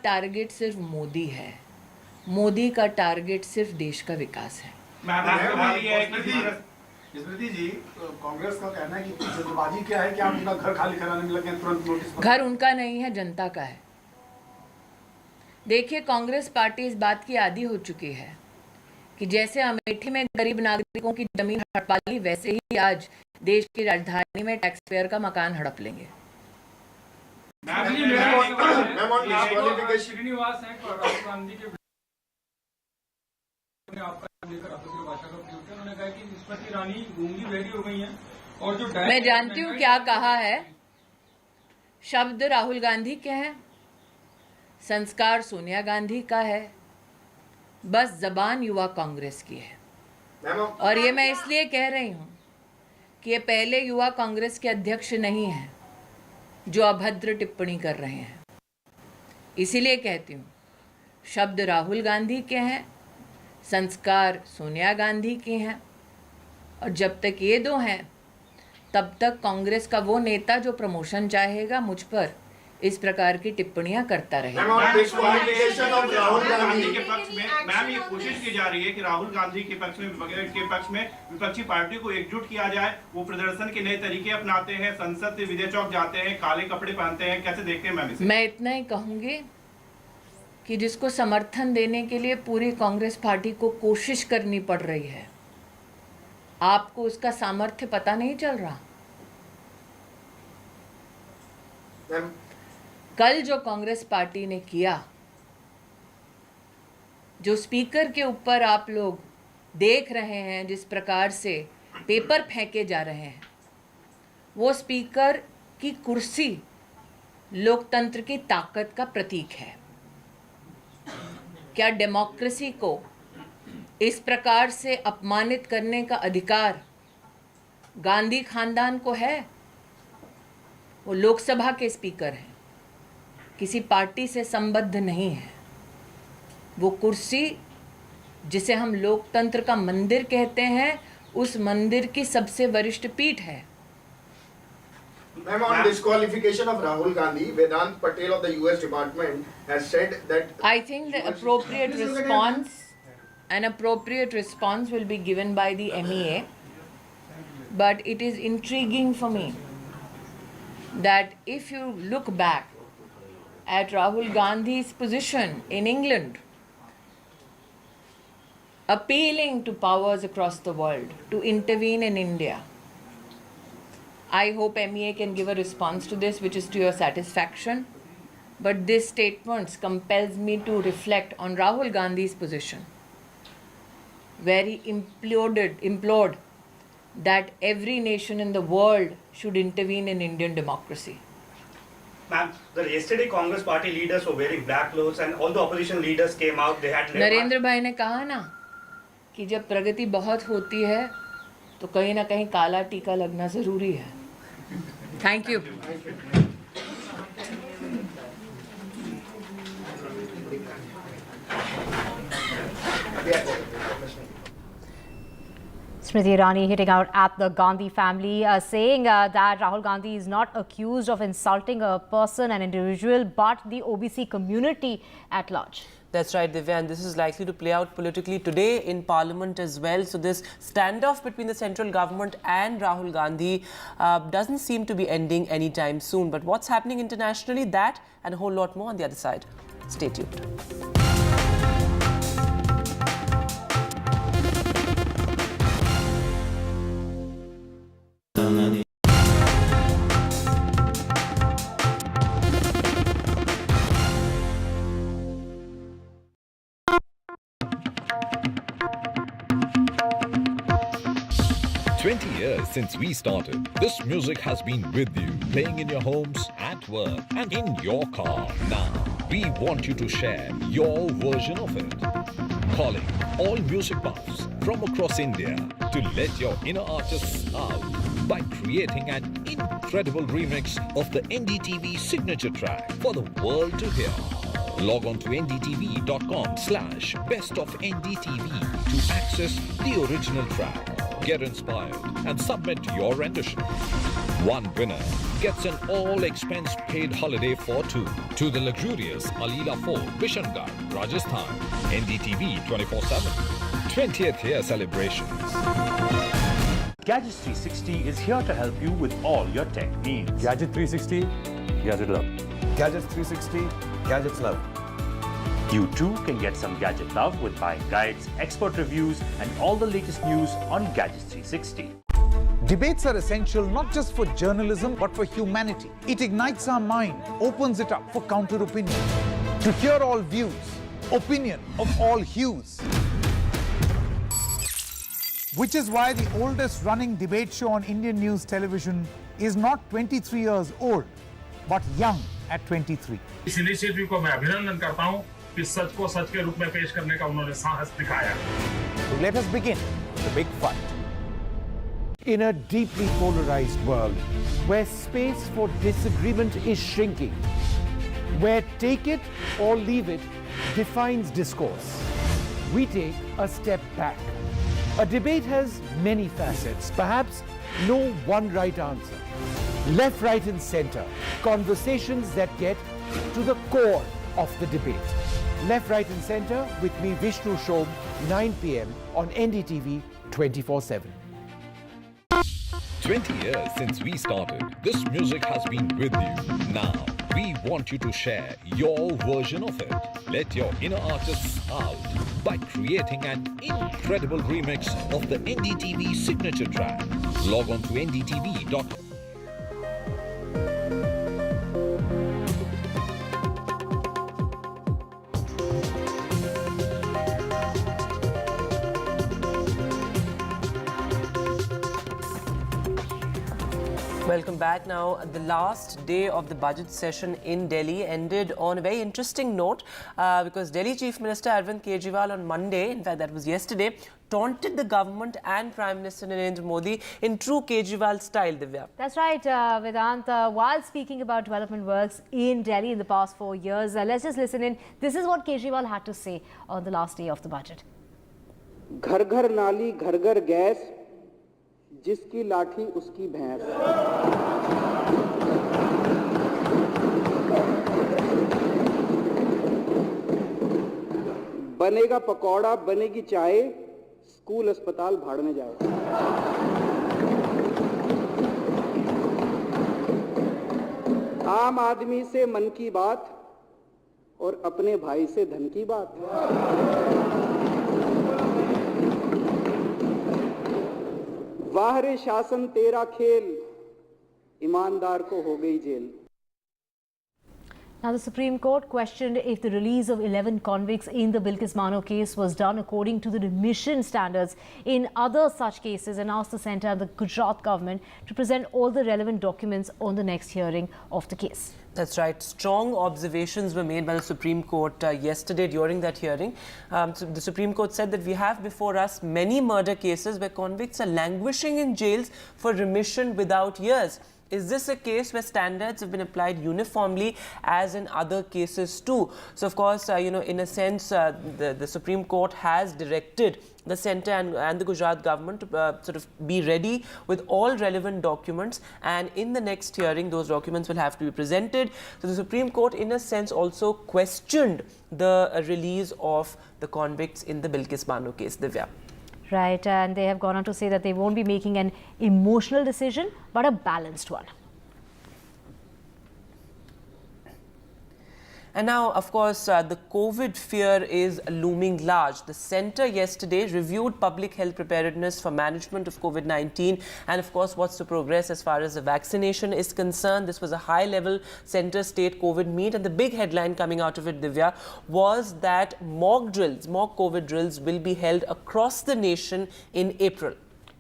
Target सिर्फ मोदी है, मोदी का टारगेट सिर्फ देश का विकास है। स्मृति जी, कांग्रेस का कहना है कि जल्दबाजी क्या है कि आप उनका घर खाली कराने में लगे, तुरंत नोटिस। घर उनका नहीं है, जनता का है। देखिए, कांग्रेस पार्टी इस बात की आदी हो चुकी है कि जैसे अमेठी में गरीब नागरिकों की जमीन हड़पा ली, वैसे ही आज देश की राजधानी में टैक्स पेयर का मकान हड़प लेंगे। श्रीनिवास है राहुल गांधी के लेकर आपत्ति भाषा का प्रयोग किया। उन्होंने कहा कि स्मृति ईरानी गूंगी बहरी हो गई हैं और जो मैं जानती हूँ क्या कहा है। शब्द राहुल गांधी के हैं, संस्कार सोनिया गांधी का है, बस जबान युवा कांग्रेस की है। और ये मैं इसलिए कह रही हूँ कि ये पहले युवा कांग्रेस के अध्यक्ष नहीं हैं जो अभद्र टिप्पणी कर रहे हैं। इसीलिए कहती हूँ, शब्द राहुल गांधी के हैं, संस्कार सोनिया गांधी के हैं, और जब तक ये दो हैं तब तक कांग्रेस का वो नेता जो प्रमोशन चाहेगा मुझ पर इस प्रकार की टिप्पणियां करता रहेगा। राहुल गांधी के पक्ष में मैम ये कोशिश की जा रही है कि राहुल गांधी के पक्ष में विपक्षी पार्टी को एकजुट किया जाए। वो प्रदर्शन के नए तरीके अपनाते हैं, संसद से विजय चौक जाते हैं, काले कपड़े पहनते हैं, कैसे देखते हैं मैम इसे? मैं इतना ही कहूंगी कि जिसको समर्थन देने के लिए पूरी कांग्रेस पार्टी को कोशिश करनी पड़ रही है, आपको उसका सामर्थ्य पता नहीं चल रहा। कल जो कांग्रेस पार्टी ने किया, जो स्पीकर के ऊपर आप लोग देख रहे हैं जिस प्रकार से पेपर फेंके जा रहे हैं, वो स्पीकर की कुर्सी लोकतंत्र की ताकत का प्रतीक है। क्या डेमोक्रेसी को इस प्रकार से अपमानित करने का अधिकार गांधी खानदान को है? वो लोकसभा के स्पीकर हैं, किसी पार्टी से संबद्ध नहीं है। वो कुर्सी जिसे हम लोकतंत्र का मंदिर कहते हैं, उस मंदिर की सबसे वरिष्ठ पीठ है। Ma'am, on disqualification of Rahul Gandhi, Vedant Patel of the US Department has said that I think the appropriate response will be given by the MEA, but it is intriguing for me that if you look back at Rahul Gandhi's position in England, appealing to powers across the world to intervene in India, I hope MEA can give a response to this which is to your satisfaction. But this statement compels me to reflect on Rahul Gandhi's position, where he implored that every nation in the world should intervene in Indian democracy. Ma'am, yesterday Congress party leaders were wearing black clothes and all the opposition leaders came out. They had Narendra भाई ने कहा ना कि जब प्रगति बहुत होती है तो कहीं ना कहीं काला टीका लगना जरूरी है। Thank you. Smriti Irani hitting out at the Gandhi family, saying that Rahul Gandhi is not accused of insulting a person, an individual, but the OBC community at large. That's right, Divya, and this is likely to play out politically today in Parliament as well. So this standoff between the central government and Rahul Gandhi doesn't seem to be ending anytime soon. But what's happening internationally, that and a whole lot more on the other side. Stay tuned. 20 years since we started, this music has been with you, playing in your homes, at work, and in your car. Now, we want you to share your version of it. Calling all music buffs from across India to let your inner artists out by creating an incredible remix of the NDTV signature track for the world to hear. Log on to ndtv.com/bestofndtv to access the original track. get inspired, and submit your rendition. One winner gets an all-expense-paid holiday for two to the luxurious Alila Fort, Bishangarh, Rajasthan. NDTV 24/7. 20th year celebrations. Gadgets 360 is here to help you with all your tech needs. Gadget 360, Gadget Love. Gadgets 360, Gadgets Love. You too can get some gadget love with buying guides, expert reviews, and all the latest news on Gadgets 360. Debates are essential not just for journalism but for humanity. It ignites our mind, opens it up for counter-opinion. To hear all views, opinion of all hues. Which is why the oldest running debate show on Indian news television is not 23 years old, but young at 23. इस initiative को मैं अभिनंदन करता हूं कि सच को सच के रूप में पेश करने का उन्होंने साहस दिखाया. So let us begin the big fight. In a deeply polarized world, where space for disagreement is shrinking, where take it or leave it defines discourse, we take a step back. A debate has many facets, perhaps no one right answer. Left, right and center, conversations that get to the core of the debate. Left, right and center with me, Vishnu Shom, 9 p.m. on NDTV 24/7. 20 years since we started, this music has been with you. Now, we want you to share your version of it. Let your inner artists out by creating an incredible remix of the NDTV signature track. Log on to ndtv.com. Welcome back. Now, the last day of the budget session in Delhi ended on a very interesting note because Delhi Chief Minister Arvind Kejriwal on Monday, in fact that was yesterday, taunted the government and Prime Minister Narendra Modi in true Kejriwal style, Divya. That's right, Vedant. While speaking about development works in Delhi in the past 4 years, let's just listen in. This is what Kejriwal had to say on the last day of the budget. घर घर नाली घर घर gas जिसकी लाठी उसकी भैंस बनेगा पकौड़ा बनेगी चाय स्कूल अस्पताल भाड़ में जाए आम आदमी से मन की बात और अपने भाई से धन की बात वाह रे शासन तेरा खेल ईमानदार को हो गई jail. Now, the Supreme Court questioned if the release of 11 convicts in the Bilkis Bano case was done according to the remission standards in other such cases and asked the centre and the Gujarat government to present all the relevant documents on the next hearing of the case. That's right. Strong observations were made by the Supreme Court yesterday during that hearing. So the Supreme Court said that we have before us many murder cases where convicts are languishing in jails for remission without years. Is this a case where standards have been applied uniformly as in other cases too? So, of course, in a sense, the Supreme Court has directed the centre and the Gujarat government to sort of be ready with all relevant documents, and in the next hearing those documents will have to be presented. So the Supreme Court in a sense also questioned the release of the convicts in the Bilkis Bano case, Divya. Right, and they have gone on to say that they won't be making an emotional decision but a balanced one. And now, of course, the COVID fear is looming large. The centre yesterday reviewed public health preparedness for management of COVID-19 and, of course, what's the progress as far as the vaccination is concerned. This was a high-level centre state COVID meet, and the big headline coming out of it, Divya, was that mock COVID drills will be held across the nation in April.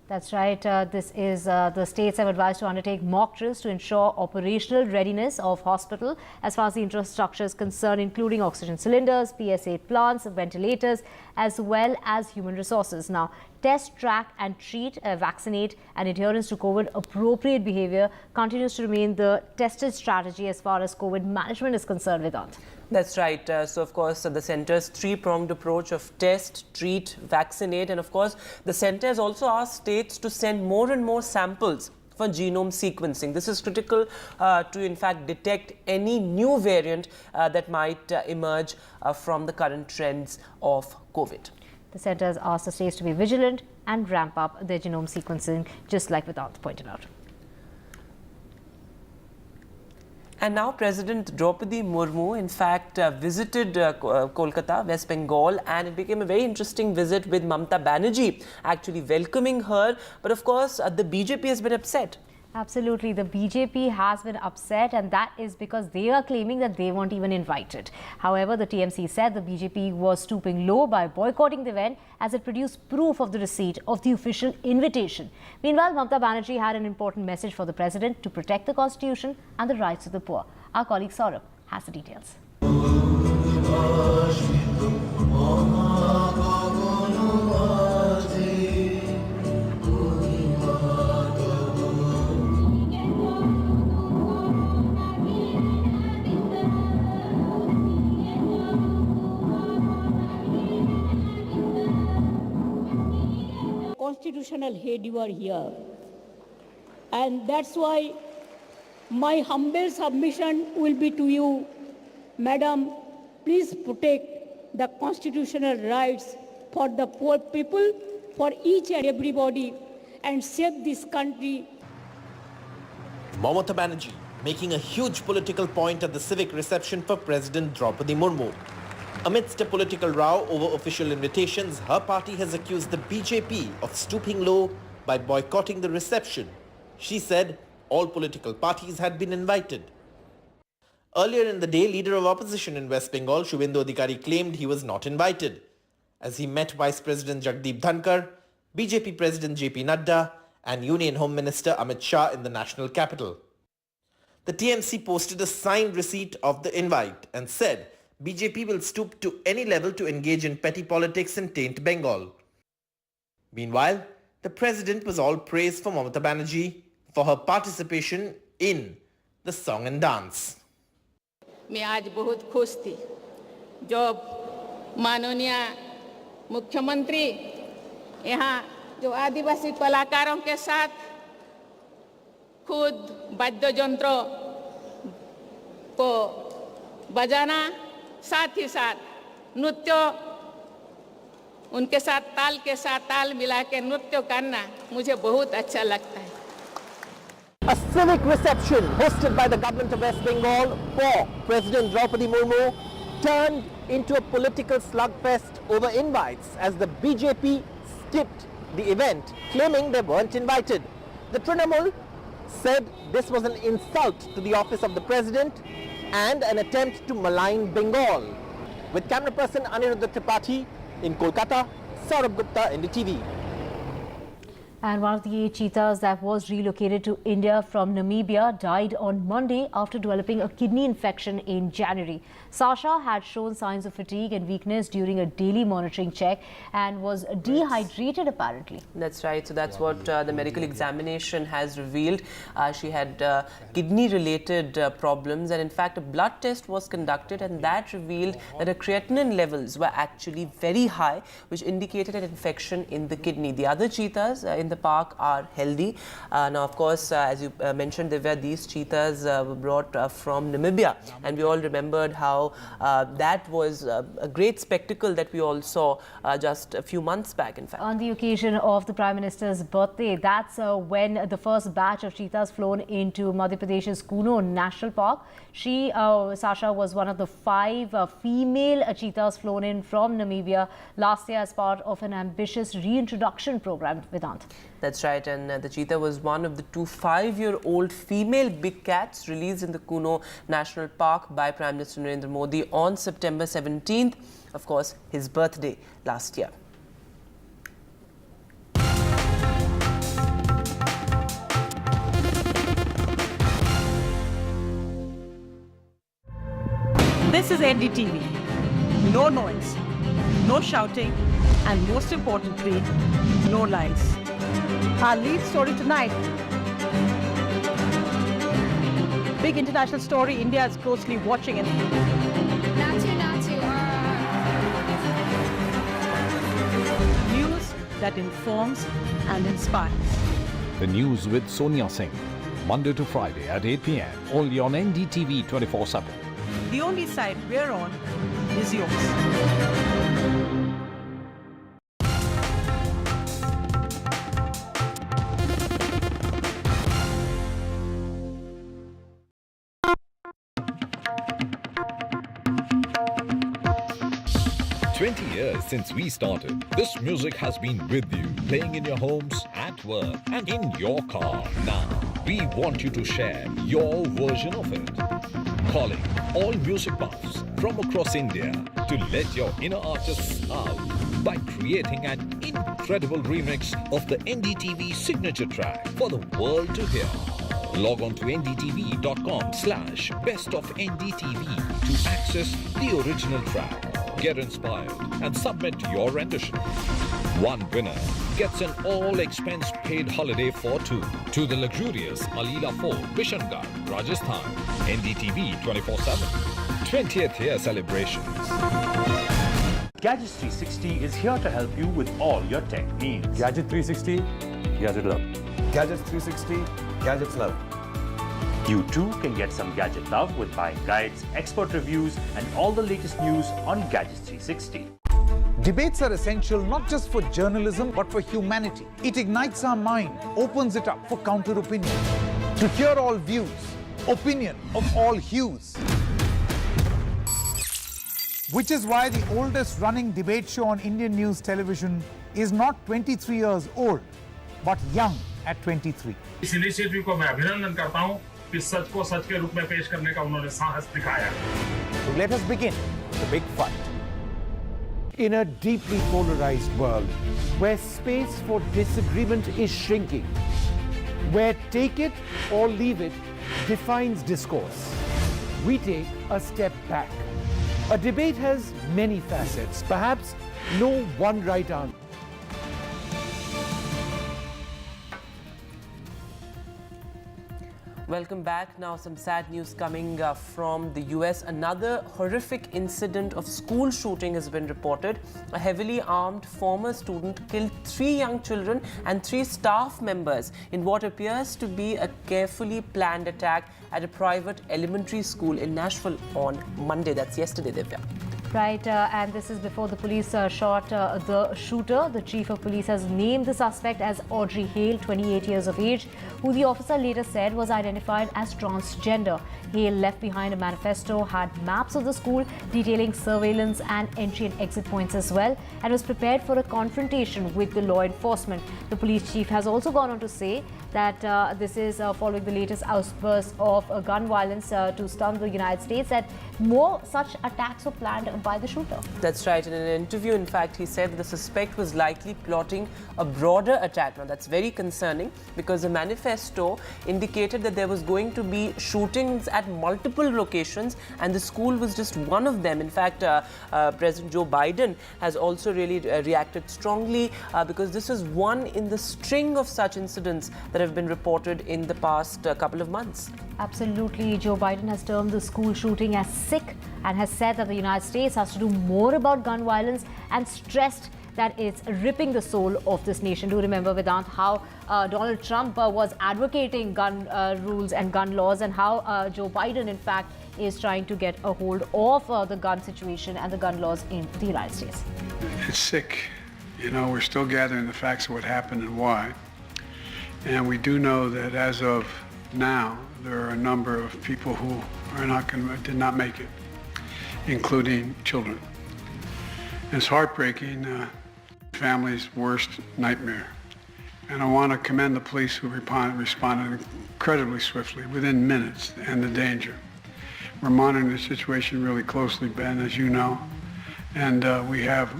That's right. The states have advised to undertake mock drills to ensure operational readiness of hospital as far as the infrastructure is concerned, including oxygen cylinders, PSA plants, ventilators, as well as human resources. Now, test, track and treat, vaccinate and adherence to COVID appropriate behavior continues to remain the tested strategy as far as COVID management is concerned, Vedant. That's right. So, of course, the centre's three-pronged approach of test, treat, vaccinate. And, of course, the centre has also asked states to send more and more samples for genome sequencing. This is critical to, in fact, detect any new variant that might emerge from the current trends of COVID. The centre has asked the states to be vigilant and ramp up their genome sequencing, just like Vedant pointed out. And now President Draupadi Murmu, in fact, visited Kolkata, West Bengal, and it became a very interesting visit with Mamata Banerjee actually welcoming her. But of course, the BJP has been upset. Absolutely. The BJP has been upset, and that is because they are claiming that they weren't even invited. However, the TMC said the BJP was stooping low by boycotting the event as it produced proof of the receipt of the official invitation. Meanwhile, Mamata Banerjee had an important message for the president to protect the constitution and the rights of the poor. Our colleague Saurabh has the details. Constitutional head, you are here, and that's why my humble submission will be to you, madam. Please protect the constitutional rights for the poor people, for each and everybody, and save this country. Mamata Banerjee making a huge political point at the civic reception for President Draupadi Murmu. Amidst a political row over official invitations, her party has accused the BJP of stooping low by boycotting the reception. She said all political parties had been invited. Earlier in the day, leader of opposition in West Bengal, Shubhendu Adhikari, claimed he was not invited, as he met Vice President Jagdeep Dhankar, BJP President JP Nadda and Union Home Minister Amit Shah in the national capital. The TMC posted a signed receipt of the invite and said BJP will stoop to any level to engage in petty politics and taint Bengal. Meanwhile, the president was all praise for Mamata Banerjee for her participation in the song and dance. मैं आज बहुत खुश थी जब माननीय मुख्यमंत्री यहाँ जो आदिवासी कलाकारों के साथ खुद वाद्य यंत्रों को बजाना, साथ ही साथ नृत्य उनके साथ ताल के साथ ताल मिला के नृत्य करना मुझे बहुत अच्छा लगता है. A civic reception hosted by the government of West Bengal for President Draupadi Murmu turned into a political slugfest over invites as the BJP skipped the event, claiming they weren't invited. The Trinamool said this was an insult to the office of the president and an attempt to malign Bengal. With camera person Aniruddha Tripathi in Kolkata, Saurabh Gupta, NDTV. And one of the 8 cheetahs that was relocated to India from Namibia died on Monday after developing a kidney infection in January. Sasha had shown signs of fatigue and weakness during a daily monitoring check and was dehydrated apparently. That's right. So that's what the medical examination has revealed. She had kidney-related problems, and in fact a blood test was conducted and that revealed that her creatinine levels were actually very high, which indicated an infection in the kidney. The other cheetahs in the park are healthy. Now, of course, as you mentioned, these cheetahs were brought from Namibia, and we all remembered how that was a great spectacle that we all saw just a few months back, in fact. On the occasion of the Prime Minister's birthday, that's when the first batch of cheetahs flown into Madhya Pradesh's Kuno National Park. Sasha was one of the 5 female cheetahs flown in from Namibia last year as part of an ambitious reintroduction program, Vedant. That's right, and the cheetah was one of the 2 5-year-old female big cats released in the Kuno National Park by Prime Minister Narendra Modi on September 17th, of course, his birthday last year. This is NDTV. No noise, no shouting, and most importantly, no lies. Our lead story tonight. Big international story India is closely watching. that informs and inspires. The news with Sonia Singh, Monday to Friday at 8 p.m. only on NDTV 24/7. The only side we're on is yours. 20 years since we started, this music has been with you, playing in your homes, at work, and in your car. Now, we want you to share your version of it. Calling all music buffs from across India to let your inner artists out by creating an incredible remix of the NDTV signature track for the world to hear. Log on to ndtv.com/bestofndtv to access the original track. Get inspired and submit your rendition. One winner gets an all-expense-paid holiday for two to the luxurious Alila Fort, Bishangarh, Rajasthan. NDTV 24/7. 20th year celebrations. Gadgets 360 is here to help you with all your tech needs. Gadget 360, Gadget Love. Gadgets 360, Gadgets Love. You too can get some gadget love with buying guides, expert reviews, and all the latest news on Gadgets 360. Debates are essential not just for journalism but for humanity. It ignites our mind, opens it up for counter-opinion. To hear all views, opinion of all hues. Which is why the oldest running debate show on Indian news television is not 23 years old, but young at 23. इस initiative को मैं अभिनंदन करता हूं कि सच को सच के रूप में पेश करने का उन्होंने साहस दिखाया. So let us begin the big fight. In a deeply polarized world, where space for disagreement is shrinking, where take it or leave it defines discourse, we take a step back. A debate has many facets, perhaps no one right answer. Welcome back. Now some sad news coming from the US. Another horrific incident of school shooting has been reported. A heavily armed former student killed 3 young children and 3 staff members in what appears to be a carefully planned attack at a private elementary school in Nashville on Monday. That's yesterday, Divya. Right, and this is before the police shot the shooter. The chief of police has named the suspect as Audrey Hale, 28 years of age, who the officer later said was identified as transgender. Hale left behind a manifesto, had maps of the school detailing surveillance and entry and exit points as well, and was prepared for a confrontation with the law enforcement. The police chief has also gone on to say that this is following the latest outburst of gun violence to stun the United States, that more such attacks were planned by the shooter. That's right. In an interview, in fact, he said that the suspect was likely plotting a broader attack. Now, that's very concerning because the manifesto indicated that there was going to be shootings at multiple locations and the school was just one of them. In fact, President Joe Biden has also really reacted strongly because this is one in the string of such incidents that have been reported in the past couple of months. Absolutely. Joe Biden has termed the school shooting as sick and has said that the United States has to do more about gun violence and stressed that it's ripping the soul of this nation. Do remember, Vedant, how Donald Trump was advocating gun rules and gun laws, and how Joe Biden, in fact, is trying to get a hold of the gun situation and the gun laws in the United States. It's sick. You know, we're still gathering the facts of what happened and why. And we do know that as of now, there are a number of people who did not make it, including children. It's heartbreaking, family's worst nightmare. And I want to commend the police who responded incredibly swiftly, within minutes, and the danger. We're monitoring the situation really closely, Ben, as you know, and we have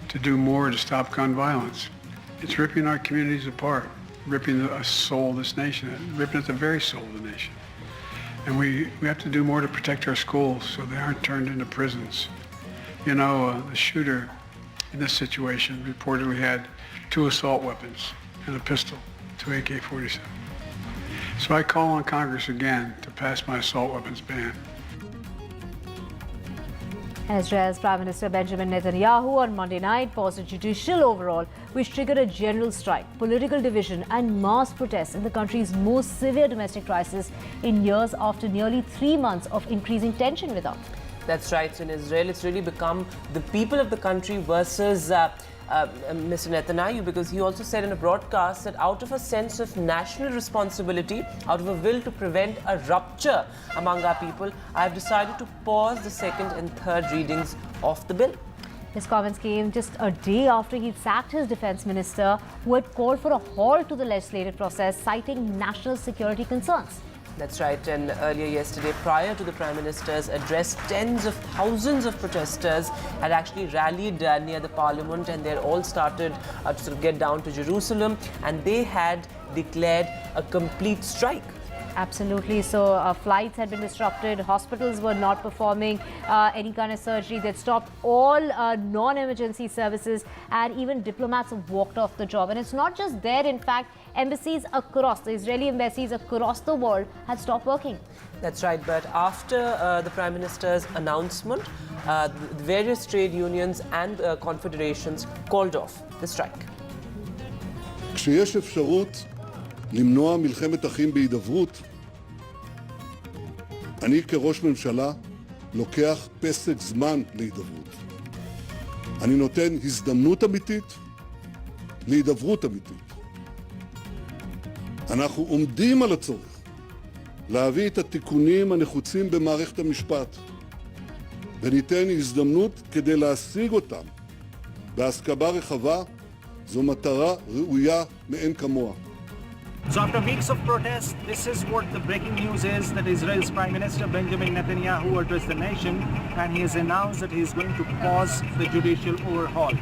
to do more to stop gun violence. It's ripping our communities apart, ripping the soul of this nation, ripping at the very soul of the nation. And we have to do more to protect our schools so they aren't turned into prisons. You know, the shooter in this situation reportedly had 2 assault weapons and a pistol, 2 AK-47. So I call on Congress again to pass my assault weapons ban. Israel's Prime Minister Benjamin Netanyahu on Monday night paused a judicial overhaul which triggered a general strike, political division and mass protests in the country's most severe domestic crisis in years after nearly 3 months of increasing tension with it. That's right. So in Israel, it's really become the people of the country versus Mr. Netanyahu, because he also said in a broadcast that out of a sense of national responsibility, out of a will to prevent a rupture among our people, I have decided to pause the second and third readings of the bill. His comments came just a day after he sacked his defense minister, who had called for a halt to the legislative process, citing national security concerns. That's right. And earlier yesterday, prior to the Prime Minister's address, tens of thousands of protesters had actually rallied near the Parliament, and they all started to sort of get down to Jerusalem, and they had declared a complete strike. Absolutely. So flights had been disrupted, hospitals were not performing any kind of surgery. They'd stopped all non-emergency services, and even diplomats have walked off the job. And it's not just there. In fact, embassies across, the Israeli embassies across the world had stopped working. That's right. But after the Prime Minister's announcement, the various trade unions and confederations called off the strike. כשיש אפשרות למנוע מלחמת אחים בהידברות, אני כראש ממשלה לוקח פסק זמן להידברות. אני נותן הזדמנות אמיתית להידברות אמיתית. אנחנו עומדים על הצורך להביא את התיקונים הנחוצים במערכת המשפט, וניתן הזדמנות כדי להשיג אותם בהסכמה רחבה. זו מטרה ראויה מאין כמוה. So after weeks of protest, this is what the breaking news is, that Israel's Prime Minister Benjamin Netanyahu addressed the nation, and he has announced that he is going to pause the judicial overhaul.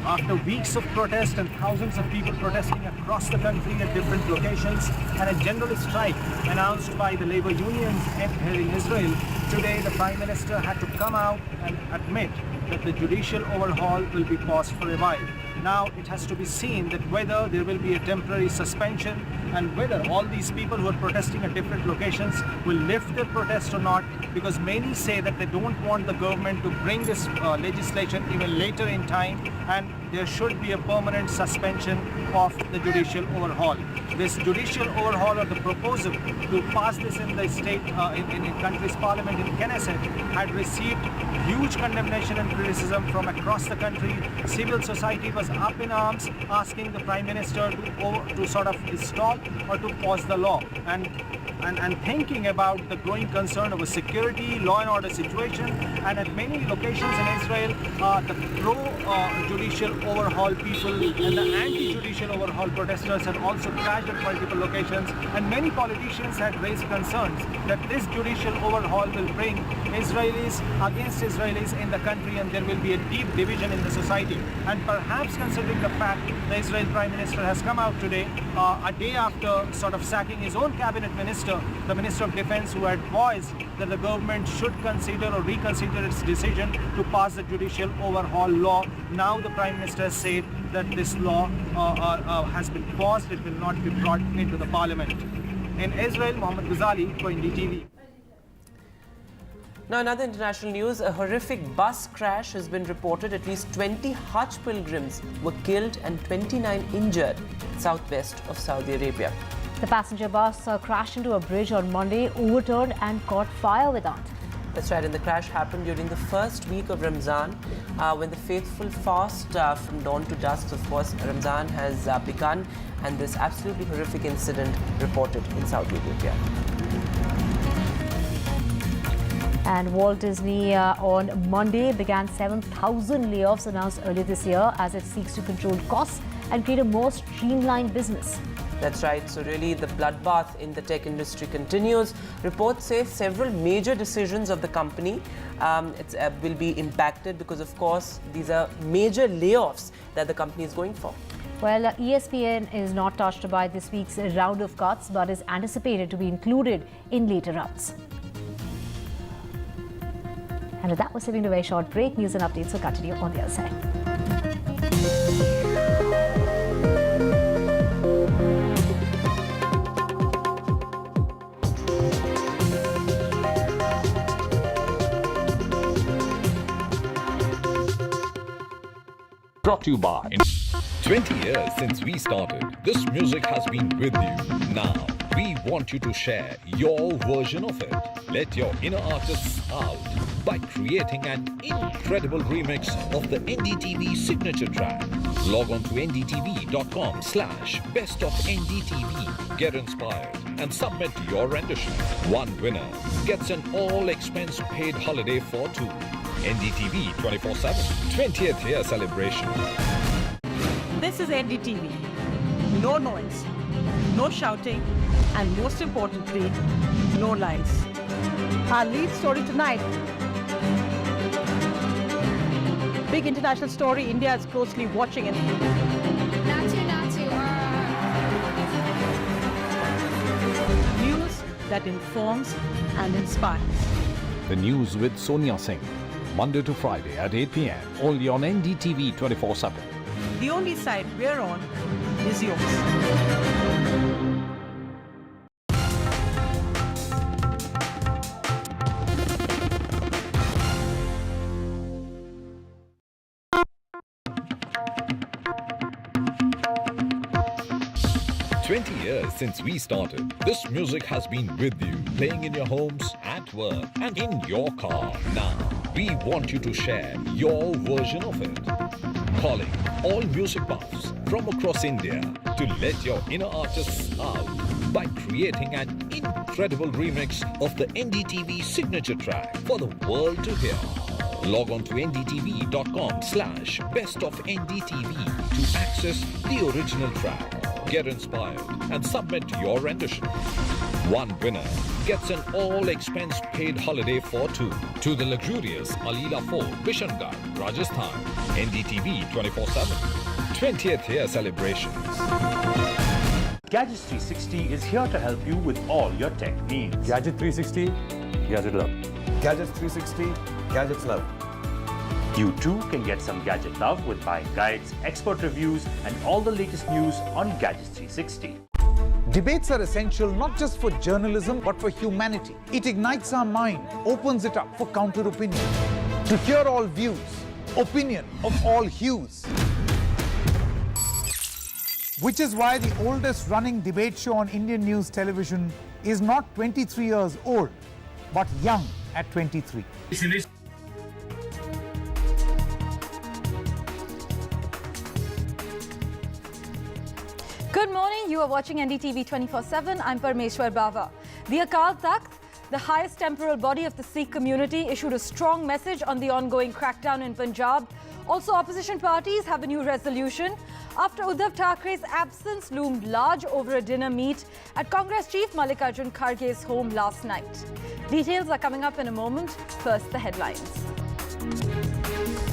After weeks of protest and thousands of people protesting across the country at different locations, and a general strike announced by the labor unions here in Israel, today the Prime Minister had to come out and admit that the judicial overhaul will be paused for a while. Now it has to be seen that whether there will be a temporary suspension and whether all these people who are protesting at different locations will lift their protest or not, because many say that they don't want the government to bring this legislation even later in time, and there should be a permanent suspension of the judicial overhaul. This judicial overhaul, or the proposal to pass this in the state, in the country's parliament in Knesset, had received huge condemnation and criticism from across the country. Civil society was up in arms, asking the Prime Minister to sort of stop or to pause the law, and thinking about the growing concern of a security, law and order situation. And at many locations in Israel, the pro-judicial overhaul people and the anti-judicial overhaul protesters had also clashed at multiple locations, and many politicians had raised concerns that this judicial overhaul will bring Israelis against Israelis in the country, and there will be a deep division in the society. And perhaps considering the fact the Israel Prime Minister has come out today, a day after sort of sacking his own cabinet minister, the Minister of Defense, who had voiced that the government should consider or reconsider its decision to pass the judicial overhaul law. Now the Prime Minister has said that this law has been paused, it will not be brought into the parliament. In Israel, Mohammed Ghazali for NDTV. Now, another international news, a horrific bus crash has been reported. At least 20 Hajj pilgrims were killed and 29 injured southwest of Saudi Arabia. The passenger bus crashed into a bridge on Monday, overturned and caught fire with it. That's right, and the crash happened during the first week of Ramzan, when the faithful fast from dawn to dusk. Of course, Ramzan has begun, and this absolutely horrific incident reported in Saudi Arabia. And Walt Disney on Monday began 7,000 layoffs announced earlier this year as it seeks to control costs and create a more streamlined business. That's right. So really the bloodbath in the tech industry continues. Reports say several major decisions of the company will be impacted because, of course, these are major layoffs that the company is going for. Well, ESPN is not touched by this week's round of cuts, but is anticipated to be included in later rounds. And with that, we're sitting to a very short break. News and updates will continue on the other side. Brought to you by 20 years since we started. This music has been with you. Now, we want you to share your version of it. Let your inner artists out by creating an incredible remix of the NDTV signature track. Log on to ndtv.com/best of NDTV. Get inspired and submit your rendition. One winner gets an all-expense paid holiday for two. NDTV 24/7 20th year celebration. This is NDTV. No noise, no shouting, and most importantly, no lies. Our lead story tonight. Big international story. India is closely watching it. News that informs and inspires. The news with Sonia Singh. Monday to Friday at 8 p.m. only on NDTV 24/7. The only side we're on is yours. Years since we started, this music has been with you, playing in your homes, at work, and in your car. Now, we want you to share your version of it. Calling all music buffs from across India to let your inner artists out by creating an incredible remix of the NDTV signature track for the world to hear. Log on to ndtv.com/best of NDTV to access the original track. Get inspired and submit your rendition. One winner gets an all-expense paid holiday for two to the luxurious Alila Fort, Bishangarh, Rajasthan. NDTV 24/7 20th year celebrations. Gadgets 360 is here to help you with all your tech needs. Gadget 360, Gadget Love. Gadgets 360, Gadgets Love. You too can get some gadget love with buying guides, expert reviews, and all the latest news on Gadgets 360. Debates are essential not just for journalism but for humanity. It ignites our mind, opens it up for counter-opinion. To hear all views, opinion of all hues. Which is why the oldest running debate show on Indian news television is not 23 years old, but young at 23. Good morning, you are watching NDTV 24/7. I'm Parmeshwar Bava. The Akal Takht, the highest temporal body of the Sikh community, issued a strong message on the ongoing crackdown in Punjab. Also, opposition parties have a new resolution after Uddhav Thackeray's absence loomed large over a dinner meet at Congress Chief Mallikarjun Kharge's home last night. Details are coming up in a moment. First, the headlines.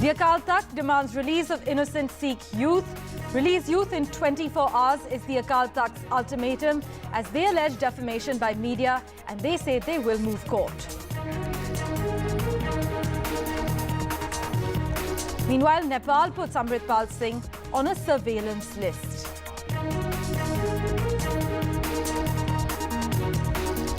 The Akal Takht demands release of innocent Sikh youth. Release youth in 24 hours is the Akal Takht's ultimatum as they allege defamation by media and they say they will move court. Meanwhile, Nepal puts Amritpal Singh on a surveillance list.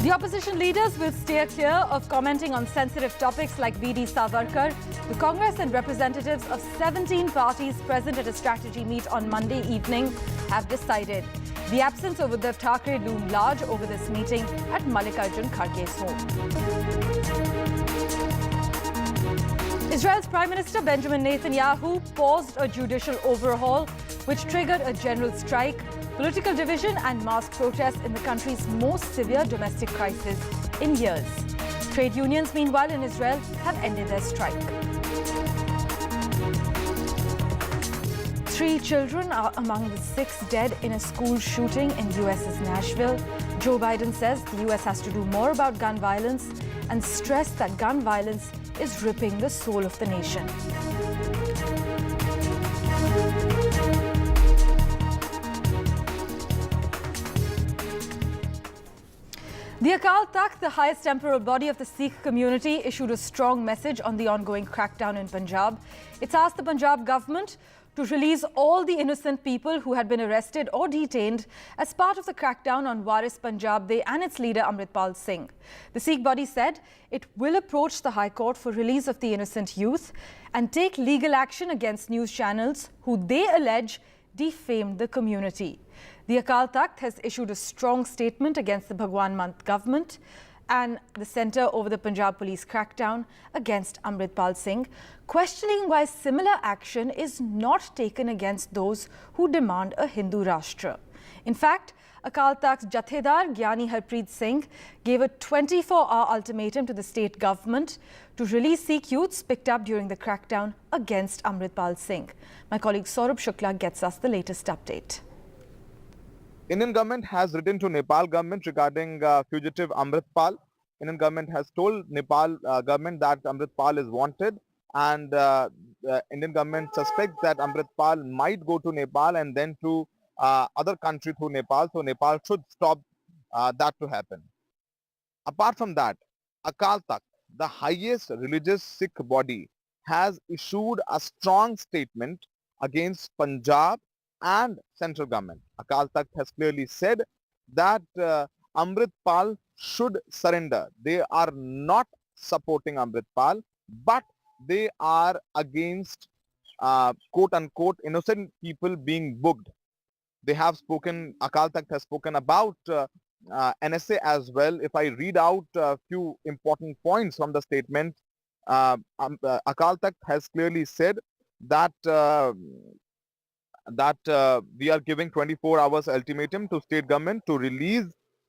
The opposition leaders will steer clear of commenting on sensitive topics like BD Savarkar. The Congress and representatives of 17 parties present at a strategy meet on Monday evening have decided. The absence of Uddhav Thackeray loomed large over this meeting at Mallikarjun Kharge's home. Israel's Prime Minister Benjamin Netanyahu paused a judicial overhaul which triggered a general strike, political division and mass protests in the country's most severe domestic crisis in years. Trade unions, meanwhile, in Israel have ended their strike. 3 children are among the 6 dead in a school shooting in US's Nashville. Joe Biden says the US has to do more about gun violence and stressed that gun violence is ripping the soul of the nation. The Akal Takht, the highest temporal body of the Sikh community, issued a strong message on the ongoing crackdown in Punjab. It's asked the Punjab government to release all the innocent people who had been arrested or detained as part of the crackdown on Waris Punjab Day and its leader Amritpal Singh. The Sikh body said it will approach the High Court for release of the innocent youth and take legal action against news channels who they allege defamed the community. The Akal Takht has issued a strong statement against the Bhagwan Mann government and the centre over the Punjab police crackdown against Amritpal Singh, questioning why similar action is not taken against those who demand a Hindu Rashtra. In fact, Akal Takht's Jathedar Gyani Harpreet Singh gave a 24-hour ultimatum to the state government to release Sikh youths picked up during the crackdown against Amritpal Singh. My colleague Saurabh Shukla gets us the latest update. Indian government has written to Nepal government regarding fugitive Amritpal. Indian government has told Nepal government that Amritpal is wanted, and the Indian government suspects that Amritpal might go to Nepal and then to other country through Nepal. So Nepal should stop that to happen. Apart from that, Akal Takht, the highest religious Sikh body, has issued a strong statement against Punjab and central government. Akal Takht has clearly said that Amritpal should surrender. They are not supporting Amritpal, but they are against quote-unquote innocent people being booked. They have spoken, Akal Takht has spoken about NSA as well. If I read out a few important points from the statement, Akal Takht has clearly said that we are giving 24 hours ultimatum to state government to release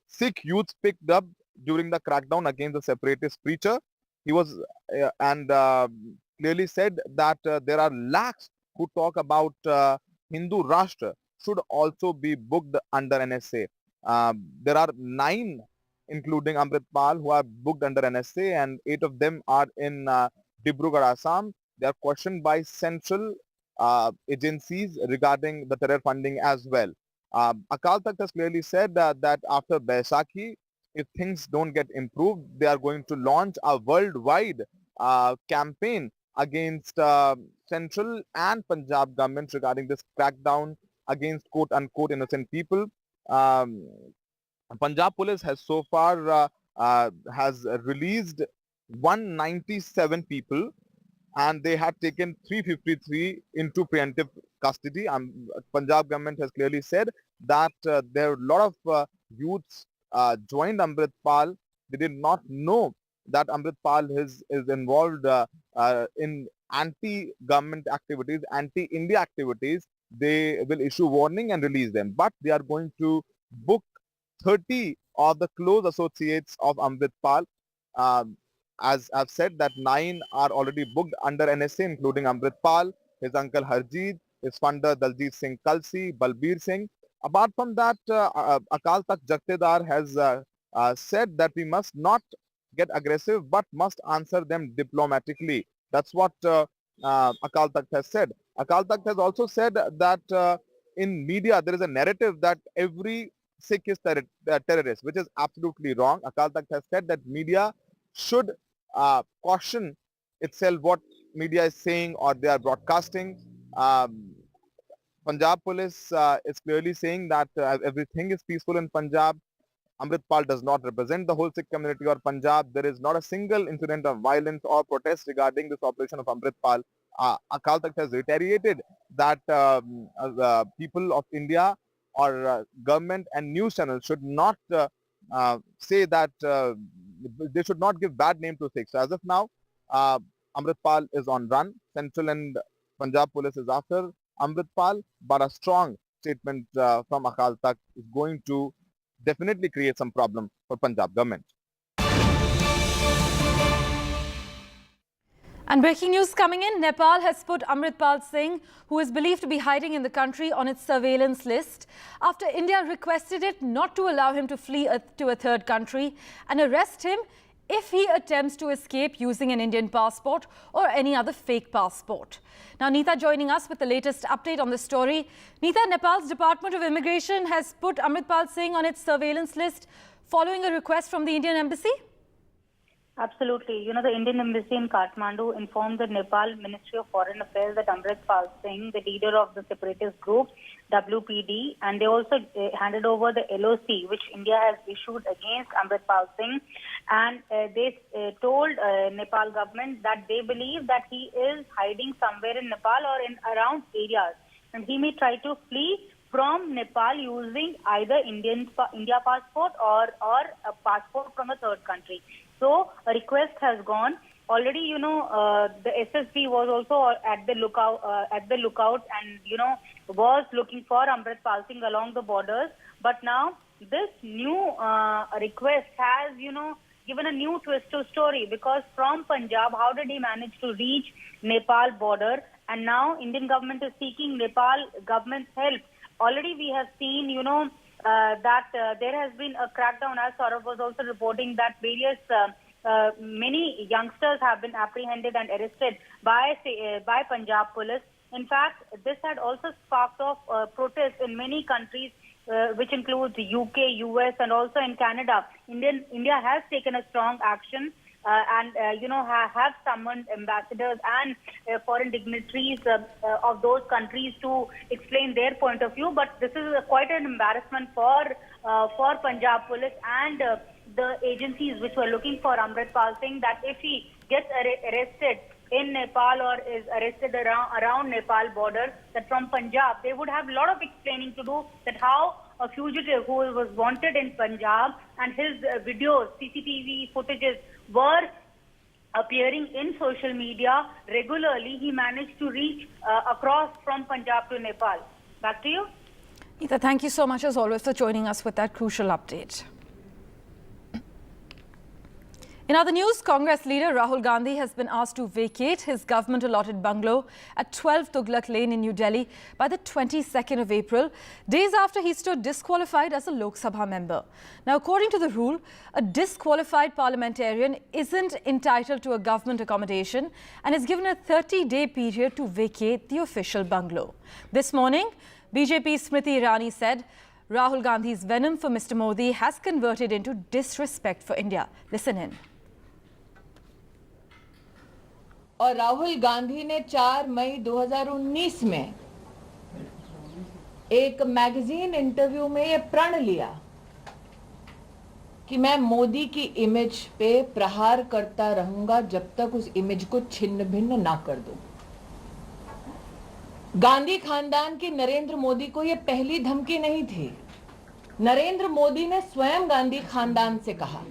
Sikh youths picked up during the crackdown against the separatist preacher. He was clearly said that there are lakhs who talk about Hindu Rashtra should also be booked under NSA. There are 9, including Amritpal, who are booked under NSA, and 8 of them are in Dibrugarh, Assam. They are questioned by central agencies regarding the terror funding as well. Akal Takht has clearly said that after Baisakhi, if things don't get improved, they are going to launch a worldwide campaign against central and Punjab governments regarding this crackdown against quote-unquote innocent people. Punjab police has so far has released 197 people, and they had taken 353 into preemptive custody. Punjab government has clearly said that there are a lot of youths joined Amritpal. They did not know that Amritpal is involved in anti-government activities, anti-India activities. They will issue warning and release them. But they are going to book 30 of the close associates of Amritpal. As I've said, that 9 are already booked under NSA, including Amritpal, his uncle Harjeet, his funder Daljit Singh Kalsi, Balbir Singh. Apart from that, Akal Takht Jathedar has said that we must not get aggressive but must answer them diplomatically. That's what Akal Takht has said. Akal Takht has also said that in media there is a narrative that every Sikh is terrorist, which is absolutely wrong. Akal Takht has said that media should caution itself what media is saying or they are broadcasting. Punjab police is clearly saying that everything is peaceful in Punjab. Amritpal does not represent the whole Sikh community or Punjab. There is not a single incident of violence or protest regarding this operation of Amritpal. Akal Takht has reiterated that people of India or government and news channels should not say that they should not give bad name to Sikhs. So as of now, Amritpal is on run. Central and Punjab police is after Amritpal, but a strong statement from Akal Takht is going to definitely create some problem for Punjab government. And breaking news coming in, Nepal has put Amritpal Singh, who is believed to be hiding in the country, on its surveillance list after India requested it not to allow him to flee to a third country and arrest him if he attempts to escape using an Indian passport or any other fake passport. Now, Neeta joining us with the latest update on the story. Neeta, Nepal's Department of Immigration has put Amritpal Singh on its surveillance list following a request from the Indian Embassy? Absolutely. You know, the Indian Embassy in Kathmandu informed the Nepal Ministry of Foreign Affairs that Amritpal Singh, the leader of the separatist group, WPD, and they also handed over the LOC, which India has issued against Amritpal Singh. And they told Nepal government that they believe that he is hiding somewhere in Nepal or in around areas. And he may try to flee from Nepal using either India passport or a passport from a third country. So a request has gone. Already, you know, the SSB was also at the lookout and, you know, was looking for Amritpal Singh along the borders. But now this new request has, you know, given a new twist to story, because from Punjab, how did he manage to reach Nepal border? And now Indian government is seeking Nepal government's help. Already we have seen, you know, that there has been a crackdown, as Saurabh was also reporting, that various many youngsters have been apprehended and arrested by Punjab police. In fact, this had also sparked off protests in many countries, which includes UK, US, and also in Canada. India has taken a strong action and you know, have summoned ambassadors and foreign dignitaries of those countries to explain their point of view. But this is quite an embarrassment for Punjab police and the agencies which were looking for Amritpal Singh, that if he gets arrested in Nepal or is arrested around Nepal border, that from Punjab, they would have a lot of explaining to do, that how a fugitive who was wanted in Punjab and his videos, CCTV footages were appearing in social media regularly, he managed to reach across from Punjab to Nepal. Back to you. Neeta, thank you so much as always for joining us with that crucial update. In other news, Congress leader Rahul Gandhi has been asked to vacate his government-allotted bungalow at 12 Tughlaq Lane in New Delhi by the 22nd of April, days after he stood disqualified as a Lok Sabha member. Now, according to the rule, a disqualified parliamentarian isn't entitled to a government accommodation and is given a 30-day period to vacate the official bungalow. This morning, BJP Smriti Irani said Rahul Gandhi's venom for Mr. Modi has converted into disrespect for India. Listen in. और राहुल गांधी ने 4 मई 2019 में एक magazine interview में ये प्रण लिया कि मैं मोदी की इमेज पे प्रहार करता रहूंगा जब तक उस इमेज को छिन्न भिन्न ना कर दूं। गांधी खानदान की नरेंद्र मोदी को ये पहली धमकी नहीं थी। नरेंद्र मोदी ने स्वयं गांधी खानदान से कहा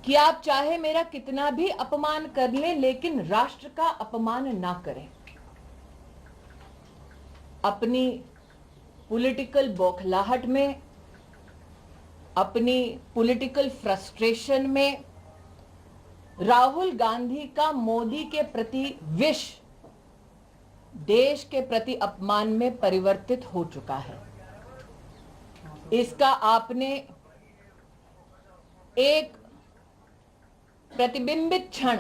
कि आप चाहे मेरा कितना भी अपमान कर लें, लेकिन राष्ट्र का अपमान ना करें। अपनी पॉलिटिकल बौखलाहट में, अपनी पॉलिटिकल फ्रस्ट्रेशन में राहुल गांधी का मोदी के प्रति विष देश के प्रति अपमान में परिवर्तित हो चुका है। इसका आपने एक प्रतिबिंबित क्षण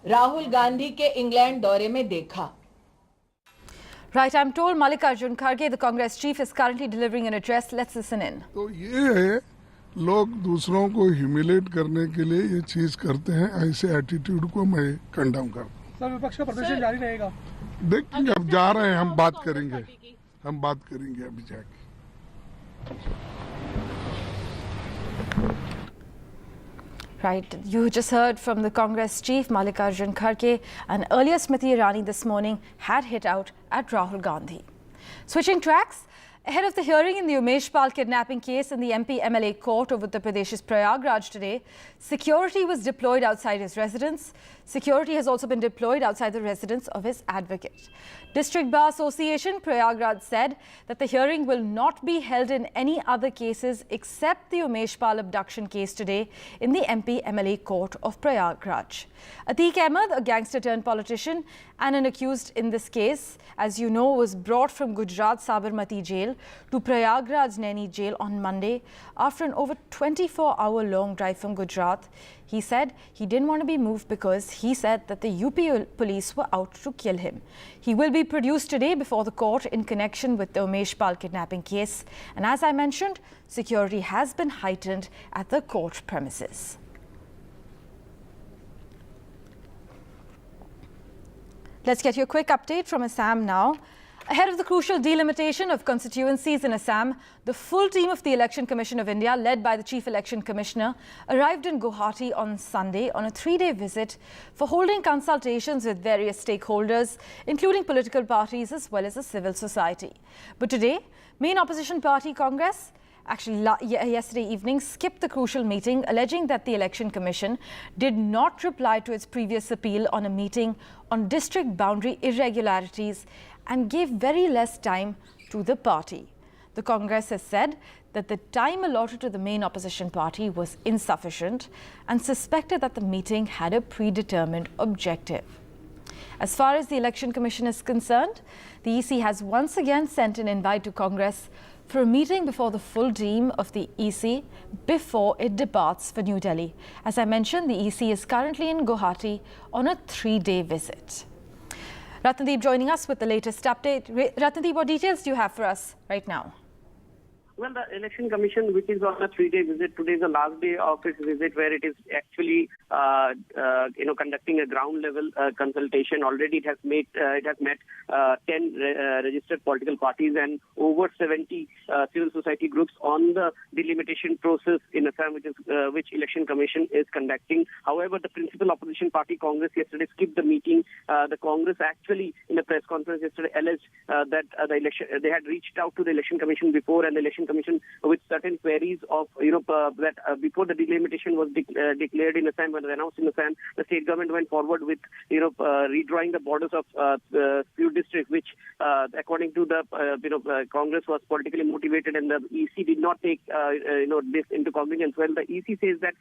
राहुल गांधी के इंग्लैंड दौरे में देखा। Right, I'm told Mallikarjun Kharge, the Congress chief, is currently delivering an address. Let's listen in. तो ये है, लोग दूसरों को ह्यूमिलेट करने के लिए ये चीज करते हैं। ऐसे एटीट्यूड को मैं कंडेम करता हूं। सर, विपक्ष का प्रदर्शन जारी रहेगा। देखेंगे, अब जा रहे हैं, हम बात करेंगे अभी जाके। Right, you just heard from the Congress chief, Mallikarjun Kharge, and earlier Smriti Irani this morning had hit out at Rahul Gandhi. Switching tracks, ahead of the hearing in the Umesh Pal kidnapping case in the MP MLA court of Uttar Pradesh's Prayagraj today, security was deployed outside his residence. Security has also been deployed outside the residence of his advocate. District Bar Association Prayagraj said that the hearing will not be held in any other cases except the Umesh Pal abduction case today in the MP MLA court of Prayagraj. Atiq Ahmed, a gangster turned politician and an accused in this case, as you know, was brought from Gujarat Sabarmati jail jail to Prayagraj Naini jail on Monday after an over 24-hour-long drive from Gujarat. He said he didn't want to be moved because he said that the UP police were out to kill him. He will be produced today before the court in connection with the Umesh Pal kidnapping case. And as I mentioned, security has been heightened at the court premises. Let's get you a quick update from Assam now. Ahead of the crucial delimitation of constituencies in Assam, the full team of the Election Commission of India, led by the Chief Election Commissioner, arrived in Guwahati on Sunday on a 3-day visit for holding consultations with various stakeholders, including political parties as well as the civil society. But today, main opposition party Congress yesterday evening skipped the crucial meeting, alleging that the Election Commission did not reply to its previous appeal on a meeting on district boundary irregularities and gave very less time to the party. The Congress has said that the time allotted to the main opposition party was insufficient and suspected that the meeting had a predetermined objective. As far as the Election Commission is concerned, the EC has once again sent an invite to Congress for a meeting before the full team of the EC before it departs for New Delhi. As I mentioned, the EC is currently in Guwahati on a 3-day visit. Ratnadeep joining us with the latest update. Ratnadeep, what details do you have for us right now? Well, the Election Commission, which is on a 3-day visit, today is the last day of its visit, where it is actually, conducting a ground-level consultation. Already, it has met 10 registered political parties and over 70 civil society groups on the delimitation process in Assam, which Election Commission is conducting. However, the principal opposition party, Congress, yesterday skipped the meeting. The Congress actually, in a press conference yesterday, alleged that they had reached out to the Election Commission before, and the Election Commission with certain queries of that before the delimitation was declared in Assam, when announced in Assam, the state government went forward with redrawing the borders of few districts, which according to the Congress was politically motivated, and the EC did not take this into cognizance. Well, the EC says that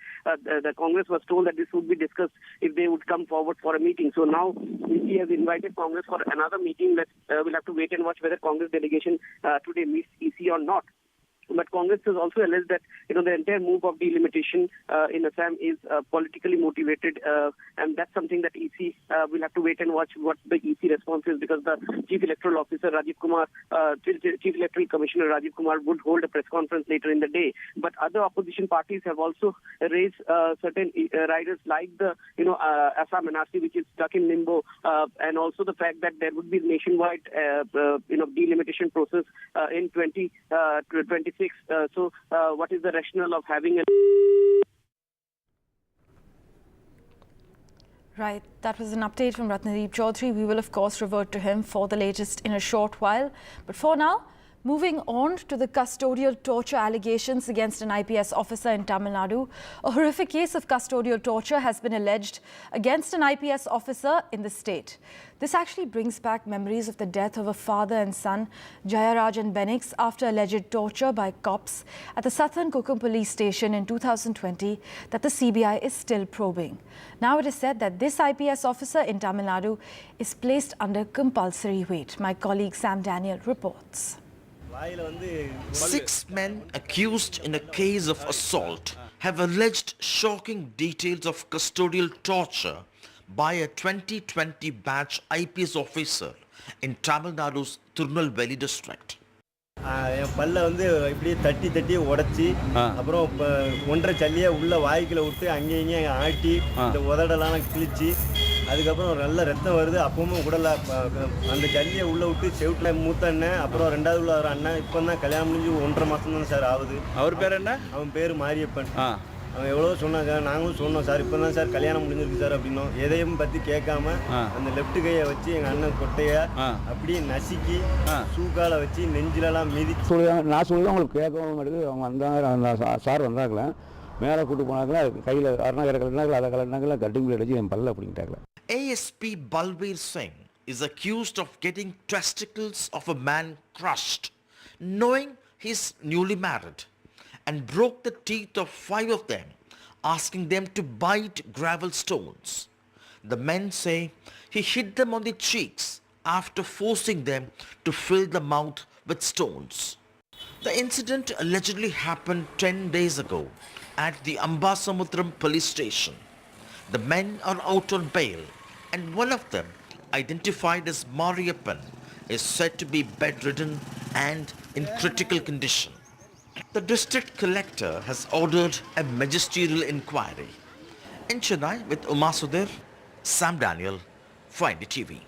the Congress was told that this would be discussed if they would come forward for a meeting. So now EC has invited Congress for another meeting. We'll have to wait and watch whether Congress delegation today meets EC or not. But Congress has also alleged that the entire move of delimitation in Assam is politically motivated, and that's something that EC will have to wait and watch what the EC response is, because the Chief Electoral Officer Chief Electoral Commissioner Rajiv Kumar would hold a press conference later in the day. But other opposition parties have also raised certain riders like the Assam NRC, which is stuck in limbo, and also the fact that there would be nationwide delimitation process in 2026. So what is the rationale of having a... Right, that was an update from Ratnadeep Chaudhary. We will of course revert to him for the latest in a short while. But for now, moving on to the custodial torture allegations against an IPS officer in Tamil Nadu. A horrific case of custodial torture has been alleged against an IPS officer in the state. This actually brings back memories of the death of a father and son, Jayaraj and Benix, after alleged torture by cops at the Southern Kukum police station in 2020 that the CBI is still probing. Now it is said that this IPS officer in Tamil Nadu is placed under compulsory wait. My colleague Sam Daniel reports. 6 men accused in a case of assault have alleged shocking details of custodial torture by a 2020 batch IPS officer in Tamil Nadu's Tirunelveli district. என் பல்ல வந்து இப்படியே தட்டி தட்டி உடைச்சி அப்புறம் ஒன்றரை சல்லியை உள்ள வாய்க்குள்ள விட்டு அங்கேயும் இங்கேயும் ஆட்டி இந்த உதடெல்லாம் கிழிச்சு அதுக்கப்புறம் நல்ல ரத்தம் வருது. அப்பவும் உடலை அந்த ஜல்லியை உள்ளே விட்டு செவிட்டில் மூத்த அண்ணன், அப்புறம் ரெண்டாவது உள்ள ஒரு அண்ணன். இப்போ தான் கல்யாணம் முடிஞ்சு 1.5 மாதம் தான் சார் ஆகுது. அவர் பேர் என்ன? அவன் பேர் மாரியப்பன். அவன் எவ்வளோ சொன்னாங்க, நாங்களும் சொன்னோம் சார் இப்போ தான் சார் கல்யாணம் முடிஞ்சிருக்கு சார் அப்படின்னோம். எதையும் பற்றி கேட்காம அந்த லெஃப்ட் கையை வச்சு எங்கள் அண்ணன் கொட்டையை அப்படியே நசுக்கி சூக்கால வச்சு நெஞ்சிலலாம் மிதிச்சு சொல்லுவாங்க. நான் சொல்லுவேன் அவங்களுக்கு கேட்கவும் மாட்டேங்குது. அவங்க வந்தாங்க, சார் வந்தாங்களே மேலே கூட்டு போனாங்களா, கையில் அரணா கிடக்கலனாங்களா, அதை கலனாங்களா, கட்டிங் அடிச்சு என் பல்ல அப்படின்ட்டாங்களே. ASP Balbir Singh is accused of getting testicles of a man crushed, knowing he's newly married, and broke the teeth of 5 of them, asking them to bite gravel stones. The men say he hit them on the cheeks after forcing them to fill the mouth with stones. The incident allegedly happened 10 days ago at the Ambasamudram police station. The men are out on bail and one of them, identified as Mariappan, is said to be bedridden and in critical condition. The district collector has ordered a magisterial inquiry. In Chennai with Uma Sudhir, Sam Daniel, for NDTV.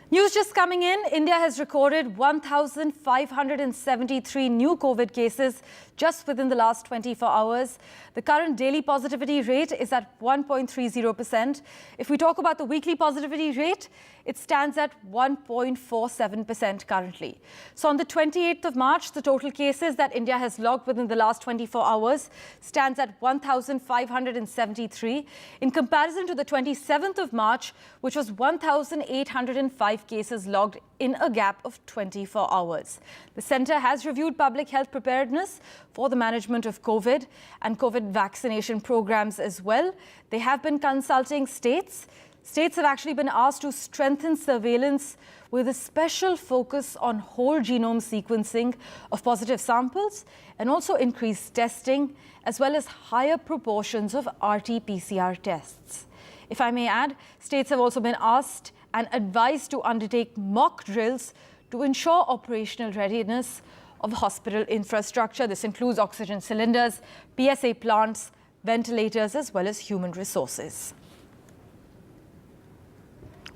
News just coming in, India has recorded 1,573 new COVID cases just within the last 24 hours. The current daily positivity rate is at 1.30%. If we talk about the weekly positivity rate, it stands at 1.47% currently. So on the 28th of March, the total cases that India has logged within the last 24 hours stands at 1,573 in comparison to the 27th of March, which was 1,805 cases logged in a gap of 24 hours. The centre has reviewed public health preparedness for the management of COVID and COVID vaccination programs as well. They have been consulting states. States have actually been asked to strengthen surveillance with a special focus on whole genome sequencing of positive samples and also increased testing as well as higher proportions of RT-PCR tests. If I may add, states have also been asked and advised to undertake mock drills to ensure operational readiness of hospital infrastructure. This includes oxygen cylinders, PSA plants, ventilators, as well as human resources.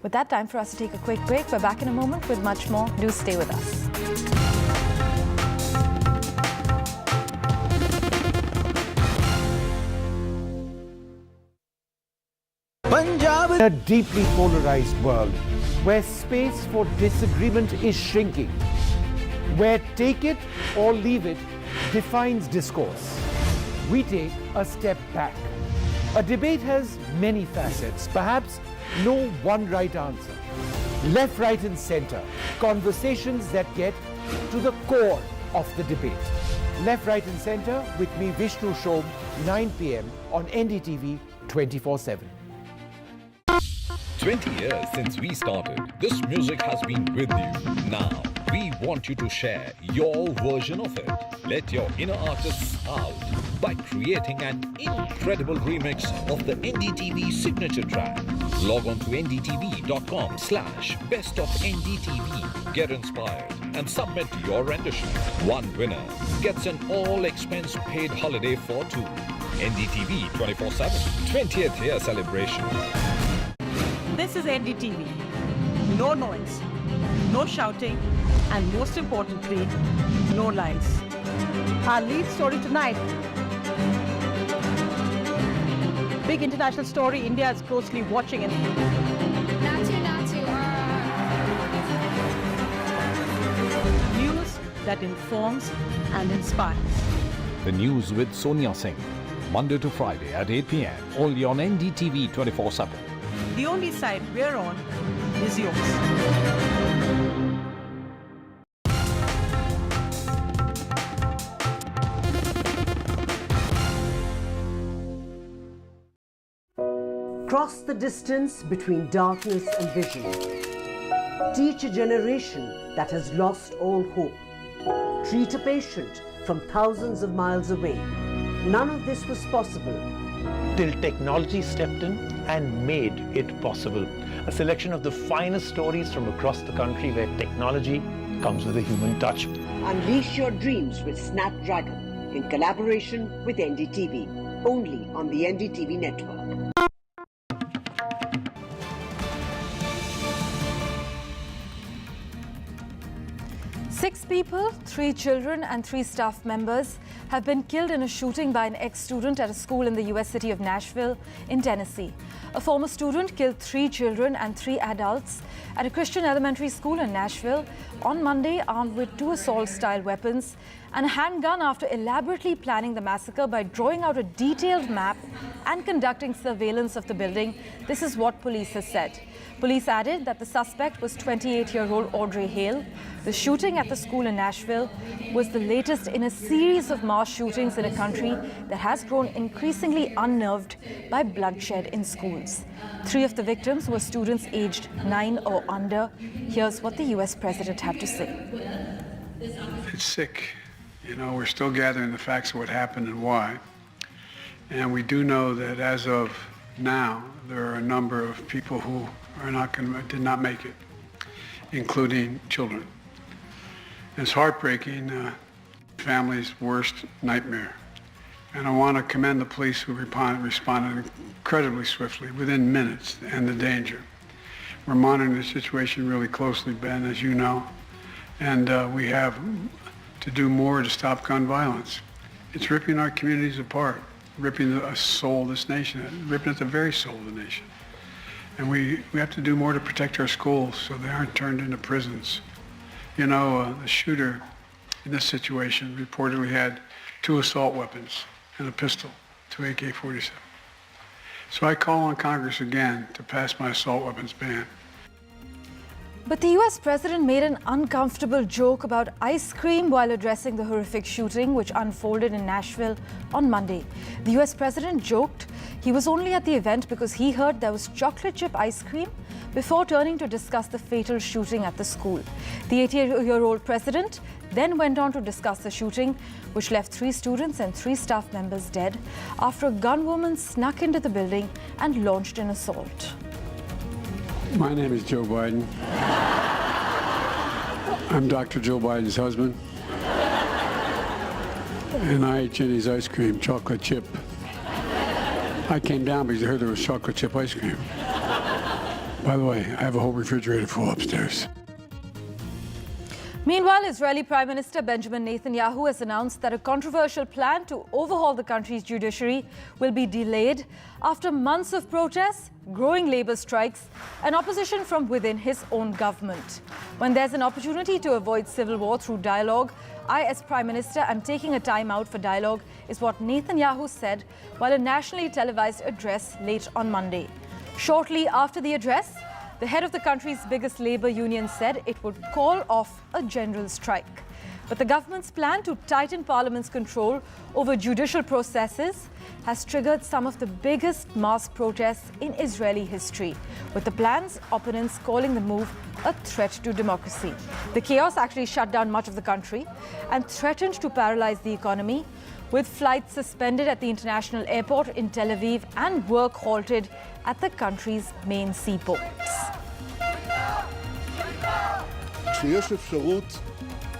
With that, time for us to take a quick break. We're back in a moment with much more. Do stay with us. Punjab, in a deeply polarized world where space for disagreement is shrinking, where take it or leave it defines discourse, we take a step back. A debate has many facets, perhaps no one right answer. Left, right and center, conversations that get to the core of the debate. Left, right and center with me, Vishnu Shom, 9 p.m. on NDTV 24/7. 20 years since we started, this music has been with you. Now, we want you to share your version of it. Let your inner artists out by creating an incredible remix of the NDTV signature track. Log on to ndtv.com/best of NDTV. Get inspired and submit your rendition. One winner gets an all-expense paid holiday for two. NDTV 24/7 20th year celebration. This is NDTV. No noise, no shouting, and most importantly, no lies. Our lead story tonight. Big international story. India is closely watching it. News that informs and inspires. The news with Sonia Singh. Monday to Friday at 8 p.m. only on NDTV 24/7. The only side we're on is yours. Cross the distance between darkness and vision. Teach a generation that has lost all hope. Treat a patient from thousands of miles away. None of this was possible till technology stepped in and made it possible. A selection of the finest stories from across the country where technology comes with a human touch. Unleash your dreams with Snapdragon in collaboration with NDTV. Only on the NDTV network. Six people, 3 children and 3 staff members have been killed in a shooting by an ex-student at a school in the US city of Nashville in Tennessee. A former student killed 3 children and 3 adults at a Christian elementary school in Nashville on Monday, armed with 2 assault-style weapons and a handgun after elaborately planning the massacre by drawing out a detailed map and conducting surveillance of the building. This is what police has said. Police added that the suspect was 28-year-old Audrey Hale. The shooting at the school in Nashville was the latest in a series of mass shootings in a country that has grown increasingly unnerved by bloodshed in schools. 3 of the victims were students aged 9 or under. Here's what the US president had to say. It's sick. You know, we're still gathering the facts of what happened and why. And we do know that as of now, there are a number of people who did not make it, including children. It's heartbreaking, family's worst nightmare. And I want to commend the police who responded incredibly swiftly, within minutes, to end the danger. We're monitoring the situation really closely, Ben, as you know, and we have to do more to stop gun violence. It's ripping our communities apart, ripping the soul of this nation, ripping at the very soul of the nation. And we have to do more to protect our schools so they aren't turned into prisons. You know, the shooter in this situation reportedly had 2 assault weapons and a pistol, 2 AK-47. So I call on Congress again to pass my assault weapons ban. But the US president made an uncomfortable joke about ice cream while addressing the horrific shooting which unfolded in Nashville on Monday. The US president joked he was only at the event because he heard there was chocolate chip ice cream before turning to discuss the fatal shooting at the school. The 88-year-old president then went on to discuss the shooting, which left 3 students and 3 staff members dead after a gunwoman snuck into the building and launched an assault. My name is Joe Biden. I'm Dr. Joe Biden's husband. And I ate Jenny's ice cream, chocolate chip. I came down because I heard there was chocolate chip ice cream. By the way, I have a whole refrigerator full upstairs. Meanwhile, Israeli Prime Minister Benjamin Netanyahu has announced that a controversial plan to overhaul the country's judiciary will be delayed after months of protests, growing labor strikes, and opposition from within his own government. When there's an opportunity to avoid civil war through dialogue, I, as Prime Minister, am taking a time out for dialogue, is what Netanyahu said while a nationally televised address late on Monday. Shortly after the address, the head of the country's biggest labor union said it would call off a general strike. But the government's plan to tighten Parliament's control over judicial processes has triggered some of the biggest mass protests in Israeli history, with the plan's opponents calling the move a threat to democracy. The chaos actually shut down much of the country and threatened to paralyze the economy, with flights suspended at the international airport in Tel Aviv and work halted at the country's main seaports. כשיש אפשרות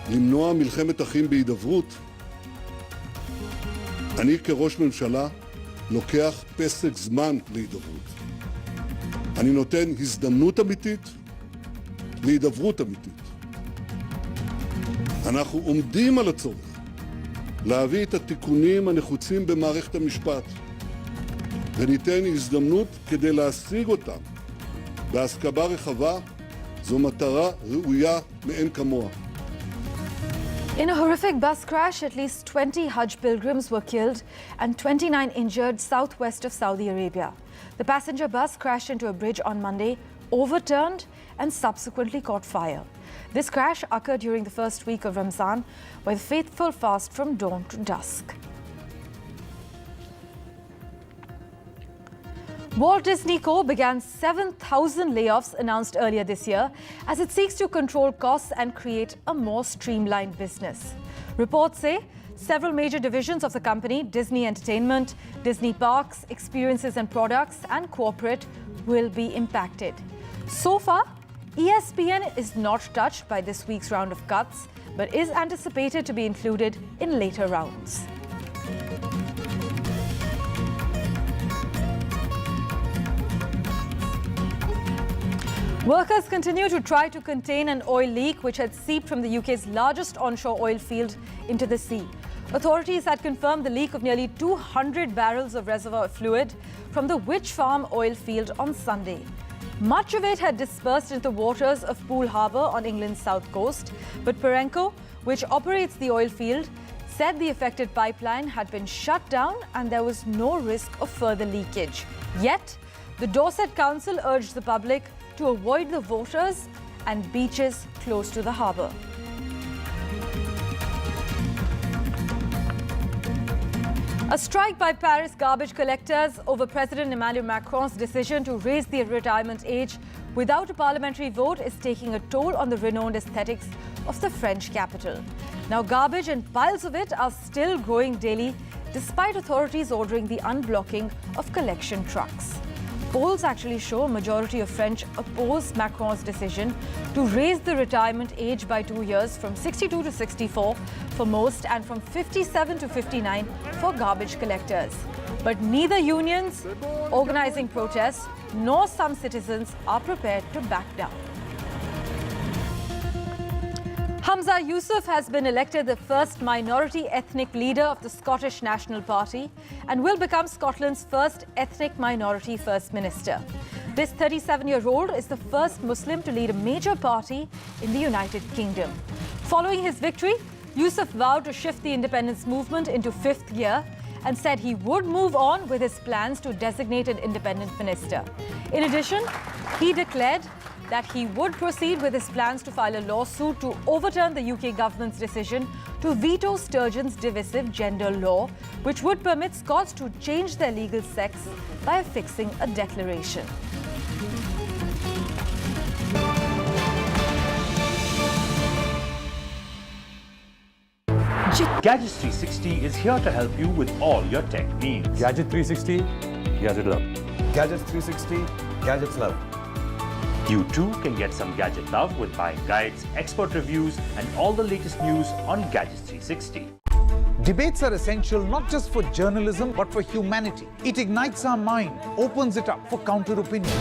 למנוע מלחמת אחים בהידברות, אני כראש ממשלה לוקח פסק זמן להידברות. אני נותן הזדמנות אמיתית להידברות אמיתית. אנחנו עומדים על הצורך להביא את התיקונים הנחוצים במערכת המשפט, וניתן הזדמנות כדי להשיג אותם בהסכמה רחבה. זו מטרה ראויה מאין כמוה. In a horrific bus crash, at least 20 Hajj pilgrims were killed and 29 injured southwest of Saudi Arabia. The passenger bus crashed into a bridge on Monday, overturned and subsequently caught fire. This crash occurred during the first week of Ramzan, where the faithful fast from dawn to dusk. Walt Disney Co. began 7,000 layoffs announced earlier this year as it seeks to control costs and create a more streamlined business. Reports say several major divisions of the company, Disney Entertainment, Disney Parks, Experiences and Products, and Corporate, will be impacted. So far, ESPN is not touched by this week's round of cuts, but is anticipated to be included in later rounds. Workers continue to try to contain an oil leak which had seeped from the UK's largest onshore oil field into the sea. Authorities had confirmed the leak of nearly 200 barrels of reservoir fluid from the Witch Farm oil field on Sunday. Much of it had dispersed into the waters of Poole Harbour on England's south coast, but Perenco, which operates the oil field, said the affected pipeline had been shut down and there was no risk of further leakage. Yet, the Dorset Council urged the public to avoid the waters and beaches close to the harbour. A strike by Paris garbage collectors over President Emmanuel Macron's decision to raise the retirement age without a parliamentary vote is taking a toll on the renowned aesthetics of the French capital. Now, garbage and piles of it are still growing daily, despite authorities ordering the unblocking of collection trucks. Polls actually show a majority of French oppose Macron's decision to raise the retirement age by 2 years from 62 to 64 for most and from 57 to 59 for garbage collectors. But neither unions organizing protests nor some citizens are prepared to back down. Hamza Yusuf has been elected the first minority ethnic leader of the Scottish National Party and will become Scotland's first ethnic minority First Minister. This 37-year-old is the first Muslim to lead a major party in the United Kingdom. Following his victory, Yusuf vowed to shift the independence movement into fifth gear and said he would move on with his plans to designate an independent minister. In addition, he declared that he would proceed with his plans to file a lawsuit to overturn the UK government's decision to veto Sturgeon's divisive gender law, which would permit Scots to change their legal sex by affixing a declaration. Gadgets 360 is here to help you with all your tech needs. Gadget 360, Gadget Love. Gadgets 360, Gadgets Love. You too can get some gadget love with buying guides, expert reviews, and all the latest news on Gadgets 360. Debates are essential not just for journalism but for humanity. It ignites our mind, opens it up for counter-opinion.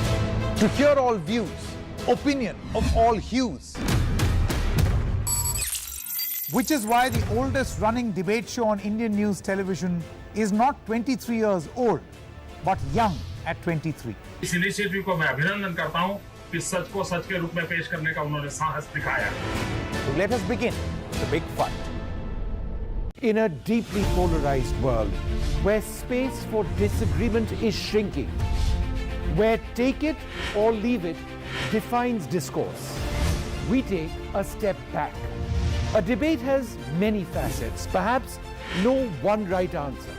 To hear all views, opinion of all hues. Which is why the oldest running debate show on Indian news television is not 23 years old, but young at 23. इस initiative को मैं अभिनंदन करता हूं कि सच को सच के रूप में पेश करने का उन्होंने साहस दिखाया. So let us begin the big fight. In a deeply polarized world, where space for disagreement is shrinking, where take it or leave it defines discourse, we take a step back. A debate has many facets, perhaps no one right answer.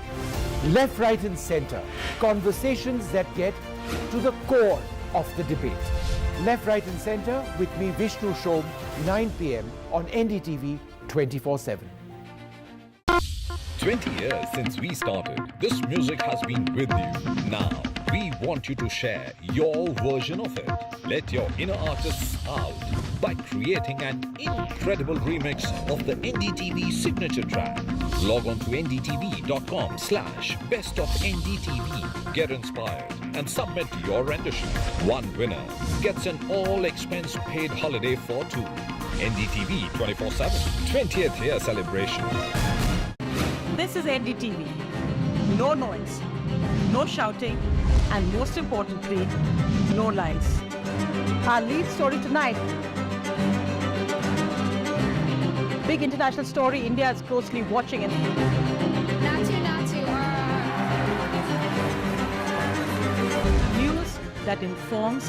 Left, right and center, conversations that get to the core of the debate. Left, right and center with me, Vishnu Shom, 9 p.m. on NDTV 24/7. 20 years since we started, this music has been with you. Now, we want you to share your version of it. Let your inner artists out by creating an incredible remix of the NDTV signature track. Log on to ndtv.com/best of NDTV. Get inspired and submit your rendition. One winner gets an all-expense paid holiday for two. NDTV 24/7 20th year celebration. This is NDTV. No noise, no shouting, and most importantly, no lies. Our lead story tonight. Big international story India is closely watching it. News that informs.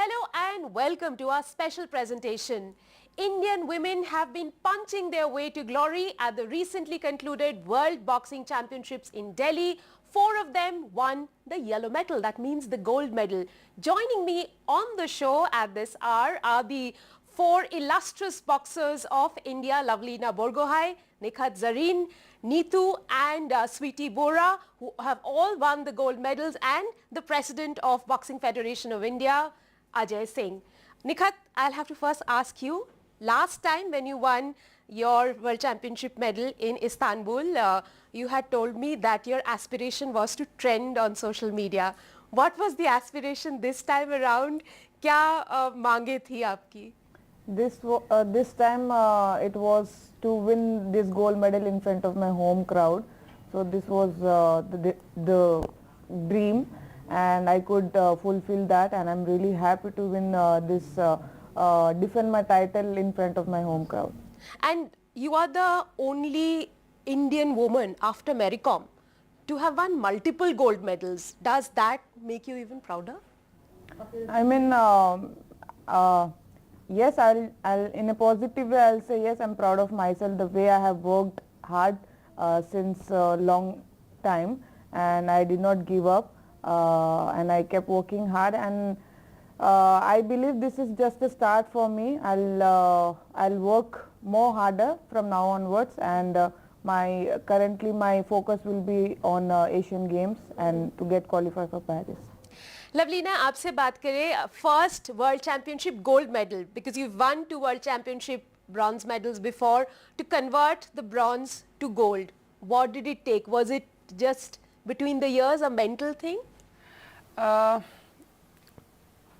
Hello and welcome to our special presentation. Indian women have been punching their way to glory at the recently concluded World Boxing Championships in Delhi. 4 of them won the yellow medal, that means the gold medal. Joining me on the show at this hour are the 4 illustrious boxers of India, Lovelina Borgohain, Nikhat Zareen, Neetu and Smriti Bora, who have all won the gold medals, and the President of Boxing Federation of India, Ajay Singh. Nikhat, I'll have to first ask you, last time when you won your World Championship medal in Istanbul, you had told me that your aspiration was to trend on social media. What was the aspiration this time around? क्या मांगे थी आपकी? This time it was to win this gold medal in front of my home crowd. So this was the dream, and I could fulfill that, and I'm really happy to win defend my title in front of my home crowd. And you are the only Indian woman after Mary Kom to have won multiple gold medals. Does that make you even prouder? I mean, yes, I'll in a positive way, I'll say yes, I'm proud of myself, the way I have worked hard since a long time, and I did not give up, and I kept working hard, and I believe this is just a start for me. I'll work more harder from now onwards, and currently my focus will be on Asian Games and to get qualified for Paris. Lavleena, आपसे बात करें first World Championship gold medal, because you've won 2 World Championship bronze medals before, to convert the bronze to gold. What did it take? Was it just between the years a mental thing?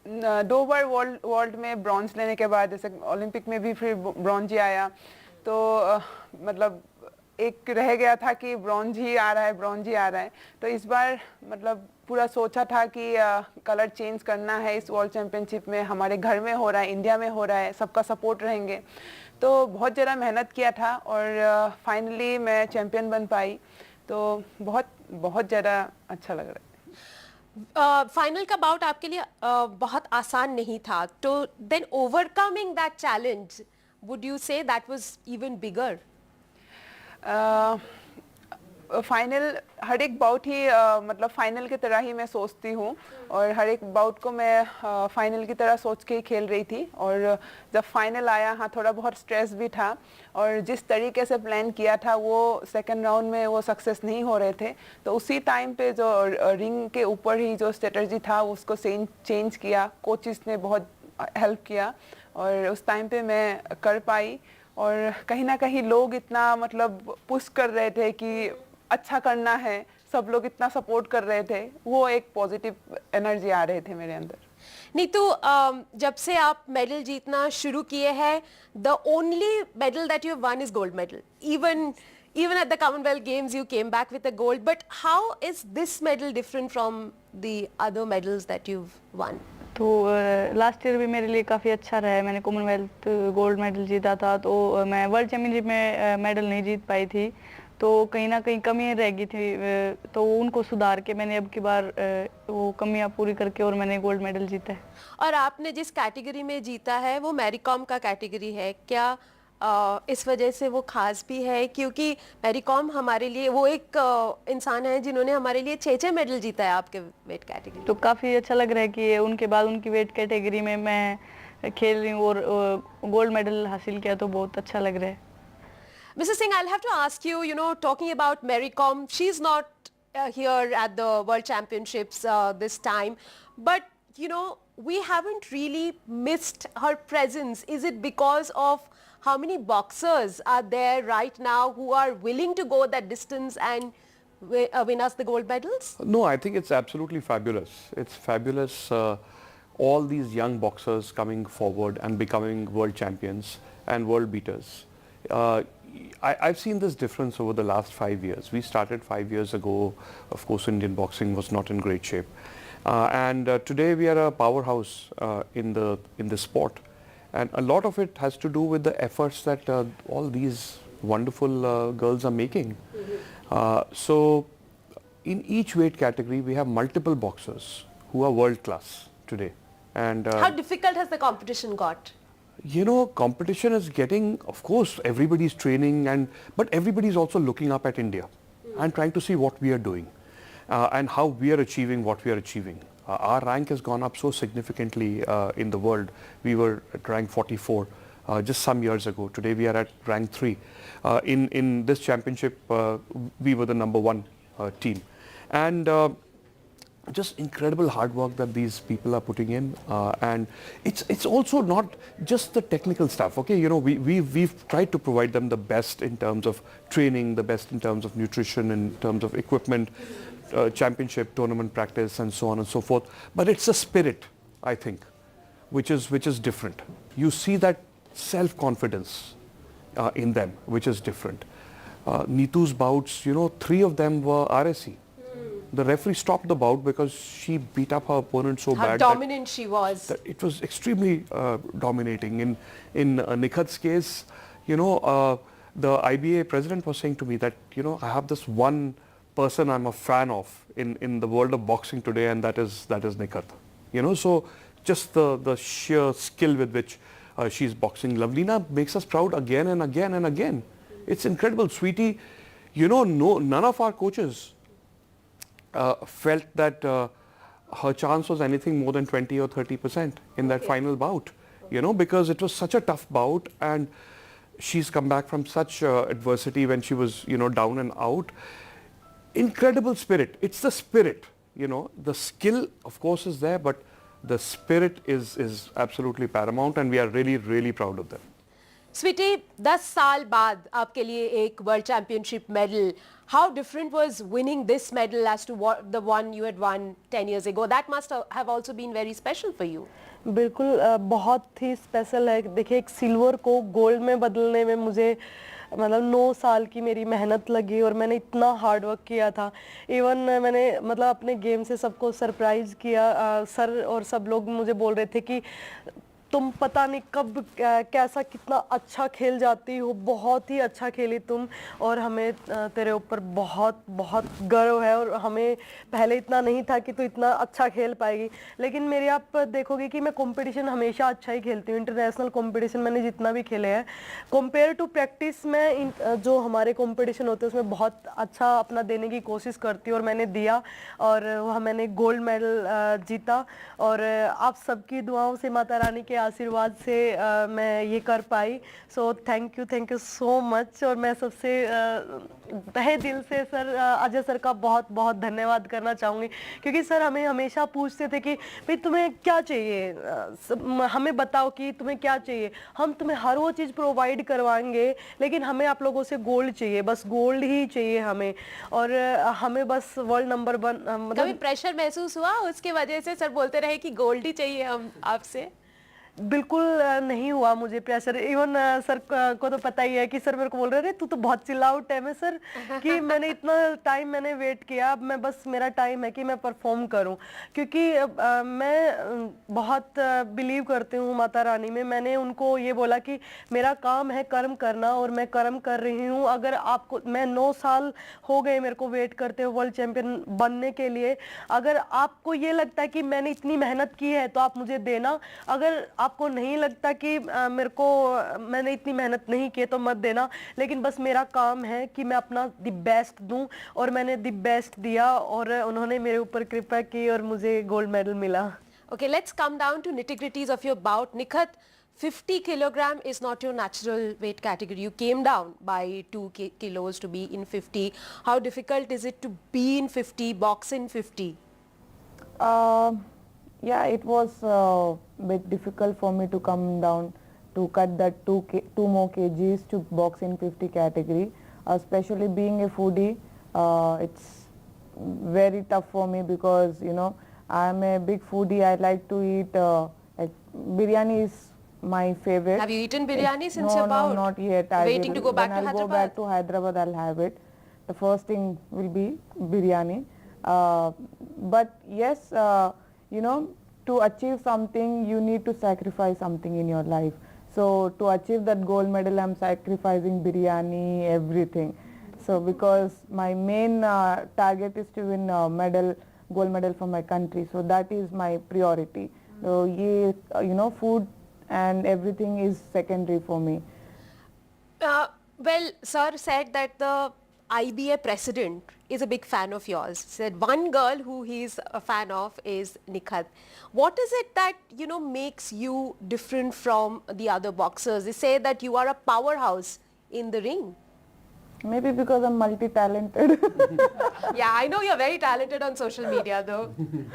2 bar world में bronze लेने के बाद जैसे Olympic में भी फिर bronze ही आया, तो मतलब एक रह गया था कि ब्रॉन्ज ही आ रहा है, ब्रॉन्ज ही आ रहा है। तो इस बार मतलब पूरा सोचा था कि कलर चेंज करना है इस वर्ल्ड चैम्पियनशिप में, हमारे घर में हो रहा है, इंडिया में हो रहा है, सबका सपोर्ट रहेंगे, तो बहुत ज़्यादा मेहनत किया था और फाइनली मैं चैम्पियन बन पाई, तो बहुत ज़्यादा अच्छा लग रहा है। फाइनल का बाउट आपके लिए बहुत आसान नहीं था, तो then overcoming that challenge, would you say that was even bigger? Final हर एक बाउट ही मतलब फाइनल की तरह ही मैं सोचती हूँ, और हर एक बाउट को मैं फाइनल की तरह सोच के ही खेल रही थी, और जब फाइनल आया हाँ थोड़ा बहुत स्ट्रेस भी था, और जिस तरीके से प्लान किया था वो सेकंड राउंड में वो सक्सेस नहीं हो रहे थे, तो उसी टाइम पे जो रिंग के ऊपर ही जो स्ट्रेटजी था उसको चेंज किया, कोचेस ने बहुत हेल्प किया और उस टाइम पे मैं कर पाई, और कहीं ना कहीं लोग इतना मतलब पुश कर रहे थे कि अच्छा करना है, सब लोग इतना सपोर्ट कर रहे थे, वो एक पॉजिटिव एनर्जी आ रहे थे मेरे अंदर। नहीं तो जब से आप मेडल जीतना शुरू किए हैं, the only medal that you have one is gold medal, even at the Commonwealth Games you came back with a gold, but how is this medal different from the other medals that you've won? तो last year भी मेरे लिए काफ़ी अच्छा रहा है, मैंने Commonwealth gold medal जीता था, तो मैं वर्ल्ड चैम्पियनशिप में मेडल नहीं जीत पाई थी, तो कहीं ना कहीं कमियां रह गई थी, तो उनको सुधार के मैंने अब की बार वो कमियां पूरी करके और मैंने गोल्ड मेडल जीता है। और आपने जिस कैटेगरी में जीता है वो मैरी कॉम का कैटेगरी है, क्या इस वजह से वो खास भी है? क्योंकि मैरी कॉम हमारे लिए वो एक इंसान है जिन्होंने हमारे लिए 6 मेडल जीता है आपके वेट कैटेगरी, तो काफ़ी अच्छा लग रहा है कि उनके बाद उनकी वेट कैटेगरी में मैं खेल रही हूँ और गोल्ड मेडल हासिल किया, तो बहुत अच्छा लग रहा है। Mrs. Singh, I'll have to ask you, talking about Mary Kom, she's not here at the World Championships this time, but, we haven't really missed her presence. Is it because of how many boxers are there right now who are willing to go that distance and win us the gold medals? No, I think it's absolutely fabulous. It's fabulous, all these young boxers coming forward and becoming world champions and world beaters. I've seen this difference over the last 5 years. We started 5 years ago. Of course, Indian boxing was not in great shape. And today we are a powerhouse in the sport. And a lot of it has to do with the efforts that all these wonderful girls are making. So in each weight category, we have multiple boxers who are world class today. And how difficult has the competition got? Competition is getting, of course, everybody's training, but everybody's also looking up at India and trying to see what we are doing and how we are achieving what we are achieving. Our rank has gone up so significantly in the world. We were at rank 44 just some years ago. Today we are at rank 3. In this championship, we were the number 1 team. And just incredible hard work that these people are putting in, and it's also not just the technical stuff. Okay, we've tried to provide them the best in terms of training, the best in terms of nutrition, in terms of equipment, championship, tournament practice, and so on and so forth. But it's a spirit, I think, which is different. You see that self-confidence in them, which is different. Neetu's bouts, 3 of them were RSC. The referee stopped the bout because she beat up her opponent so bad. How dominant she was. That it was extremely dominating. In Nikhat's case, the IBA president was saying to me that, you know, I have this one person I'm a fan of in the world of boxing today, and that is Nikhat. You know, so just the sheer skill with which she's boxing. Lavlina makes us proud again and again and again. It's incredible. Sweetie, you know, none of our coaches felt that her chance was anything more than 20 or 30% in that final bout, you know, because it was such a tough bout, and she's come back from such adversity when she was, you know, down and out. Incredible spirit. It's the spirit, you know. The skill, of course, is there, but the spirit is absolutely paramount, and we are really, really proud of them. Sweetie, 10 साल बाद आपके लिए एक World Championship medal. How different was winning this medal as to what the one you had won 10 years ago? That must have also been very special for you. बिल्कुल बहुत ही special है. देखिए, एक सिल्वर को गोल्ड में बदलने में मुझे मतलब 9 साल की मेरी मेहनत लगी और मैंने इतना हार्ड वर्क किया था. इवन मैंने मतलब अपने गेम से सबको सरप्राइज़ किया. सर और सब लोग मुझे बोल रहे थे कि तुम पता नहीं कब कैसा कितना अच्छा खेल जाती हो, बहुत ही अच्छा खेली तुम, और हमें तेरे ऊपर बहुत बहुत गर्व है, और हमें पहले इतना नहीं था कि तू इतना अच्छा खेल पाएगी. लेकिन मेरी आप देखोगे कि मैं कंपटीशन हमेशा अच्छा ही खेलती हूँ. इंटरनेशनल कंपटीशन मैंने जितना भी खेले हैं, कंपेयर टू प्रैक्टिस में जो हमारे कंपटीशन होते हैं उसमें बहुत अच्छा अपना देने की कोशिश करती हूँ, और मैंने दिया, और वहाँ मैंने गोल्ड मेडल जीता. और आप सबकी दुआओं से, माता रानी के आशीर्वाद से मैं ये कर पाई. So thank you so much. और मैं सबसे तहे दिल से सर अजय सर का बहुत बहुत धन्यवाद करना चाहूँगी, क्योंकि सर हमें हमेशा पूछते थे कि भाई तुम्हें क्या चाहिए, हमें बताओ कि तुम्हें क्या चाहिए, हम तुम्हें हर वो चीज़ प्रोवाइड करवाएंगे, लेकिन हमें आप लोगों से गोल्ड चाहिए, बस गोल्ड ही चाहिए हमें. और हमें बस वर्ल्ड नंबर 1 मतलब. कभी प्रेशर महसूस हुआ उसके वजह से? सर बोलते रहे कि गोल्ड ही चाहिए हम आपसे. बिल्कुल नहीं हुआ मुझे प्रेशर. इवन सर को तो पता ही है कि सर मेरे को बोल रहे थे तू तो बहुत चिल आउट टाइम है सर, कि मैंने इतना टाइम मैंने वेट किया, अब मैं बस मेरा टाइम है कि मैं परफॉर्म करूं, क्योंकि मैं बहुत बिलीव करती हूं माता रानी में. मैंने उनको ये बोला कि मेरा काम है कर्म करना, और मैं कर्म कर रही हूं. अगर आपको, मैं 9 साल हो गए मेरे को वेट करते हुए वर्ल्ड चैंपियन बनने के लिए. अगर आपको ये लगता है कि मैंने इतनी मेहनत की है तो आप मुझे देना. अगर आपको नहीं लगता कि मैंने इतनी मेहनत नहीं की तो मत देना. लेकिन बस मेरा काम है कि मैं अपना द बेस्ट दूं, और मैंने द बेस्ट दिया, और उन्होंने मेरे ऊपर कृपा की और मुझे गोल्ड मेडल मिला. Okay, let's come down to nitty-gritties of your bout. Nikhat, 50 kilogram is not your natural weight category. You came down by 2 kilos to be in 50. How difficult is it to be in 50, box in 50? Yeah, it was a bit difficult for me to come down, to cut that 2 more kgs to box in 50 category. Especially being a foodie, it's very tough for me, because you know I'm a big foodie. I like to eat like biryani is my favorite. Have you eaten biryani since your bout? No, not yet. Waiting to go back to Hyderabad? When I'll go back to Hyderabad, I'll have it. The first thing will be biryani. But yes, you know, to achieve something, you need to sacrifice something in your life. So to achieve that gold medal, I'm sacrificing biryani, everything. So because my main target is to win gold medal for my country. So that is my priority. So you know, food and everything is secondary for me. Well, sir said that the IBA president is a big fan of yours. Said one girl who he's a fan of is Nikhat. What is it that, you know, makes you different from the other boxers? They say that you are a powerhouse in the ring. Maybe because I'm multi-talented. Yeah, I know you're very talented on social media though.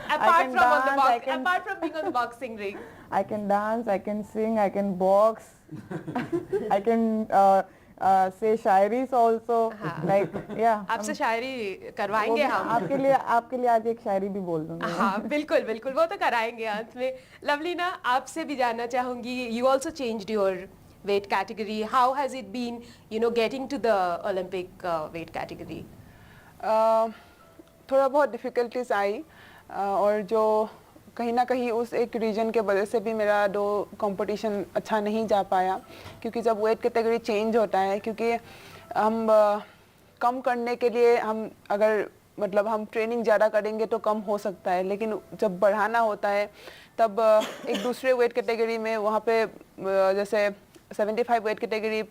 Apart from being on the boxing ring. I can dance, I can sing, I can box. I can say shayaris also. Like yeah. आपसे शायरी करवाएंगे हम. आपके लिए आज एक शायरी भी बोल दूंगी. हाँ, बिल्कुल बिल्कुल, वो तो कराएंगे अंत में. लवलीना, आपसे भी जानना चाहूंगी. You also changed your weight category. How has it been, you know, getting to the Olympic weight category? थोड़ा बहुत डिफिकल्टीज आई, और जो कहीं ना कहीं उस एक रीजन के वजह से भी मेरा दो कंपटीशन अच्छा नहीं जा पाया, क्योंकि जब वेट कैटेगरी चेंज होता है, क्योंकि हम कम करने के लिए हम अगर मतलब हम ट्रेनिंग ज़्यादा करेंगे तो कम हो सकता है, लेकिन जब बढ़ाना होता है तब एक दूसरे वेट कैटेगरी में वहाँ पे जैसे 75 वेट कैटेगरी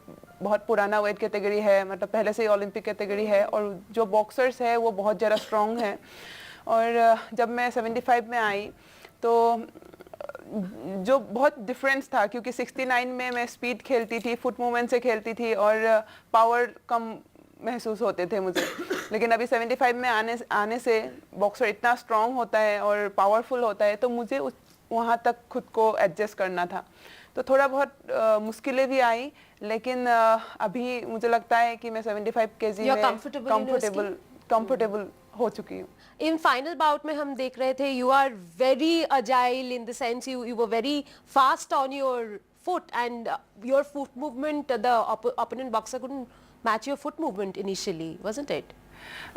बहुत पुराना वेट कैटेगरी है, मतलब पहले से ही ओलंपिक कैटेगरी है, और जो बॉक्सर्स है वो बहुत ज़्यादा स्ट्रॉन्ग है। और जब मैं 75 में आई तो जो बहुत डिफरेंस था, क्योंकि 69 में मैं स्पीड खेलती थी, फुट मूवमेंट से खेलती थी और पावर कम महसूस होते थे मुझे, लेकिन अभी 75 में आने से बॉक्सर इतना स्ट्रॉन्ग होता है और पावरफुल होता है, तो मुझे वहाँ तक खुद को एडजस्ट करना था। तो थोड़ा बहुत मुश्किलें भी आई, लेकिन अभी मुझे लगता है कि मैं 75 केजी में कंफर्टेबल हो चुकी हूँ। इन फाइनल बाउट में हम देख रहे थे you are very agile in the sense you were very fast on your foot and your foot movement, the opponent boxer couldn't match your foot movement initially, wasn't it?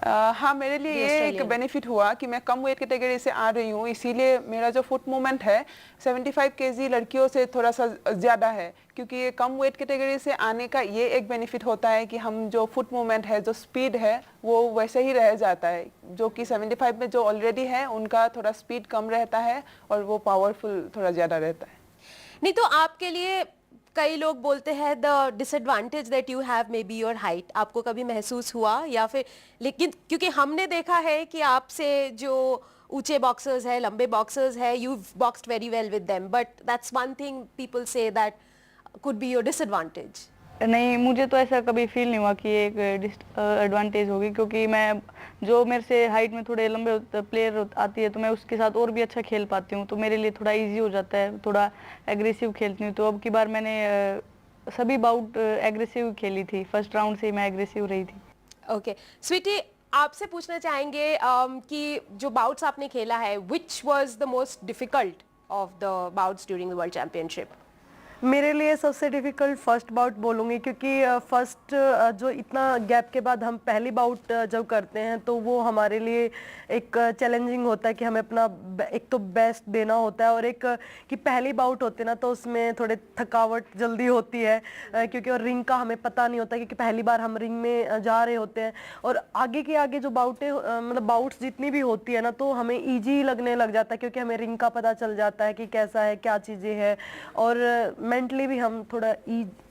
हाँ, मेरे लिए ये एक बेनिफिट हुआ कि मैं कम वेट कैटेगरी से आ रही हूँ, इसीलिए मेरा जो फुट मूवमेंट है 75 केजी लड़कियों से थोड़ा सा ज़्यादा है, क्योंकि ये कम वेट कैटेगरी से आने का ये एक बेनिफिट होता है कि हम जो फुट मूवमेंट है, जो स्पीड है, वो वैसे ही रह जाता है, जो कि 75 में जो ऑलरेडी है उनका थोड़ा स्पीड कम रहता है और वो पावरफुल थोड़ा ज़्यादा रहता है। नहीं तो आपके लिए कई लोग बोलते हैं the disadvantage that you have may be your height, आपको कभी महसूस हुआ या फिर? लेकिन क्योंकि हमने देखा है कि आपसे जो ऊंचे बॉक्सर्स है, लंबे बॉक्सर्स है, you boxed very well with them, but that's one thing people say that could be your disadvantage. नहीं, मुझे तो ऐसा कभी फील नहीं हुआ कि एक एडवांटेज होगी, क्योंकि मैं जो मेरे से हाइट में थोड़े लंबे प्लेयर आती है तो मैं उसके साथ और भी अच्छा खेल पाती हूँ, तो मेरे लिए थोड़ा इजी हो जाता है, थोड़ा एग्रेसिव खेलती हूँ। तो अब की बार मैंने सभी बाउट एग्रेसिव खेली थी, फर्स्ट राउंड से ही मैं एग्रेसिव रही थी। ओके स्वीटी, आपसे पूछना चाहेंगे कि जो बाउट्स आपने खेला है, which was the most difficult of the bouts during the world championship? मेरे लिए सबसे डिफ़िकल्ट फर्स्ट बाउट बोलूँगी, क्योंकि फर्स्ट जो इतना गैप के बाद हम पहली बाउट जब करते हैं तो वो हमारे लिए एक चैलेंजिंग होता है कि हमें अपना एक तो बेस्ट देना होता है, और एक कि पहली बाउट होती है ना तो उसमें थोड़े थकावट जल्दी होती है, क्योंकि और रिंग का हमें पता नहीं होता, क्योंकि पहली बार हम रिंग में जा रहे होते हैं, और आगे के आगे जो बाउटें मतलब बाउट्स जितनी भी होती है ना तो हमें ईजी लगने लग जाता है, क्योंकि हमें रिंग का पता चल जाता है कि कैसा है, क्या चीज़ें हैं, और मेंटली भी हम थोड़ा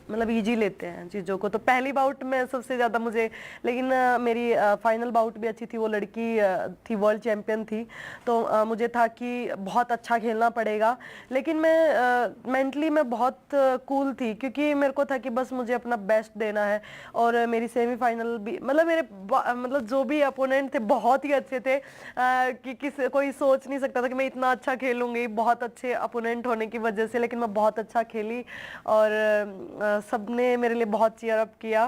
मतलब इजी लेते हैं चीज़ों को। तो पहली बाउट में सबसे ज़्यादा मुझे, लेकिन मेरी फाइनल बाउट भी अच्छी थी, वो लड़की थी वर्ल्ड चैंपियन थी, तो मुझे था कि बहुत अच्छा खेलना पड़ेगा, लेकिन मैं मेंटली मैं बहुत कूल थी, क्योंकि मेरे को था कि बस मुझे अपना बेस्ट देना है। और मेरी सेमीफाइनल भी मतलब मेरे मतलब जो भी अपोनेंट थे बहुत ही अच्छे थे, कि कोई सोच नहीं सकता था कि मैं इतना अच्छा खेलूँगी, बहुत अच्छे अपोनेंट होने की वजह से, लेकिन मैं बहुत अच्छा खेली और सबने मेरे लिए बहुत चीयर अप किया,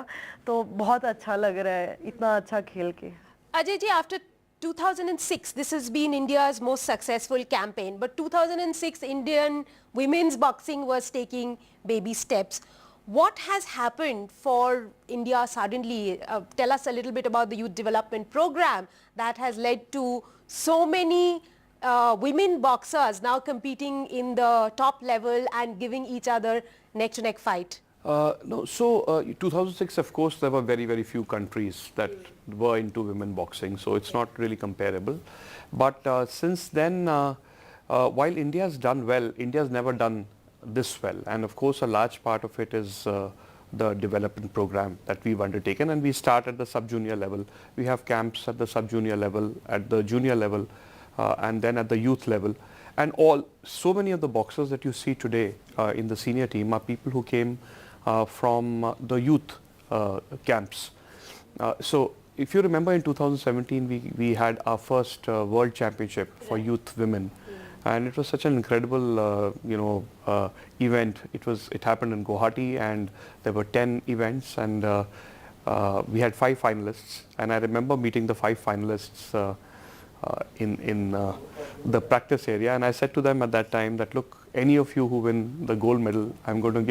तो बहुत अच्छा लग रहा है इतना अच्छा खेल के। Ajay ji, after 2006 this has been India's most successful campaign, but 2006 Indian women's boxing was taking baby steps. What has happened for India suddenly? Tell us a little bit about the youth development program that has led to so many women boxers now competing in the top level and giving each other neck to neck fight. No, so 2006, of course, there were very, very few countries that were into women boxing, so it's not really comparable. But since then, while India has done well, India has never done this well, and of course, a large part of it is the development program that we've undertaken, and we start at the sub-junior level. We have camps at the sub-junior level, at the junior level, and then at the youth level. And so many of the boxers that you see today in the senior team are people who came from the youth camps. So if you remember, in 2017 we had our first world championship for youth women, and it was such an incredible event. It happened in Guwahati, and there were 10 events, and we had 5 finalists, and I remember meeting the 5 finalists in the practice area, and I said to them at that time that, look, any of you who win the gold medal, I'm going to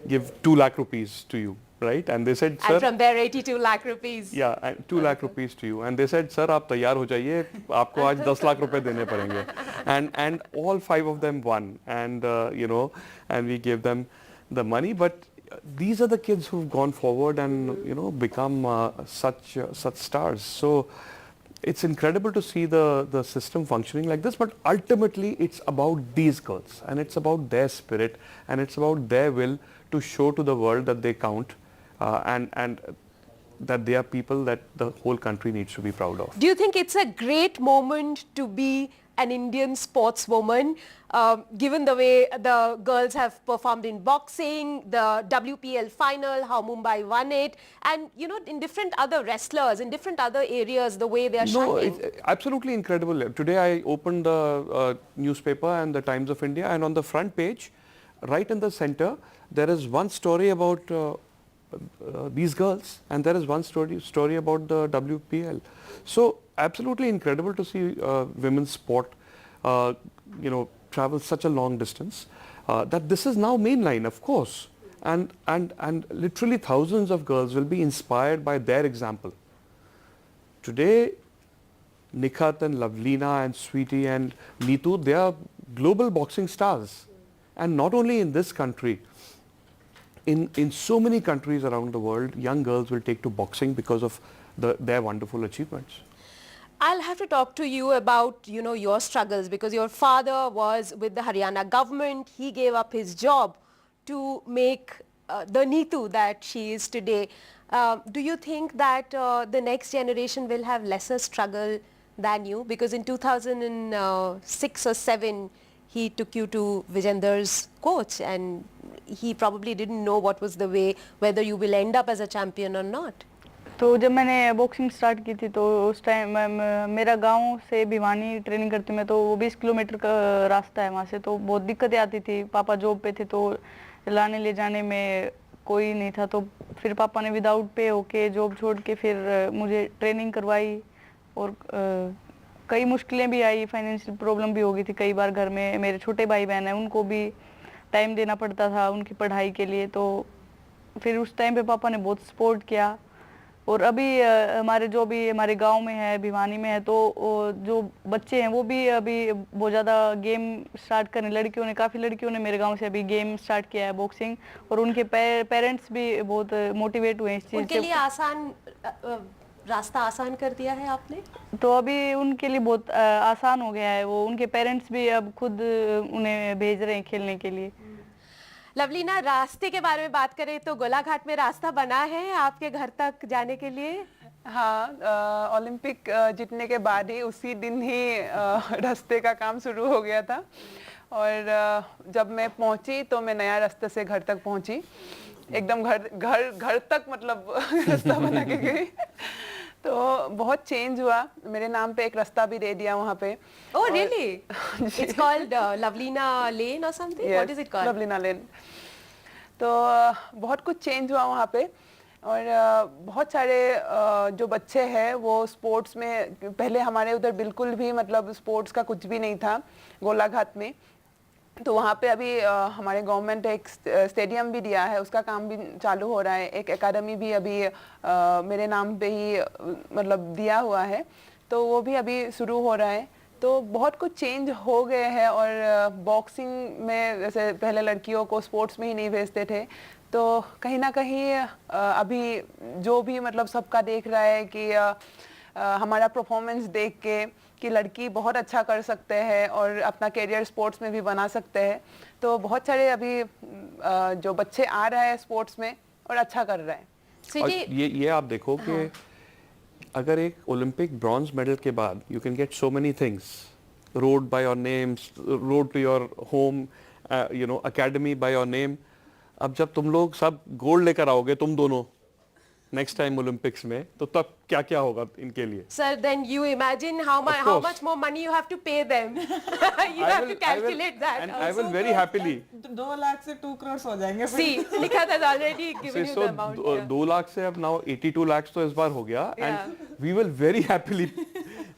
give 2 lakh rupees to you. right? And they said, sir, and from there 82 lakh rupees. Yeah, and 2 lakh rupees to you. And they said, sir, आप तैयार हो जाइए, आपको आज 10 लाख रुपए देने पड़ेंगे. And all 5 of them won, and and we gave them the money. But these are the kids who've gone forward and become such stars. So it's incredible to see the system functioning like this. But ultimately, it's about these girls, and it's about their spirit, and it's about their will to show to the world that they count, and that they are people that the whole country needs to be proud of. Do you think it's a great moment to be an Indian sportswoman, given the way the girls have performed in boxing, the WPL final, how Mumbai won it, and in different other wrestlers, in different other areas, the way they are shining? No, it's absolutely incredible. Today I opened the newspaper and the Times of India, and on the front page, right in the center, there is one story about these girls, and there is one story about the WPL. So absolutely incredible to see women's sport, travel such a long distance. That this is now mainline, of course, and literally thousands of girls will be inspired by their example. Today, Nikhat and Lavleena and Sweetie and Neetu, they are global boxing stars, and not only in this country. In so many countries around the world, young girls will take to boxing because of their wonderful achievements. I'll have to talk to you about, your struggles, because your father was with the Haryana government. He gave up his job to make the Neetu that she is today. Do you think that the next generation will have lesser struggle than you? Because in 2006 or 7, he took you to Vijender's coach, and he probably didn't know what was the way, whether you will end up as a champion or not. तो जब मैंने boxing start की थी तो उस time मेरा गांव से भिवानी ट्रेनिंग करती मैं, तो वो 20 किलोमीटर का रास्ता है वहाँ से, तो बहुत दिक्कतें आती थी. पापा जॉब पे थे तो लाने ले जाने में कोई नहीं था, तो फिर पापा ने विदाउट पे होके जॉब छोड़ के फिर मुझे ट्रेनिंग करवाई, और कई मुश्किलें भी आई, फाइनेंशियल प्रॉब्लम भी हो गई थी कई बार घर में. मेरे छोटे भाई बहन हैं, उनको भी टाइम देना पड़ता था उनकी पढ़ाई के लिए, तो फिर उस टाइम पे पापा ने बहुत सपोर्ट किया. और अभी हमारे जो भी हमारे गांव में है, भिवानी में है, तो जो बच्चे हैं वो भी अभी बहुत ज़्यादा गेम स्टार्ट करने, काफ़ी लड़कियों ने मेरे गांव से अभी गेम स्टार्ट किया है बॉक्सिंग, और उनके पेरेंट्स भी बहुत मोटिवेट हुए इस चीज़ से. उनके लिए रास्ता आसान कर दिया है आपने? तो अभी उनके लिए बहुत आसान हो गया है. वो उनके पेरेंट्स भी अब खुद उन्हें भेज रहे हैं खेलने के लिए. लवलीना, रास्ते के बारे में बात करें तो गोलाघाट में रास्ता बना है आपके घर तक जाने के लिए? हाँ, ओलंपिक जीतने के बाद ही उसी दिन ही रास्ते का काम शुरू हो गया था, और जब मैं पहुंची तो मैं नया रास्ते से घर तक पहुंची, एकदम घर तक मतलब रास्ता बना के गई. तो बहुत चेंज हुआ. मेरे नाम पे एक रास्ता भी दे दिया वहाँ पे. Oh really? It's called Lavleena Lane or something? Yes, what is it called? Lavleena Lane. तो बहुत कुछ चेंज हुआ वहाँ पे, और बहुत सारे जो बच्चे हैं वो स्पोर्ट्स में, पहले हमारे उधर बिल्कुल भी मतलब स्पोर्ट्स का कुछ भी नहीं था गोलाघाट में. तो वहाँ पे अभी हमारे गवर्नमेंट एक स्टेडियम भी दिया है, उसका काम भी चालू हो रहा है. एक एकेडमी भी अभी मेरे नाम पे ही मतलब दिया हुआ है, तो वो भी अभी शुरू हो रहा है. तो बहुत कुछ चेंज हो गए हैं. और बॉक्सिंग में जैसे पहले लड़कियों को स्पोर्ट्स में ही नहीं भेजते थे, तो कहीं ना कहीं अभी जो भी मतलब सबका देख रहा है कि हमारा परफॉर्मेंस देख के कि लड़की बहुत अच्छा कर सकते हैं और अपना करियर स्पोर्ट्स में भी बना सकते हैं. तो बहुत सारे अभी जो बच्चे आ रहे हैं स्पोर्ट्स में और अच्छा कर रहे हैं. और ये आप देखो कि अगर एक ओलंपिक ब्रॉन्ज मेडल के बाद you can get so many things, road by your name, road to your home, academy by your name. अब जब तुम लोग सब गोल्ड लेकर आओगे तुम दोनों नेक्स्ट टाइम ओलंपिक्स में, तो तब क्या क्या होगा इनके लिए? Sir, then you imagine how much more money you have to pay them. You have to calculate that. And I will very happily. 2 lakh से 2 crores हो जाएंगे. See, Nikhat has already given you the amount. 2 lakh से अब now 82 lakhs तो इस बार हो गया, and we will very happily,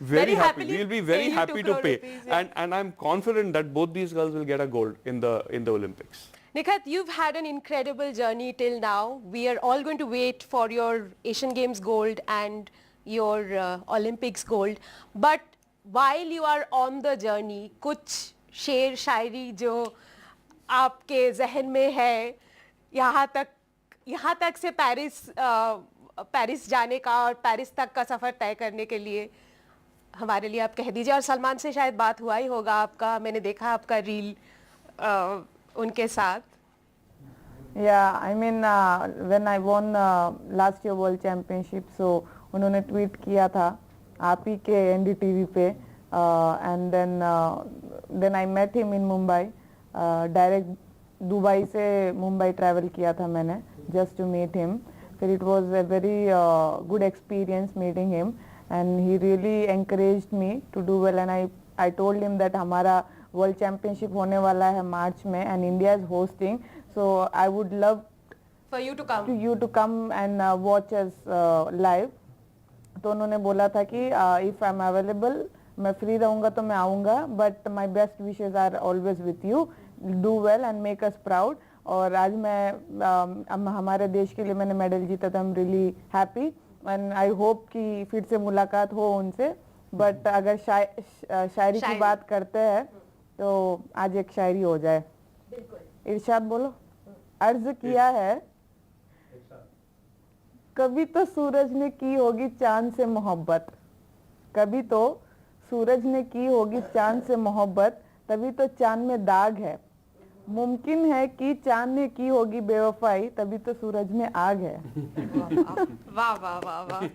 we will be very happy to pay, and I'm confident that both these girls will get a gold in the Olympics. Nikhat, you've had an incredible journey till now. We are all going to wait for your Asian Games gold and your Olympics gold. But while you are on the journey, कुछ शेर शायरी जो आपके जहन में है यहाँ तक से पेरिस जाने का और पेरिस तक का सफ़र तय करने के लिए हमारे लिए आप कह दीजिए। और सलमान से शायद बात हुआ ही होगा आपका, मैंने देखा आपका रील उनके साथ। Yeah, I mean when I won last year World Championship, so उन्होंने ट्वीट किया था आप ही के NDTV पे, and then I met him in Mumbai, direct Dubai से मुंबई ट्रैवल किया था मैंने just to meet him. फिर it was a very good experience meeting him, and he really encouraged me to do well, and I told him that हमारा world championship होने वाला है मार्च में and India is hosting, so I would love for you to come and watch us live. तो उन्होंने बोला था कि if I'm available, मैं फ्री रहूँगा तो मैं आऊँगा, but my best wishes are always with you, do well and make us proud. और आज मैं हमारे देश के लिए मैंने मेडल जीता था, I'm really happy and I hope कि फिर से मुलाकात हो उनसे. but अगर शायरी की बात करते हैं तो आज एक शायरी हो जाए. इरशाद बोलो. अर्ज किया है कभी तो सूरज ने की होगी चांद से मोहब्बत, कभी तो सूरज ने की होगी चांद से मोहब्बत, तभी तो चांद में दाग है. मुमकिन है कि चांद ने की होगी बेवफाई, तभी तो सूरज में आग है. वाह वाह वाह वाह,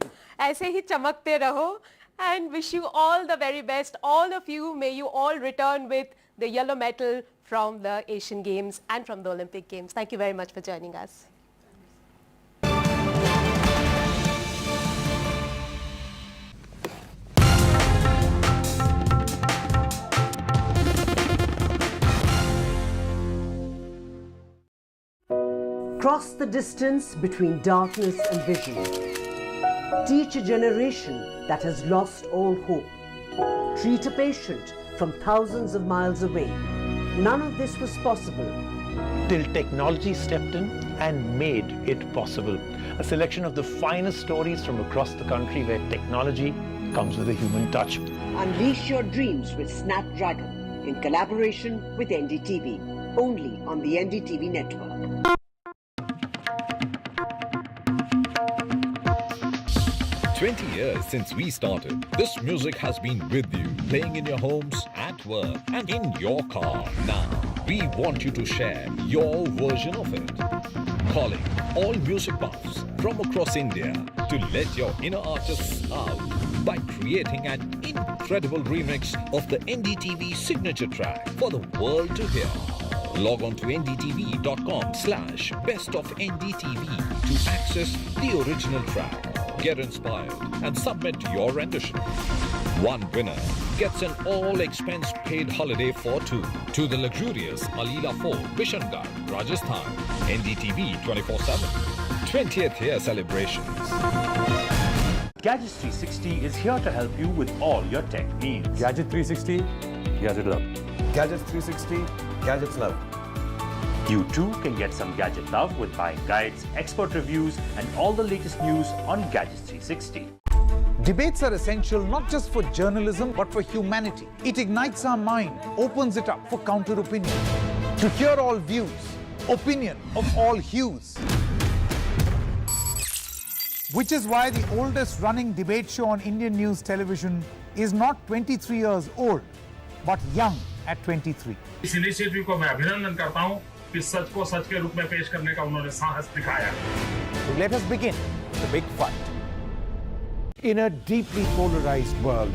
ऐसे ही चमकते रहो. And wish you all the very best. All of you, may you all return with the yellow medal from the Asian Games and from the Olympic Games. Thank you very much for joining us. Cross the distance between darkness and vision. Teach a generation that has lost all hope. Treat a patient from thousands of miles away. None of this was possible till technology stepped in and made it possible. A selection of the finest stories from across the country where technology comes with a human touch. Unleash your dreams with Snapdragon in collaboration with NDTV. Only on the NDTV network. 20 years since we started, this music has been with you, playing in your homes, at work, and in your car. Now, we want you to share your version of it. Calling all music buffs from across India to let your inner artists out by creating an incredible remix of the NDTV signature track for the world to hear. Log on to ndtv.com/bestofndtv to access the original track. Get inspired and submit your rendition. One winner gets an all-expense-paid holiday for two to the luxurious Alila Fort, Bishangarh, Rajasthan. NDTV 24/7. 20th year celebrations. Gadgets 360 is here to help you with all your tech needs. Gadget 360, Gadget Love. Gadgets 360, Gadgets Love. You too can get some gadget love with buying guides, expert reviews, and all the latest news on Gadgets 360. Debates are essential not just for journalism but for humanity. It ignites our mind, opens it up for counter-opinion. To hear all views, opinion of all hues. Which is why the oldest running debate show on Indian news television is not 23 years old, but young at 23. इस initiative को मैं अभिनंदन करता हूं कि सच को सच के रूप में पेश करने का उन्होंने साहस दिखाया. Let us begin the big fight. In a deeply polarized world,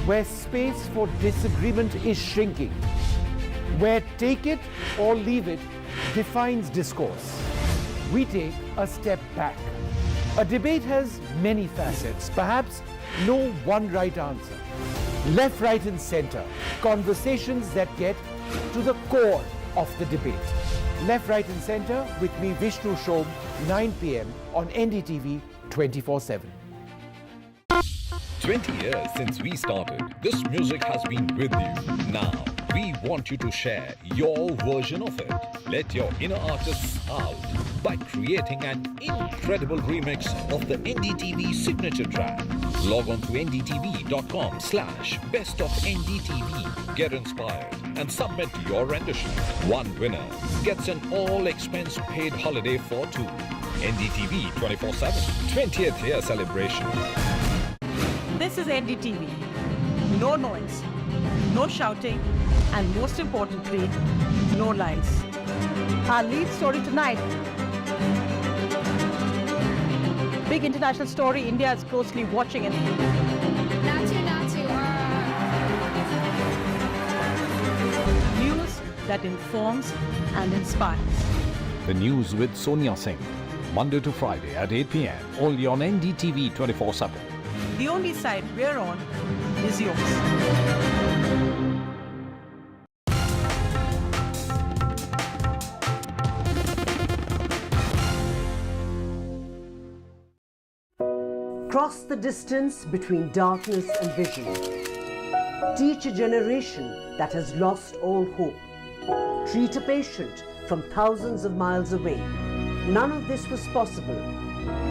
where space for disagreement is shrinking, where take it or leave it defines discourse, we take a step back. A debate has many facets, perhaps no one right answer. Left, right and center, conversations that get to the core of the debate. Left, right and center with me, Vishnu Shom, 9 p.m. on NDTV 24/7. 20 years since we started, this music has been with you. Now, we want you to share your version of it. Let your inner artists out by creating an incredible remix of the NDTV signature track. Log on to ndtv.com/bestofndtv. Get inspired and submit your rendition. One winner gets an all-expense paid holiday for two. NDTV 24/7 20th year celebration. This is NDTV. No noise, no shouting, and most importantly, no lies. Our lead story tonight. Big international story India is closely watching it. News that informs and inspires. The news with Sonia Singh. Monday to Friday at 8 p.m. only on NDTV 24/7. The only side we're on is yours. Cross the distance between darkness and vision. Teach a generation that has lost all hope. Treat a patient from thousands of miles away. None of this was possible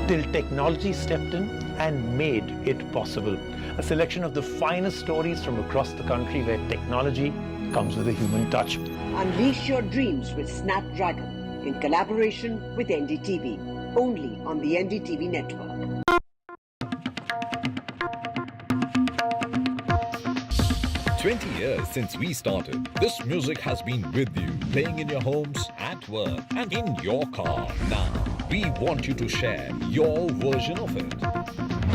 till technology stepped in and made it possible. A selection of the finest stories from across the country where technology comes with a human touch. Unleash your dreams with Snapdragon in collaboration with NDTV. Only on the NDTV network. "20 years since we started, this music has been with you, playing in your homes, at work, and in your car. Now, we want you to share your version of it.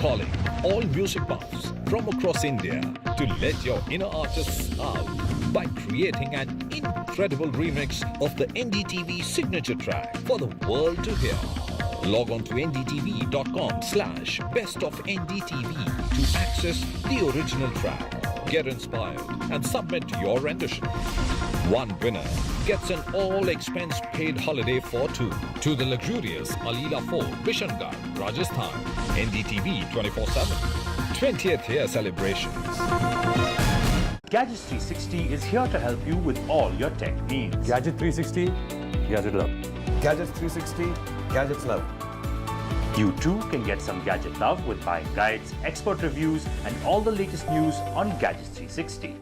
Calling all music buffs from across India to let your inner artists out by creating an incredible remix of the NDTV signature track for the world to hear. Log on to ndtv.com/bestofndtv to access the original track. Get inspired and submit your rendition. One winner gets an all-expense paid holiday for two to the luxurious Alila Fort, Bishangarh, Rajasthan. NDTV 24/7 20th year celebrations. Gadgets 360 is here to help you with all your tech needs. Gadget 360, Gadget Love. Gadgets 360, Gadgets Love. You too can get some gadget love with buying guides, expert reviews, and all the latest news on Gadgets 360.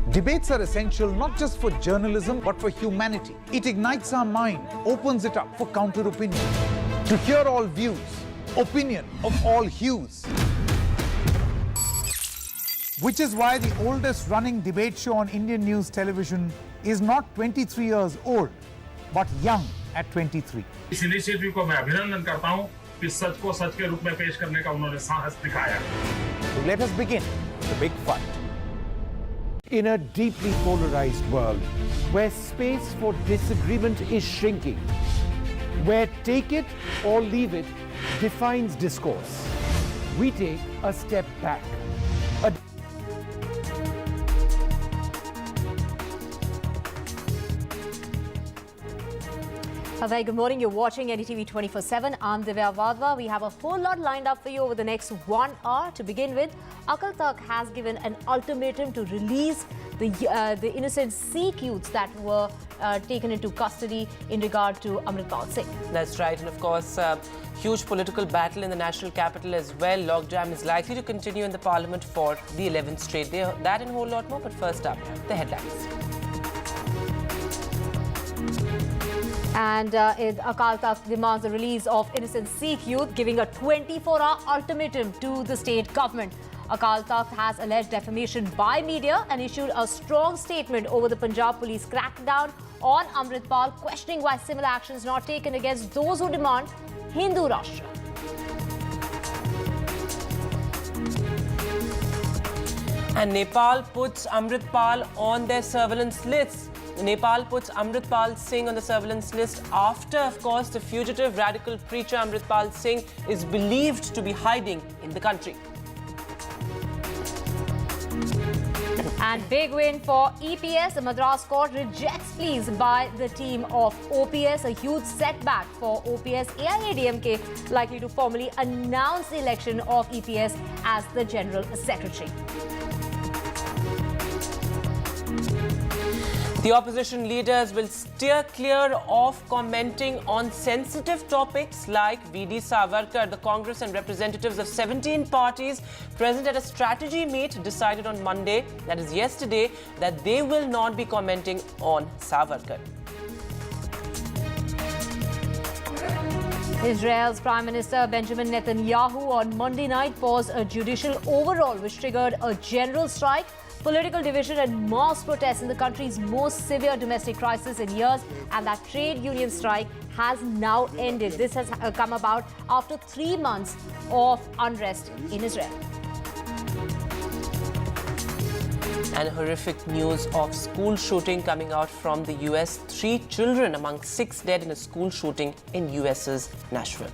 Debates are essential not just for journalism but for humanity. It ignites our mind, opens it up for counter opinion. To hear all views, opinion of all hues. Which is why the oldest running debate show on Indian news television is not 23 years old, but young at 23. इस initiative को मैं अभिनंदन करता हूं कि सच को सच के रूप में पेश करने का उन्होंने साहस दिखाया। Let us begin the big fight. In a deeply polarized world, where space for disagreement is shrinking, where take it or leave it defines discourse, we take a step back. A very good morning. You're watching NDTV 24/7. I'm Divya Vadva. We have a whole lot lined up for you over the next 1 hour. To begin with, Akal Takht has given an ultimatum to release the innocent Sikh youths that were taken into custody in regard to Amritpal Singh. That's right. And of course, huge political battle in the national capital as well. Logjam is likely to continue in the parliament for the 11th straight day. That and a whole lot more. But first up, the headlines. And Akal Takht demands the release of innocent Sikh youth, giving a 24-hour ultimatum to the state government. Akal Takht has alleged defamation by media and issued a strong statement over the Punjab police crackdown on Amritpal, questioning why similar actions not taken against those who demand Hindu Rashtra. And Nepal puts Amritpal on their surveillance list. Nepal puts Amritpal Singh on the surveillance list after, of course, the fugitive radical preacher Amritpal Singh is believed to be hiding in the country. And big win for EPS. The Madras court rejects pleas by the team of OPS. A huge setback for OPS. AIADMK likely to formally announce the election of EPS as the General Secretary. The opposition leaders will steer clear of commenting on sensitive topics like V.D. Savarkar. The Congress and representatives of 17 parties present at a strategy meet decided on Monday, that is yesterday, that they will not be commenting on Savarkar. Israel's Prime Minister Benjamin Netanyahu on Monday night paused a judicial overhaul which triggered a general strike, political division and mass protests in the country's most severe domestic crisis in years, and that trade union strike has now ended. This has come about after 3 months of unrest in Israel. And horrific news of school shooting coming out from the US. 3 children among 6 dead in a school shooting in US's Nashville.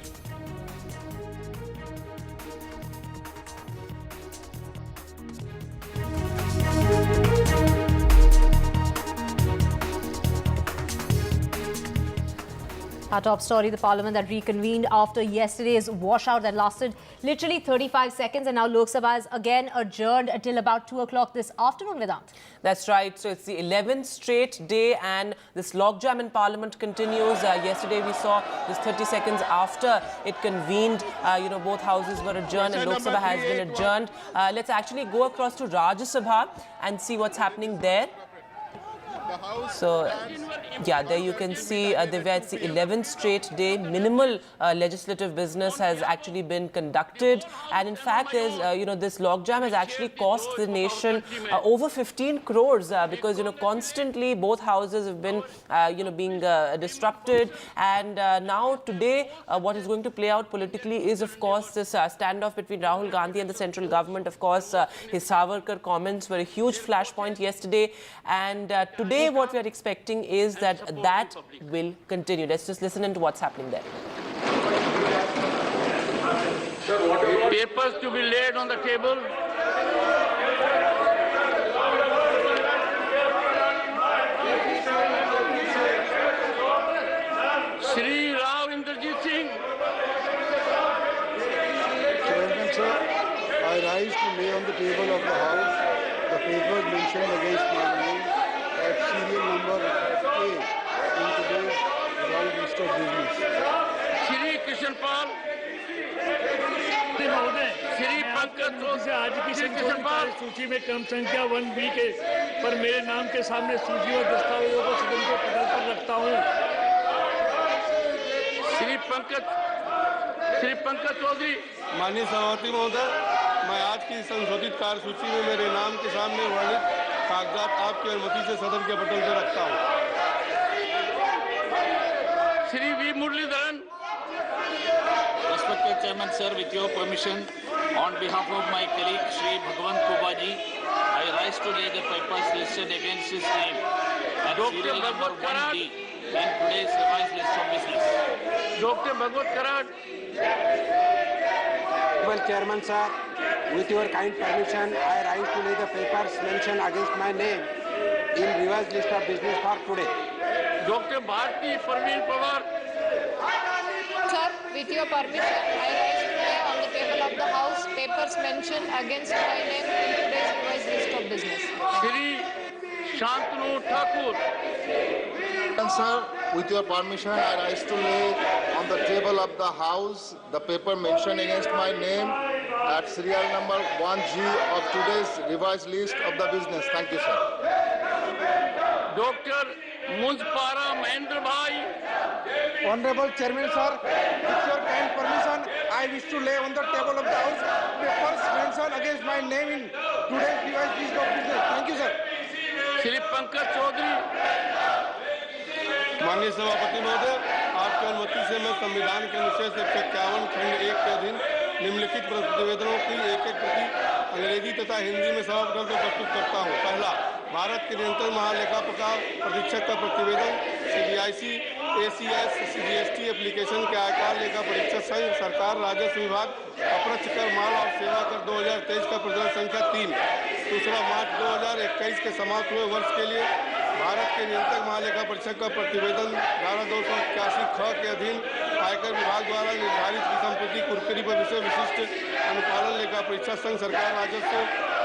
Our top story, the parliament that reconvened after yesterday's washout that lasted literally 35 seconds, and now Lok Sabha is again adjourned until about 2 o'clock this afternoon, Vedant. That's right. So it's the 11th straight day and this logjam in parliament continues. Yesterday we saw this 30 seconds after it convened, both houses were adjourned and Lok Sabha has been adjourned. Let's actually go across to Rajya Sabha and see what's happening there. So, yeah, there you can see, Divya, it's the 11th straight day. Minimal legislative business has actually been conducted. And in fact, there's, this logjam has actually cost the nation over 15 crores because, constantly both houses have been, being disrupted. And now today, what is going to play out politically is, of course, this standoff between Rahul Gandhi and the central government. Of course, his Savarkar comments were a huge flashpoint yesterday. And today, what we are expecting is that will continue. Let's just listen into what's happening there. Papers to be laid on the table. Shri Rao Inderjit Singh. Chairman, sir, I rise to lay on the table of the House the papers mentioned against my name at serial number A in today's round list of business. Shri Krishnapal, Shri Pankaj से आज की संशोधित सूची में क्रम संख्या 1B के पर मेरे नाम के सामने सूची और दस्तावेजों को सदन के पटल पर रखता हूं। श्री पंकज चौधरी। माननीय सभापति महोदय, मैं आज की संशोधित कार्यसूची में मेरे नाम के सामने वर्णित कागजात आपकी अनुमति से सदन के पटल पर रखता हूं। Shri V Muraleedharan. Respected Chairman, sir, with your permission, on behalf of my colleague Shri Bhagwant Kubaji, I rise to lay the papers listed against his name at serial number 1D in today's revised list of business. Dr. Bhagwat Karad. Well, Chairman, sir, with your kind permission, I rise to lay the papers mentioned against my name in revised list of business for today. Dr. Bharti Parveen Pawar. Sir, with your permission, I rise to lay on the table of the House papers mentioned against my name in today's revised list of business. Shri Shantanu Thakur. Sir, with your permission, I rise to lay on the table of the House the paper mentioned against my name at serial number 1G of today's revised list of the business. Thank you, sir. Dr. Muzpara Mahendra Bhai. Honorable Chairman, sir, with your kind permission, I wish to lay on the table of the House papers mentioned against my name in today's revised list of business. Thank you, sir. Shri Pankaj Chaudhary. माननीय सभापति महोदय, आपकी अनुमति से मैं संविधान के अनुच्छेद 151 खंड 1 के अधीन निम्नलिखित प्रतिवेदनों की एक-एक प्रति अंग्रेजी तथा हिंदी में सभा पटल पर प्रस्तुत करता हूं। पहला, भारत के निरंतर महालेखाकार परीक्षक का प्रतिवेदन CBIC ACS GST एप्लीकेशन के आयकर लेखा परीक्षक संघ सरकार राजस्व विभाग अप्रत्यक्ष कर माल और सेवा कर 2023 का प्रदर्शन संख्या 3। दूसरा, मार्च 2021 के समाप्त हुए वर्ष के लिए भारत के नियंत्रक महालेखा परीक्षक का प्रतिवेदन धारा 281 ख के अधीन आयकर विभाग द्वारा निर्धारित की संपत्ति कुर्करी पर विषय विशिष्ट अनुपालन लेखा परीक्षा संघ सरकार राजस्व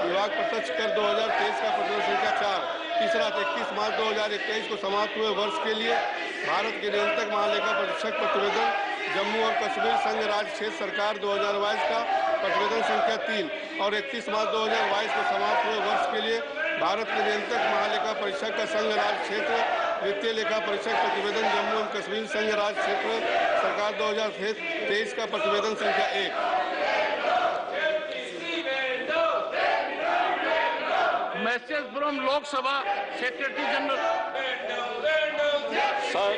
विभाग प्रत्यक्ष कर 2023 का प्रदर्शन संख्या 4। तीसरा 31 मार्च 2021 को समाप्त हुए वर्ष के लिए भारत के नियंत्रक महालेखा परीक्षक प्रतिवेदन जम्मू और कश्मीर संघ राज्य क्षेत्र सरकार 2022 का प्रतिवेदन संख्या 3 और 31 मार्च 2022 को समाप्त हुए वर्ष के लिए भारत के नियंत्रक महालेखा परीक्षक का संघ राज्य क्षेत्र वित्तीय लेखा परीक्षक प्रतिवेदन जम्मू और कश्मीर संघ राज्य क्षेत्र सरकार 2023 का प्रतिवेदन संख्या 1। Message from Lok Sabha Secretary General. Sir,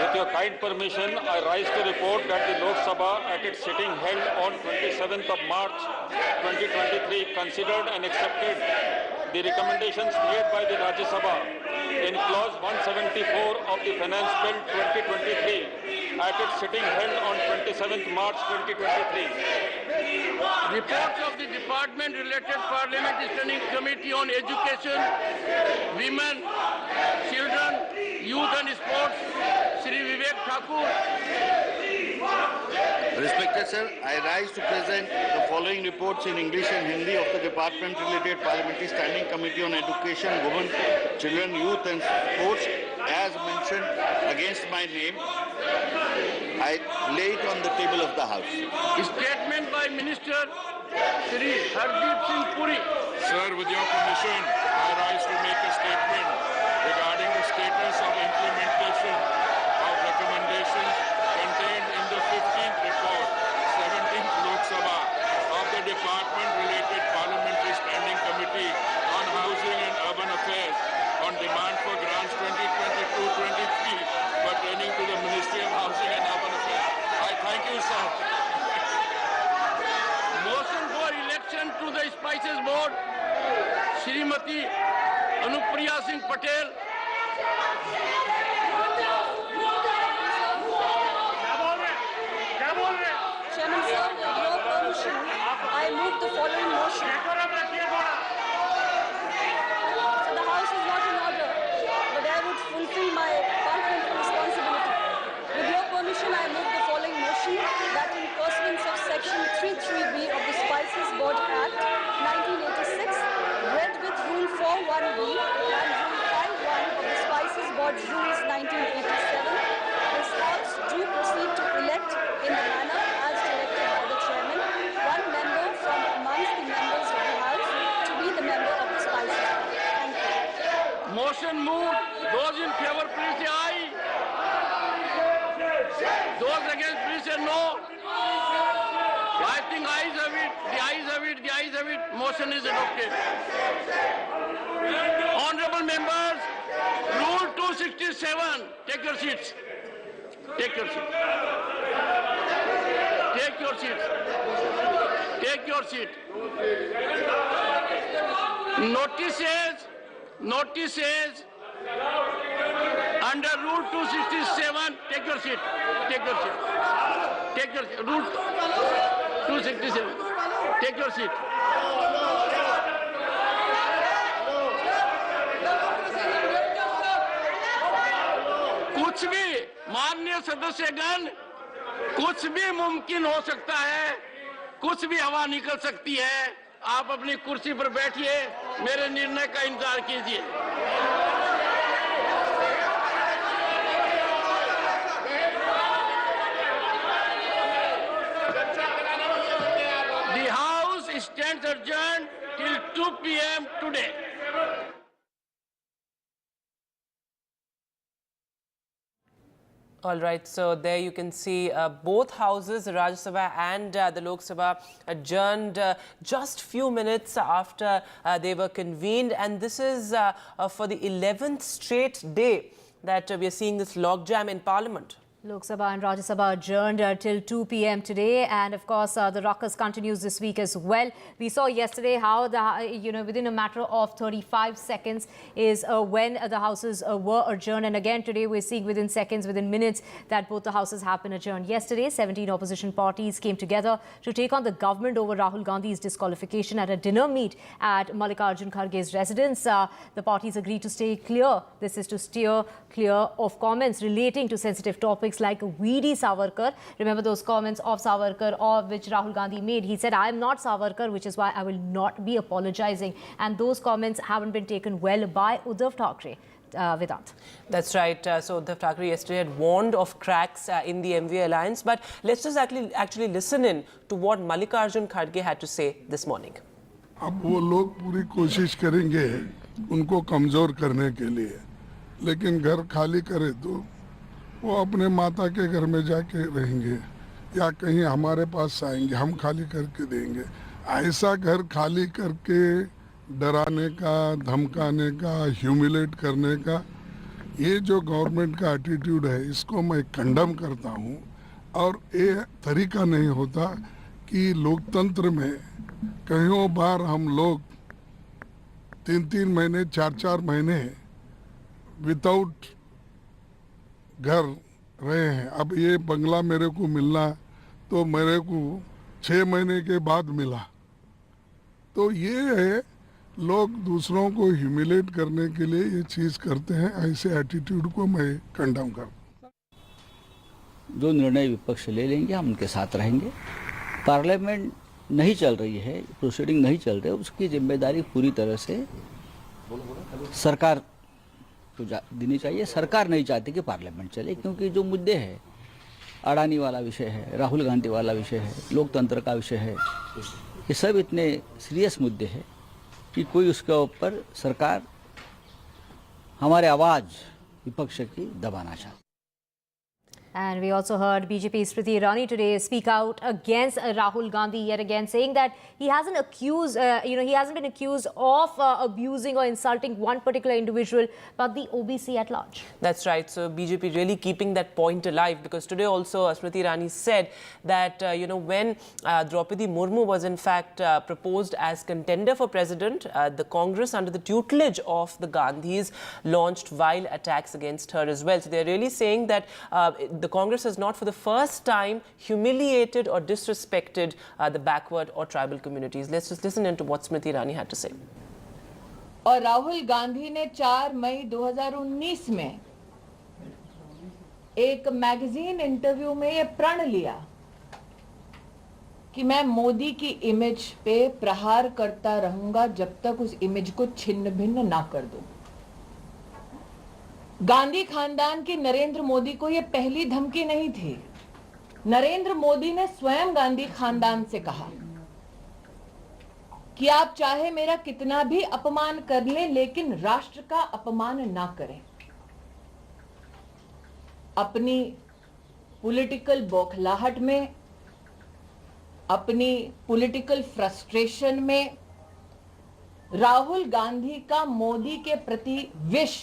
with your kind permission, I rise to report that the Lok Sabha at its sitting held on 27th of March 2023 considered and accepted the recommendations made by the Rajya Sabha in clause 174 of the Finance Bill 2023 at its sitting held on 27th March 2023. Reports of the department-related Parliamentary Standing Committee on Education, Women, Children, Youth and Sports, Shri Vivek Thakur. Respected sir, I rise to present the following reports in English and Hindi of the department-related Parliamentary Standing Committee on Education, Women, Children, Youth and Sports as mentioned against my name. I lay it on the table of the House. Statement by Minister Shri Hardeep Singh Puri. Sir, with your permission, I rise to make a statement regarding the status of implementation of recommendations contained in the 15th report, 17th Lok Sabha of the Department-related Parliamentary Standing Committee on Housing and Urban Affairs on demand for grants 2022-23 pertaining to the Ministry of Housing and Urban Affairs. I thank you, sir. Motion for election to the Spices Board, Srimati Anupriya Singh Patel. Chairman sir, with your permission, I move the following motion. So the House is not in order, but I would fulfill my parliamentary responsibility. With your permission, I move the following motion that in pursuance of Section 33B of the Spices Board Act 1986, read with Rule 41B and Rule 51 of the Spices Board Rules 1987, this House do proceed to elect in the manner as directed by the Chairman, one member from amongst the members of the House to be the member of the Spices Board. Thank you. Motion moved. Those in favor, please say aye. Those against, please say no. I think ayes have it. The ayes have it. The ayes have it. Motion is adopted. Honorable members, Rule 267. Take your seats. Take your seats. Take your seats. Take your seat. Notices under Rule 267. Take your seat. Take your seat. Take your Rule 267. Take your seat. कुछ भी माननीय सदस्यगण, कुछ भी मुमकिन हो सकता है, कुछ भी हवा निकल सकती है। आप अपनी कुर्सी पर बैठिए, मेरे निर्णय का इंतजार कीजिए। The House stands adjourned till 2 p.m. today. All right, so there you can see both houses, the Rajya Sabha and the Lok Sabha, adjourned just few minutes after they were convened, and this is for the 11th straight day that we are seeing this logjam in Parliament. Lok Sabha and Rajya Sabha adjourned till 2 p.m. today, and of course the ruckus continues this week as well. We saw yesterday how the within a matter of 35 seconds is when the houses were adjourned, and again today we're seeing within seconds, within minutes, that both the houses have been adjourned. Yesterday 17 opposition parties came together to take on the government over Rahul Gandhi's disqualification at a dinner meet at Mallikarjun Kharge's residence. The parties agreed to stay clear. This is to steer clear of comments relating to sensitive topics politics like a weedy Savarkar. Remember those comments of Savarkar of which Rahul Gandhi made. He said, I am not Savarkar, which is why I will not be apologizing. And those comments haven't been taken well by Uddhav Thackeray. Vedant. That's right. So Uddhav Thackeray yesterday had warned of cracks in the MV alliance. But let's just actually listen in to what Mallikarjun Kharge had to say this morning. अब वो लोग पूरी कोशिश करेंगे उनको कमजोर करने के लिए, लेकिन घर खाली करे तो वो अपने माता के घर में जाके रहेंगे या कहीं हमारे पास आएंगे, हम खाली करके देंगे। ऐसा घर खाली करके डराने का, धमकाने का, ह्यूमिलेट करने का, ये जो गवर्नमेंट का एटीट्यूड है इसको मैं कंडम करता हूँ। और ये तरीका नहीं होता कि लोकतंत्र में कईयों बार हम लोग 3-3 महीने, 4-4 महीने विदाउट घर रहे हैं। अब ये बंगला मेरे को मिलना तो मेरे को 6 महीने के बाद मिला। तो ये है, लोग दूसरों को ह्यूमिलेट करने के लिए ये चीज़ करते हैं। ऐसे एटीट्यूड को मैं कंडम करता हूँ। जो निर्णय विपक्ष ले लेंगे हम उनके साथ रहेंगे। पार्लियामेंट नहीं चल रही है, प्रोसीडिंग नहीं चल रही है, उसकी जिम्मेदारी पूरी तरह से सरकार को देनी चाहिए। सरकार नहीं चाहती कि पार्लियामेंट चले, क्योंकि जो मुद्दे हैं, अडानी वाला विषय है, राहुल गांधी वाला विषय है, लोकतंत्र का विषय है, ये सब इतने सीरियस मुद्दे हैं कि कोई उसके ऊपर सरकार हमारे आवाज़ विपक्ष की दबाना चाहती है। And we also heard BJP Smriti Irani today speak out against Rahul Gandhi yet again, saying that he hasn't accused, he hasn't been accused of abusing or insulting one particular individual, but the OBC at large. That's right. So BJP really keeping that point alive, because today also Smriti Irani said that, when Draupadi Murmu was in fact proposed as contender for president, the Congress under the tutelage of the Gandhis launched vile attacks against her as well. So they're really saying that the Congress has not for the first time humiliated or disrespected the backward or tribal communities. Let's just listen into what Smriti Irani had to say. और राहुल गांधी ने 4 मई 2019 में एक magazine interview में ये प्रण लिया कि मैं मोदी की इमेज पे प्रहार करता रहूंगा जब तक उस इमेज को छिन्न भिन्न ना कर दूं। गांधी खानदान की नरेंद्र मोदी को यह पहली धमकी नहीं थी। नरेंद्र मोदी ने स्वयं गांधी खानदान से कहा कि आप चाहे मेरा कितना भी अपमान कर लें, लेकिन राष्ट्र का अपमान ना करें। अपनी पॉलिटिकल बौखलाहट में, अपनी पॉलिटिकल फ्रस्ट्रेशन में राहुल गांधी का मोदी के प्रति विष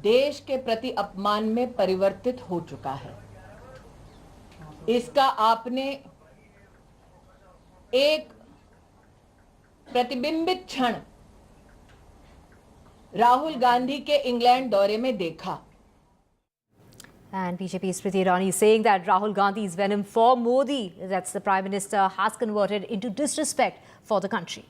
देश के प्रति अपमान में परिवर्तित हो चुका है। इसका आपने एक प्रतिबिंबित क्षण राहुल गांधी के इंग्लैंड दौरे में देखा। And BJP Smriti Irani saying that Rahul Gandhi's venom for Modi, that's the Prime Minister, has converted into disrespect for the country.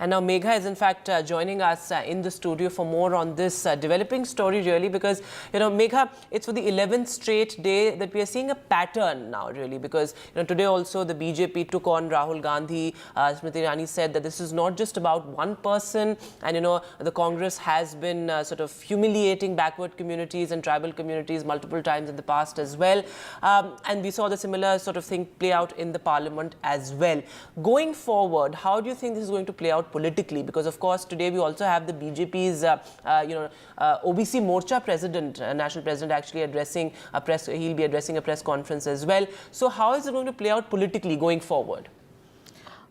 And now Megha is in fact joining us in the studio for more on this developing story, really, because, Megha, it's for the 11th straight day that we are seeing a pattern now, really, because, today also the BJP took on Rahul Gandhi. Smriti Irani said that this is not just about one person, and, the Congress has been sort of humiliating backward communities and tribal communities multiple times in the past as well. And we saw the similar sort of thing play out in the parliament as well. Going forward, how do you think this is going to play out politically? Because of course today we also have the BJP's OBC Morcha president, national president, actually addressing a press. He'll be addressing a press conference as well. So how is it going to play out politically going forward?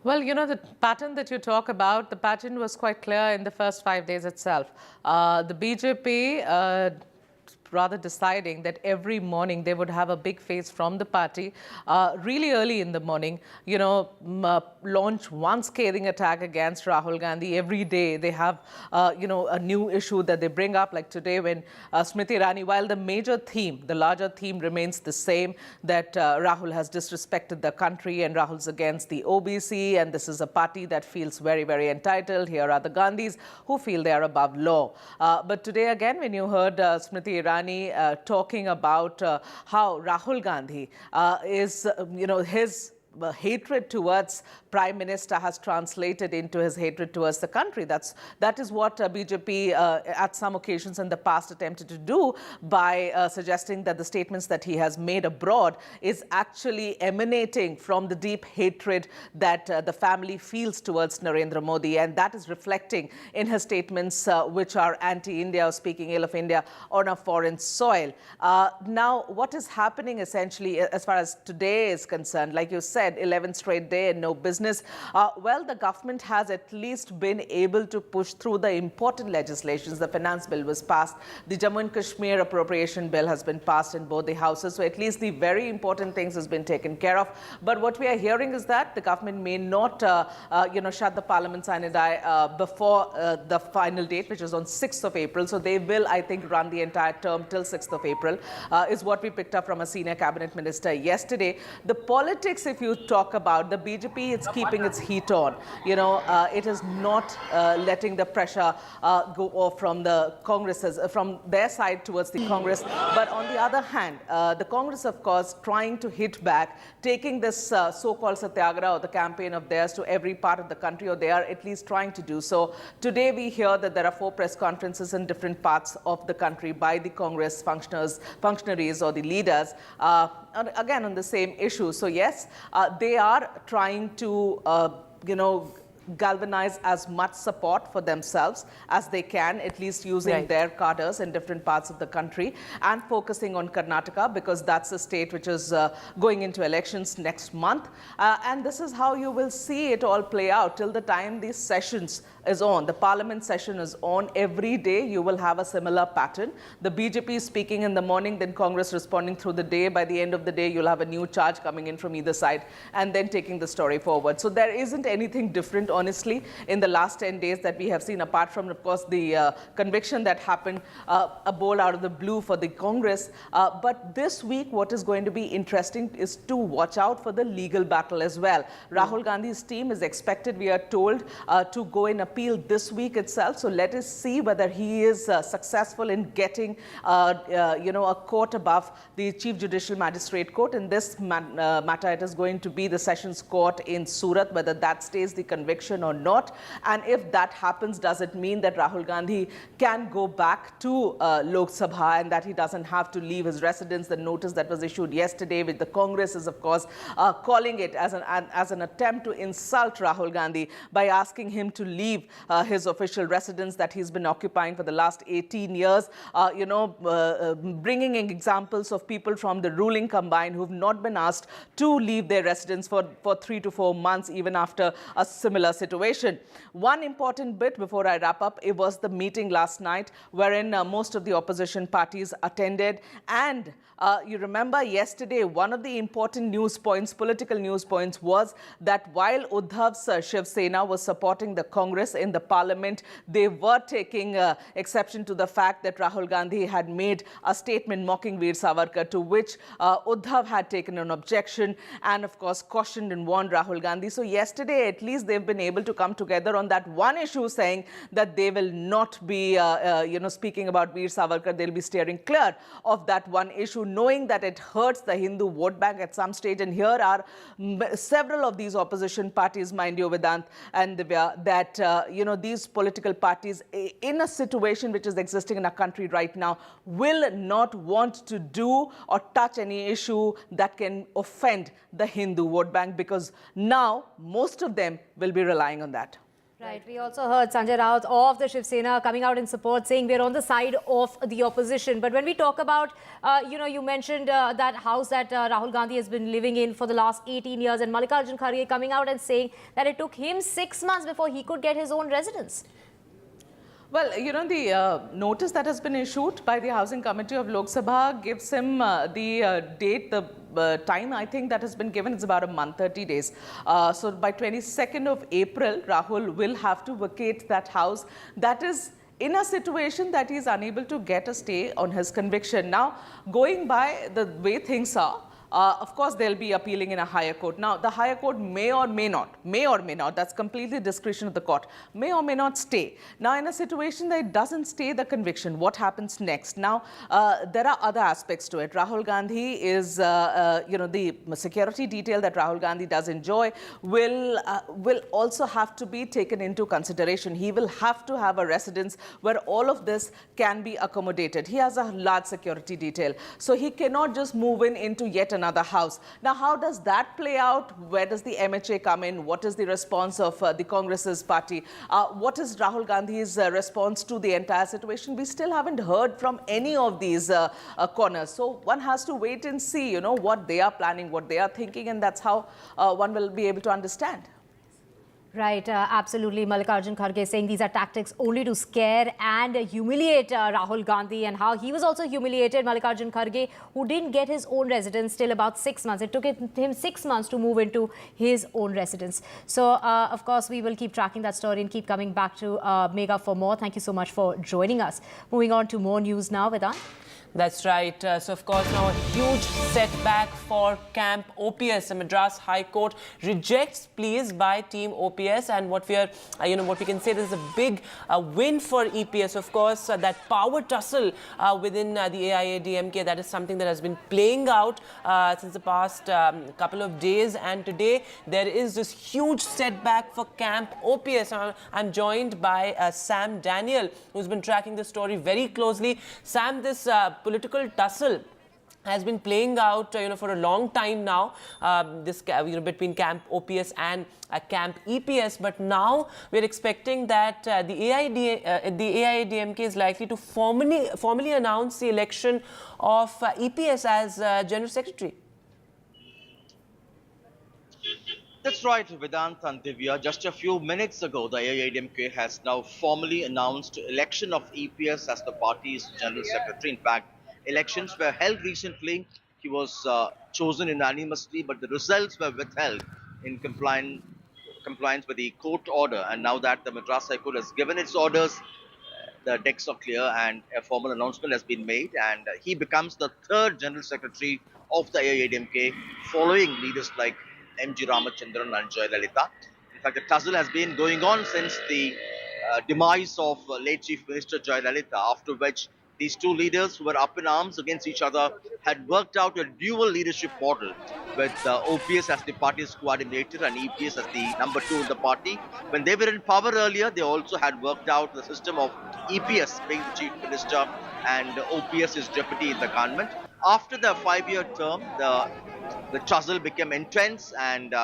Well, the pattern that you talk about, the pattern was quite clear in the first 5 days itself. The BJP rather deciding that every morning they would have a big face from the party, really early in the morning, launch one scathing attack against Rahul Gandhi. Every day they have, a new issue that they bring up, like today when Smriti Irani, while the major theme, the larger theme remains the same, that Rahul has disrespected the country and Rahul's against the OBC, and this is a party that feels very, very entitled. Here are the Gandhis who feel they are above law. But today again, when you heard Smriti Irani Irani talking about how Rahul Gandhi is, his hatred towards Prime Minister has translated into his hatred towards the country. That is what BJP at some occasions in the past attempted to do by suggesting that the statements that he has made abroad is actually emanating from the deep hatred that the family feels towards Narendra Modi, and that is reflecting in his statements which are anti-India or speaking ill of India on a foreign soil. Now, what is happening essentially as far as today is concerned, like you said, 11th straight day and no business. Well, the government has at least been able to push through the important legislations. The finance bill was passed. The Jammu and Kashmir appropriation bill has been passed in both the houses. So at least the very important things has been taken care of. But what we are hearing is that the government may not, shut the parliament sine die before the final date, which is on 6th of April. So they will, I think, run the entire term till 6th of April, is what we picked up from a senior cabinet minister yesterday. The politics, if you talk about the BJP, it's keeping its heat on. It is not letting the pressure go off from the Congresses, from their side towards the Congress. But on the other hand, the Congress, of course, trying to hit back, taking this so-called satyagraha or the campaign of theirs to every part of the country, or they are at least trying to do so. Today, we hear that there are 4 press conferences in different parts of the country by the Congress functionaries or the leaders, again on the same issue. So yes, they are trying to, galvanize as much support for themselves as they can, at least using their cadres in different parts of the country, and focusing on Karnataka because that's the state which is going into elections next month. And this is how you will see it all play out till the time these sessions is on. The parliament session is on. Every day you will have a similar pattern. The BJP speaking in the morning, then Congress responding through the day. By the end of the day, you'll have a new charge coming in from either side and then taking the story forward. So there isn't anything different, honestly, in the last 10 days that we have seen, apart from, of course, the conviction that happened, a bowl out of the blue for the Congress. But this week, what is going to be interesting is to watch out for the legal battle as well. Rahul Gandhi's team is expected, we are told, to go in appeal this week itself. So let us see whether he is successful in getting, a court above the Chief Judicial Magistrate Court. In this matter, it is going to be the Sessions Court in Surat, whether that stays the conviction or not. And if that happens, does it mean that Rahul Gandhi can go back to Lok Sabha and that he doesn't have to leave his residence? The notice that was issued yesterday, with the Congress is, of course, calling it as an attempt to insult Rahul Gandhi by asking him to leave his official residence that he's been occupying for the last 18 years, bringing in examples of people from the ruling combine who've not been asked to leave their residence for 3 to 4 months, even after a similar situation. One important bit before I wrap up, it was the meeting last night wherein most of the opposition parties attended. And you remember yesterday, one of the important news points, political news points, was that while Uddhav's Shiv Sena was supporting the Congress in the parliament, they were taking exception to the fact that Rahul Gandhi had made a statement mocking Veer Savarkar, to which Uddhav had taken an objection and, of course, cautioned and warned Rahul Gandhi. So yesterday, at least, they've been able to come together on that one issue, saying that they will not be, speaking about Veer Savarkar. They'll be steering clear of that one issue, knowing that it hurts the Hindu vote bank at some stage. And here are several of these opposition parties, mind you, Vedant and Divya, that, these political parties, in a situation which is existing in our country right now, will not want to do or touch any issue that can offend the Hindu vote bank, because now most of them will be relying on that. Right. We also heard Sanjay Raut of the Shiv Sena coming out in support, saying we're on the side of the opposition. But when we talk about, you mentioned that house that Rahul Gandhi has been living in for the last 18 years, and Mallikarjun Kharge coming out and saying that it took him 6 months before he could get his own residence. Well, the notice that has been issued by the Housing Committee of Lok Sabha gives him the date, the time, I think, that has been given. It's about a month, 30 days. So by 22nd of April, Rahul will have to vacate that house. That is in a situation that he is unable to get a stay on his conviction. Now, going by the way things are, Of course, they'll be appealing in a higher court. Now, the higher court may or may not, that's completely discretion of the court, may or may not stay. Now, in a situation that it doesn't stay the conviction, what happens next? Now, there are other aspects to it. Rahul Gandhi is, the security detail that Rahul Gandhi does enjoy will also have to be taken into consideration. He will have to have a residence where all of this can be accommodated. He has a large security detail, so he cannot just move into yet another house. Now, how does that play out? Where does the MHA come in? What is the response of the Congress's party? What is Rahul Gandhi's response to the entire situation? We still haven't heard from any of these corners. So one has to wait and see, what they are planning, what they are thinking, and that's how one will be able to understand. Right, absolutely. Mallikarjun Kharge saying these are tactics only to scare and humiliate Rahul Gandhi, and how he was also humiliated, Mallikarjun Kharge, who didn't get his own residence till about 6 months. It took him 6 months to move into his own residence. So, of course, we will keep tracking that story and keep coming back to Megha for more. Thank you so much for joining us. Moving on to more news now, Vedant. That's right. So, of course, now a huge setback for Camp OPS. The Madras High Court rejects pleas by Team OPS, and what we are, what we can say, this is a big win for EPS. Of course, that power tussle within the AIADMK, that is something that has been playing out since the past couple of days, and today there is this huge setback for Camp OPS. I'm joined by Sam Daniel, who's been tracking the story very closely. Sam, this political tussle has been playing out, for a long time now, between Camp OPS and Camp EPS. But now we're expecting that the AIADMK is likely to formally announce the election of EPS as General Secretary. That's right, Vedant and Divya. Just a few minutes ago, the AIADMK has now formally announced election of EPS as the party's General Secretary. In fact, elections were held recently. He was chosen unanimously, but the results were withheld in compliance with the court order. And now that the Madras High Court has given its orders, the decks are clear and a formal announcement has been made. And he becomes the third General Secretary of the AIADMK, following leaders like M.G. Ramachandran and Jayalalitha. In fact, the tussle has been going on since the demise of late Chief Minister Jayalalitha, after which these two leaders, who were up in arms against each other, had worked out a dual leadership model with OPS as the party's coordinator and EPS as the number 2 in the party. When they were in power earlier, they also had worked out the system of EPS being the Chief Minister and OPS is deputy in the government. After the 5-year term, the tussle became intense, and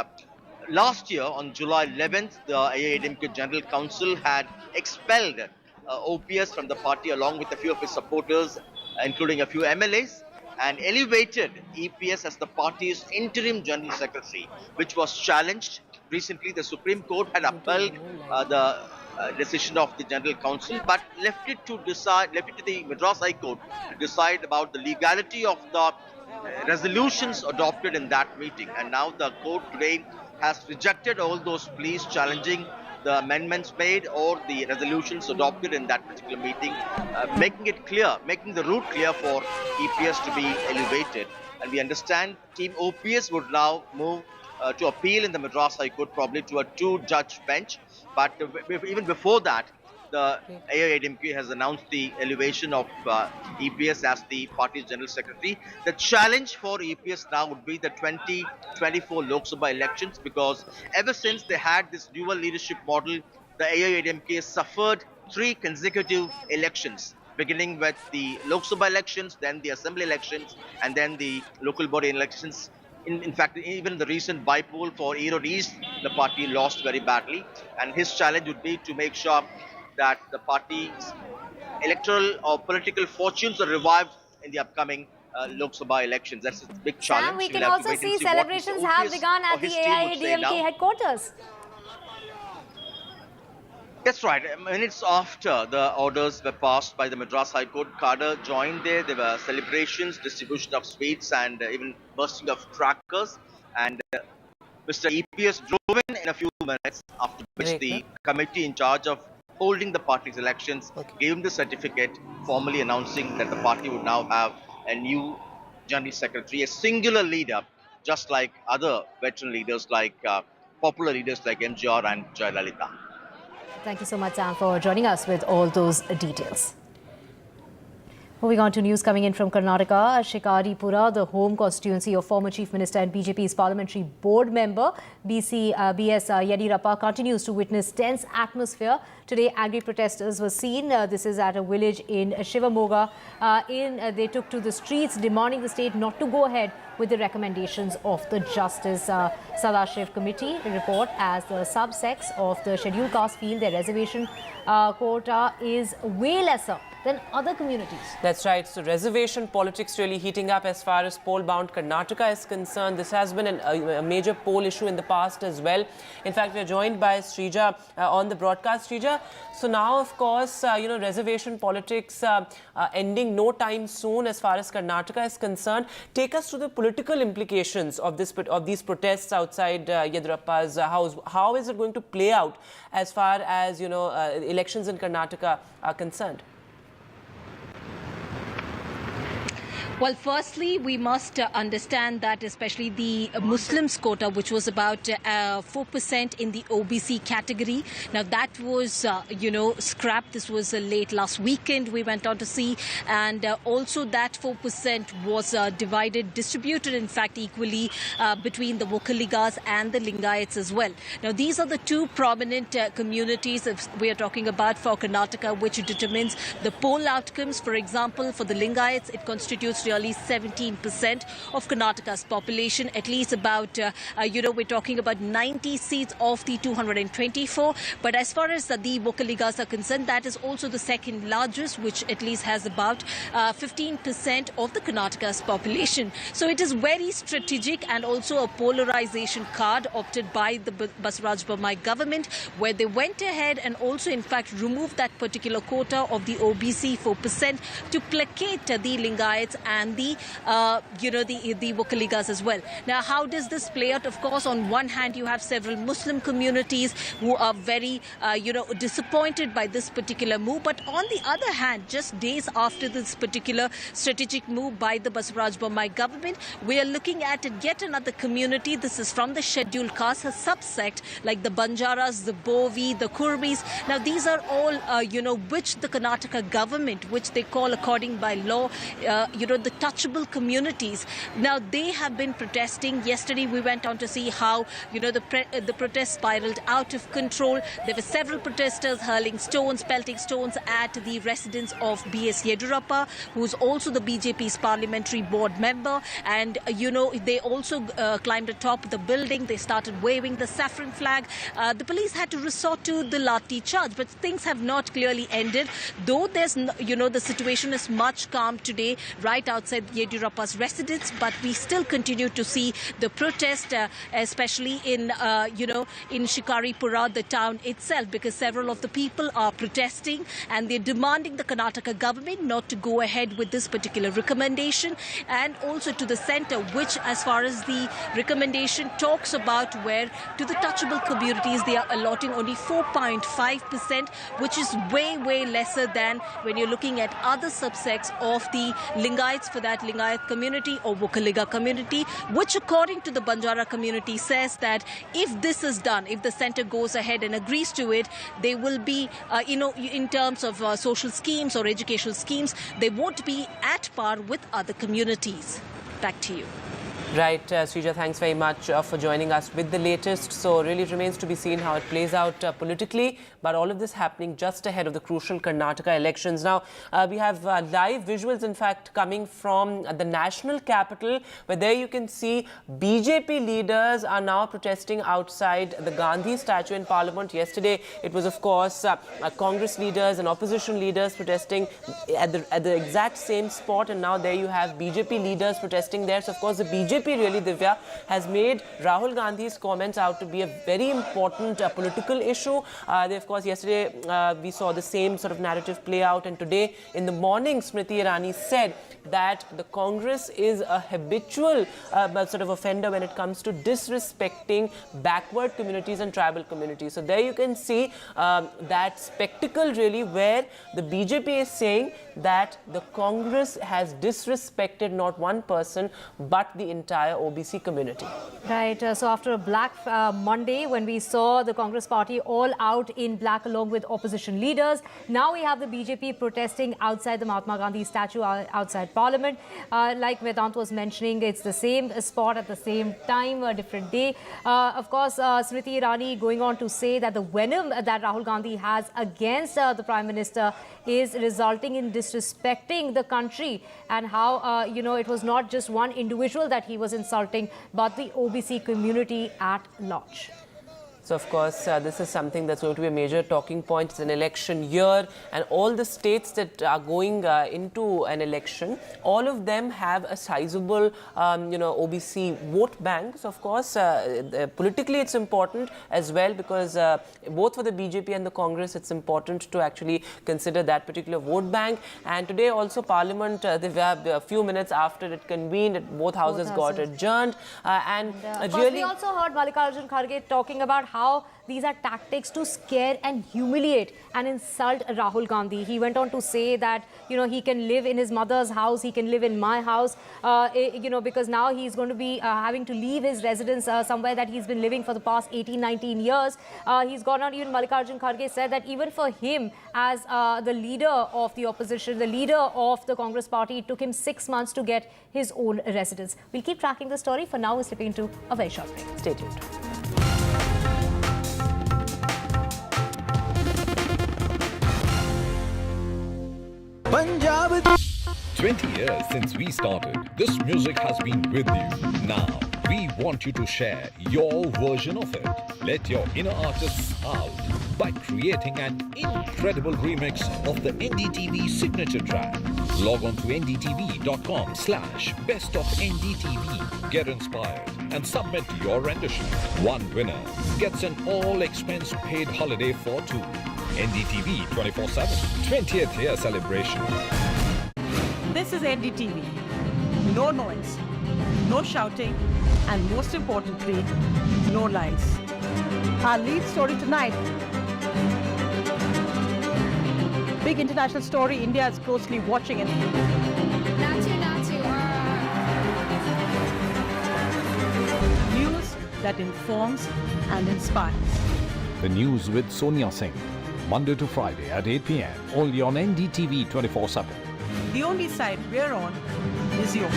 last year on July 11th, the AIADMK General Council had expelled OPS from the party along with a few of his supporters, including a few MLAs, and elevated EPS as the party's interim General Secretary, which was challenged. Recently, the Supreme Court had upheld the decision of the General Council, but left it to the Madras High Court to decide about the legality of the resolutions adopted in that meeting. And now the court today has rejected all those pleas challenging the amendments made or the resolutions adopted in that particular meeting, making the route clear for EPS to be elevated. And we understand Team OPS would now move to appeal in the Madras High Court, probably to a 2-judge bench. But even before that, the AIADMK has announced the elevation of EPS as the party's General Secretary. The challenge for EPS now would be the 2024 Lok Sabha elections, because ever since they had this dual leadership model, the AIADMK suffered 3 consecutive elections, beginning with the Lok Sabha elections, then the Assembly elections, and then the local body elections. In fact, even the recent bypoll for Erode East, the party lost very badly. And his challenge would be to make sure that the party's electoral or political fortunes are revived in the upcoming Lok Sabha elections. That's a big challenge. Sam, we can also see celebrations have begun at the AIADMK headquarters. That's right. Minutes after the orders were passed by the Madras High Court, Cadre joined there. There were celebrations, distribution of sweets, and even bursting of crackers. And Mr. EPS drove in a few minutes, after which the committee in charge of holding the party's elections gave him the certificate, formally announcing that the party would now have a new General Secretary, a singular leader, just like other veteran leaders like popular leaders like MGR and Jayalalitha. Thank you so much, Sam, for joining us with all those details. Moving on to news coming in from Karnataka, Shikaripura, the home constituency of former Chief Minister and BJP's parliamentary board member BS Yediyurappa continues to witness tense atmosphere. Today, angry protesters were seen. This is at a village in Shivamoga. They took to the streets demanding the state not to go ahead with the recommendations of the Justice Sadashiv Committee report, as the subsects of the scheduled caste feel their reservation quota is way lesser than other communities. That's right. So reservation politics really heating up as far as poll-bound Karnataka is concerned. This has been a major poll issue in the past as well. In fact, we're joined by Srija on the broadcast. Srija, so now, of course, reservation politics ending no time soon as far as Karnataka is concerned. Take us through the political implications of these protests outside Yediyurappa's house. How is it going to play out as far as, elections in Karnataka are concerned? Well, firstly, we must understand that especially the Muslims quota, which was about 4% in the OBC category. Now, that was, scrapped. This was late last weekend, we went on to see. And also that 4% was distributed, in fact, equally between the Vokaligas and the Lingayats as well. Now, these are the two prominent communities we are talking about for Karnataka, which determines the poll outcomes. For example, for the Lingayats, it constitutes really 17% of Karnataka's population, at least about, we're talking about 90 seats of the 224. But as far as the Vokaligas are concerned, that is also the second largest, which at least has about 15% of the Karnataka's population. So it is very strategic and also a polarization card opted by the Basuraj Bommai government, where they went ahead and also, in fact, removed that particular quota of the OBC 4% to placate the Lingayats and the Vokaligas as well. Now, how does this play out? Of course, on one hand, you have several Muslim communities who are very, disappointed by this particular move. But on the other hand, just days after this particular strategic move by the Basuraj Bommai government, we are looking at yet another community. This is from the scheduled caste, a subsect like the Banjaras, the Bovi, the Kurmis. Now, these are all, which the Karnataka government, which they call according by law, the touchable communities. Now, they have been protesting. Yesterday, we went on to see how, the protest spiraled out of control. There were several protesters hurling stones, pelting stones at the residence of BS Yediyurappa, who's also the BJP's parliamentary board member. And, they also climbed atop the building. They started waving the saffron flag. The police had to resort to the lathi charge, but things have not clearly ended. Though there's, the situation is much calm today, right outside Yediyurappa's residence, but we still continue to see the protest, especially in Shikaripura, the town itself, because several of the people are protesting and they're demanding the Karnataka government not to go ahead with this particular recommendation, and also to the centre, which, as far as the recommendation talks about, where to the touchable communities they are allotting only 4.5%, which is way, way lesser than when you're looking at other subsects of the Lingayats, for that Lingayat community or Vokaliga community, which according to the Banjara community says that if this is done, if the centre goes ahead and agrees to it, they will be, in terms of social schemes or educational schemes, they won't be at par with other communities. Back to you. Right, Srija, thanks very much for joining us with the latest. So really it remains to be seen how it plays out politically, but all of this happening just ahead of the crucial Karnataka elections. Now, we have live visuals, in fact, coming from the national capital, where there you can see BJP leaders are now protesting outside the Gandhi statue in Parliament. Yesterday, it was, of course, Congress leaders and opposition leaders protesting at the exact same spot, and now there you have BJP leaders protesting there. So, of course, the BJP really, Divya, has made Rahul Gandhi's comments out to be a very important political issue. They, of course, yesterday we saw the same sort of narrative play out, and today in the morning, Smriti Irani said that the Congress is a habitual sort of offender when it comes to disrespecting backward communities and tribal communities. So there you can see that spectacle really, where the BJP is saying that the Congress has disrespected not one person but the entire OBC community. Right. So after a Black Monday, when we saw the Congress party all out in black along with opposition leaders, now we have the BJP protesting outside the Mahatma Gandhi statue outside Parliament. Like Vedant was mentioning, it's the same spot at the same time, a different day. Of course, Smriti Irani going on to say that the venom that Rahul Gandhi has against the Prime Minister is resulting in disrespecting the country, and how, it was not just one individual that he was insulting, but the OBC community at large. So, of course, this is something that's going to be a major talking point. It's an election year, and all the states that are going into an election, all of them have a sizable, OBC vote bank. So, of course, politically it's important as well, because both for the BJP and the Congress, it's important to actually consider that particular vote bank. And today also Parliament, a few minutes after it convened, both houses got adjourned. We also heard Mallikarjun Kharge talking about how these are tactics to scare and humiliate and insult Rahul Gandhi. He went on to say that, he can live in his mother's house, he can live in my house, because now he's going to be having to leave his residence somewhere that he's been living for the past 18, 19 years. He's gone on, even Mallikarjun Kharge said that even for him as the leader of the opposition, the leader of the Congress party, it took him 6 months to get his own residence. We'll keep tracking the story. For now, we're slipping into a very short break. Stay tuned. Punjab. 20 years since we started, this music has been with you. Now, we want you to share your version of it. Let your inner artists out by creating an incredible remix of the NDTV signature track. Log on to ndtv.com/best of NDTV. Get inspired and submit your rendition. One winner gets an all-expense paid holiday for two. NDTV 24/7 20th year celebration. This is NDTV. No noise, no shouting, and most importantly, no lies. Our lead story tonight. Big international story. India is closely watching it. News that informs and inspires. The news with Sonia Singh. Monday to Friday at 8 p.m. only on NDTV 24/7. The only side we're on is yours.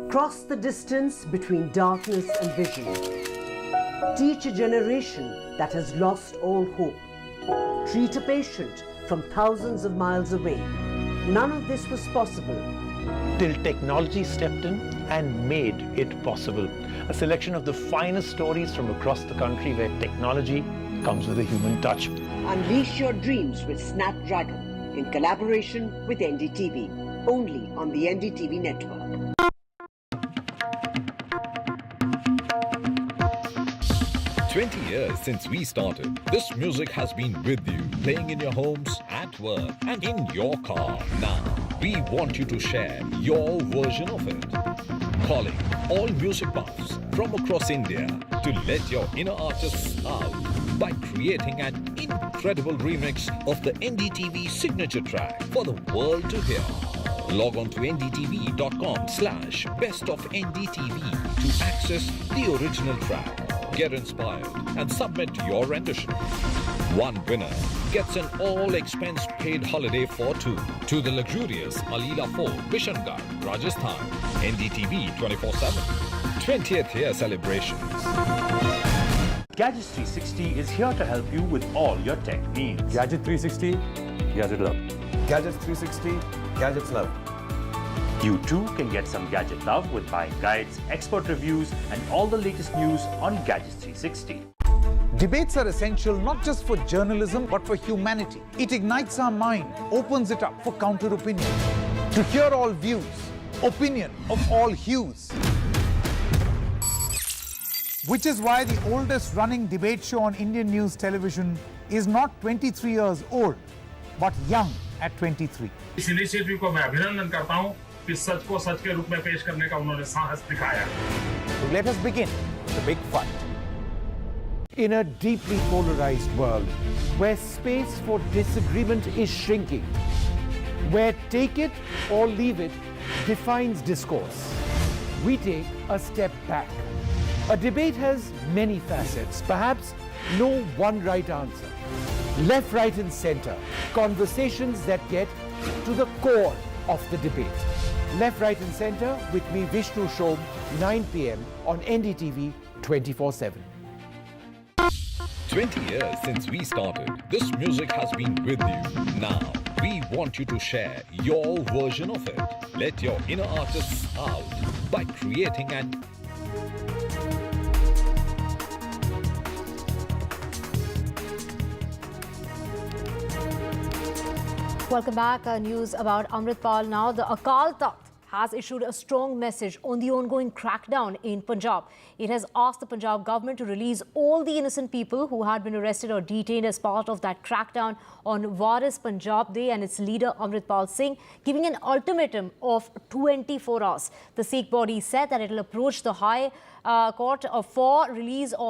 Cross the distance between darkness and vision. Teach a generation that has lost all hope. Treat a patient from thousands of miles away. None of this was possible till technology stepped in and made it possible. A selection of the finest stories from across the country where technology comes with a human touch. Unleash your dreams with Snapdragon in collaboration with NDTV. Only on the NDTV network. "20 years since we started, this music has been with you, playing in your homes, at work, and in your car. Now, we want you to share your version of it. Calling all music buffs from across India to let your inner artists out by creating an incredible remix of the NDTV signature track for the world to hear. Log on to ndtv.com/best of NDTV to access the original track. Get inspired and submit your rendition. One winner gets an all-expense paid holiday for two to the luxurious Alila Fort, Bishangarh, Rajasthan. NDTV 24/7 20th year celebrations. Gadgets 360 is here to help you with all your tech needs. Gadget 360, Gadget Love. Gadgets 360, Gadgets Love. You too can get some gadget love with buying guides, expert reviews, and all the latest news on Gadgets 360. Debates are essential not just for journalism but for humanity. It ignites our mind, opens it up for counter-opinion. To hear all views, opinion of all hues. Which is why the oldest running debate show on Indian news television is not 23 years old, but young at 23. इस initiative को मैं अभिनंदन करता हूं कि सच को सच के रूप में पेश करने का उन्होंने साहस दिखाया। So let us begin the big fight. In a deeply polarized world, where space for disagreement is shrinking, where take it or leave it defines discourse, we take a step back. A debate has many facets, perhaps no one right answer. Left, right and center, conversations that get to the core of the debate. Left, right and center with me, Vishnu Shom, 9 p.m. on NDTV 24/7. 20 years since we started, this music has been with you. Now, we want you to share your version of it. Let your inner artists out by creating an Welcome back. News about Amritpal now. The Akal Takht has issued a strong message on the ongoing crackdown in Punjab. It has asked the Punjab government to release all the innocent people who had been arrested or detained as part of that crackdown on Waris Punjab Day and its leader Amritpal Singh, giving an ultimatum of 24 hours. The Sikh body said that it will approach the High Court for release of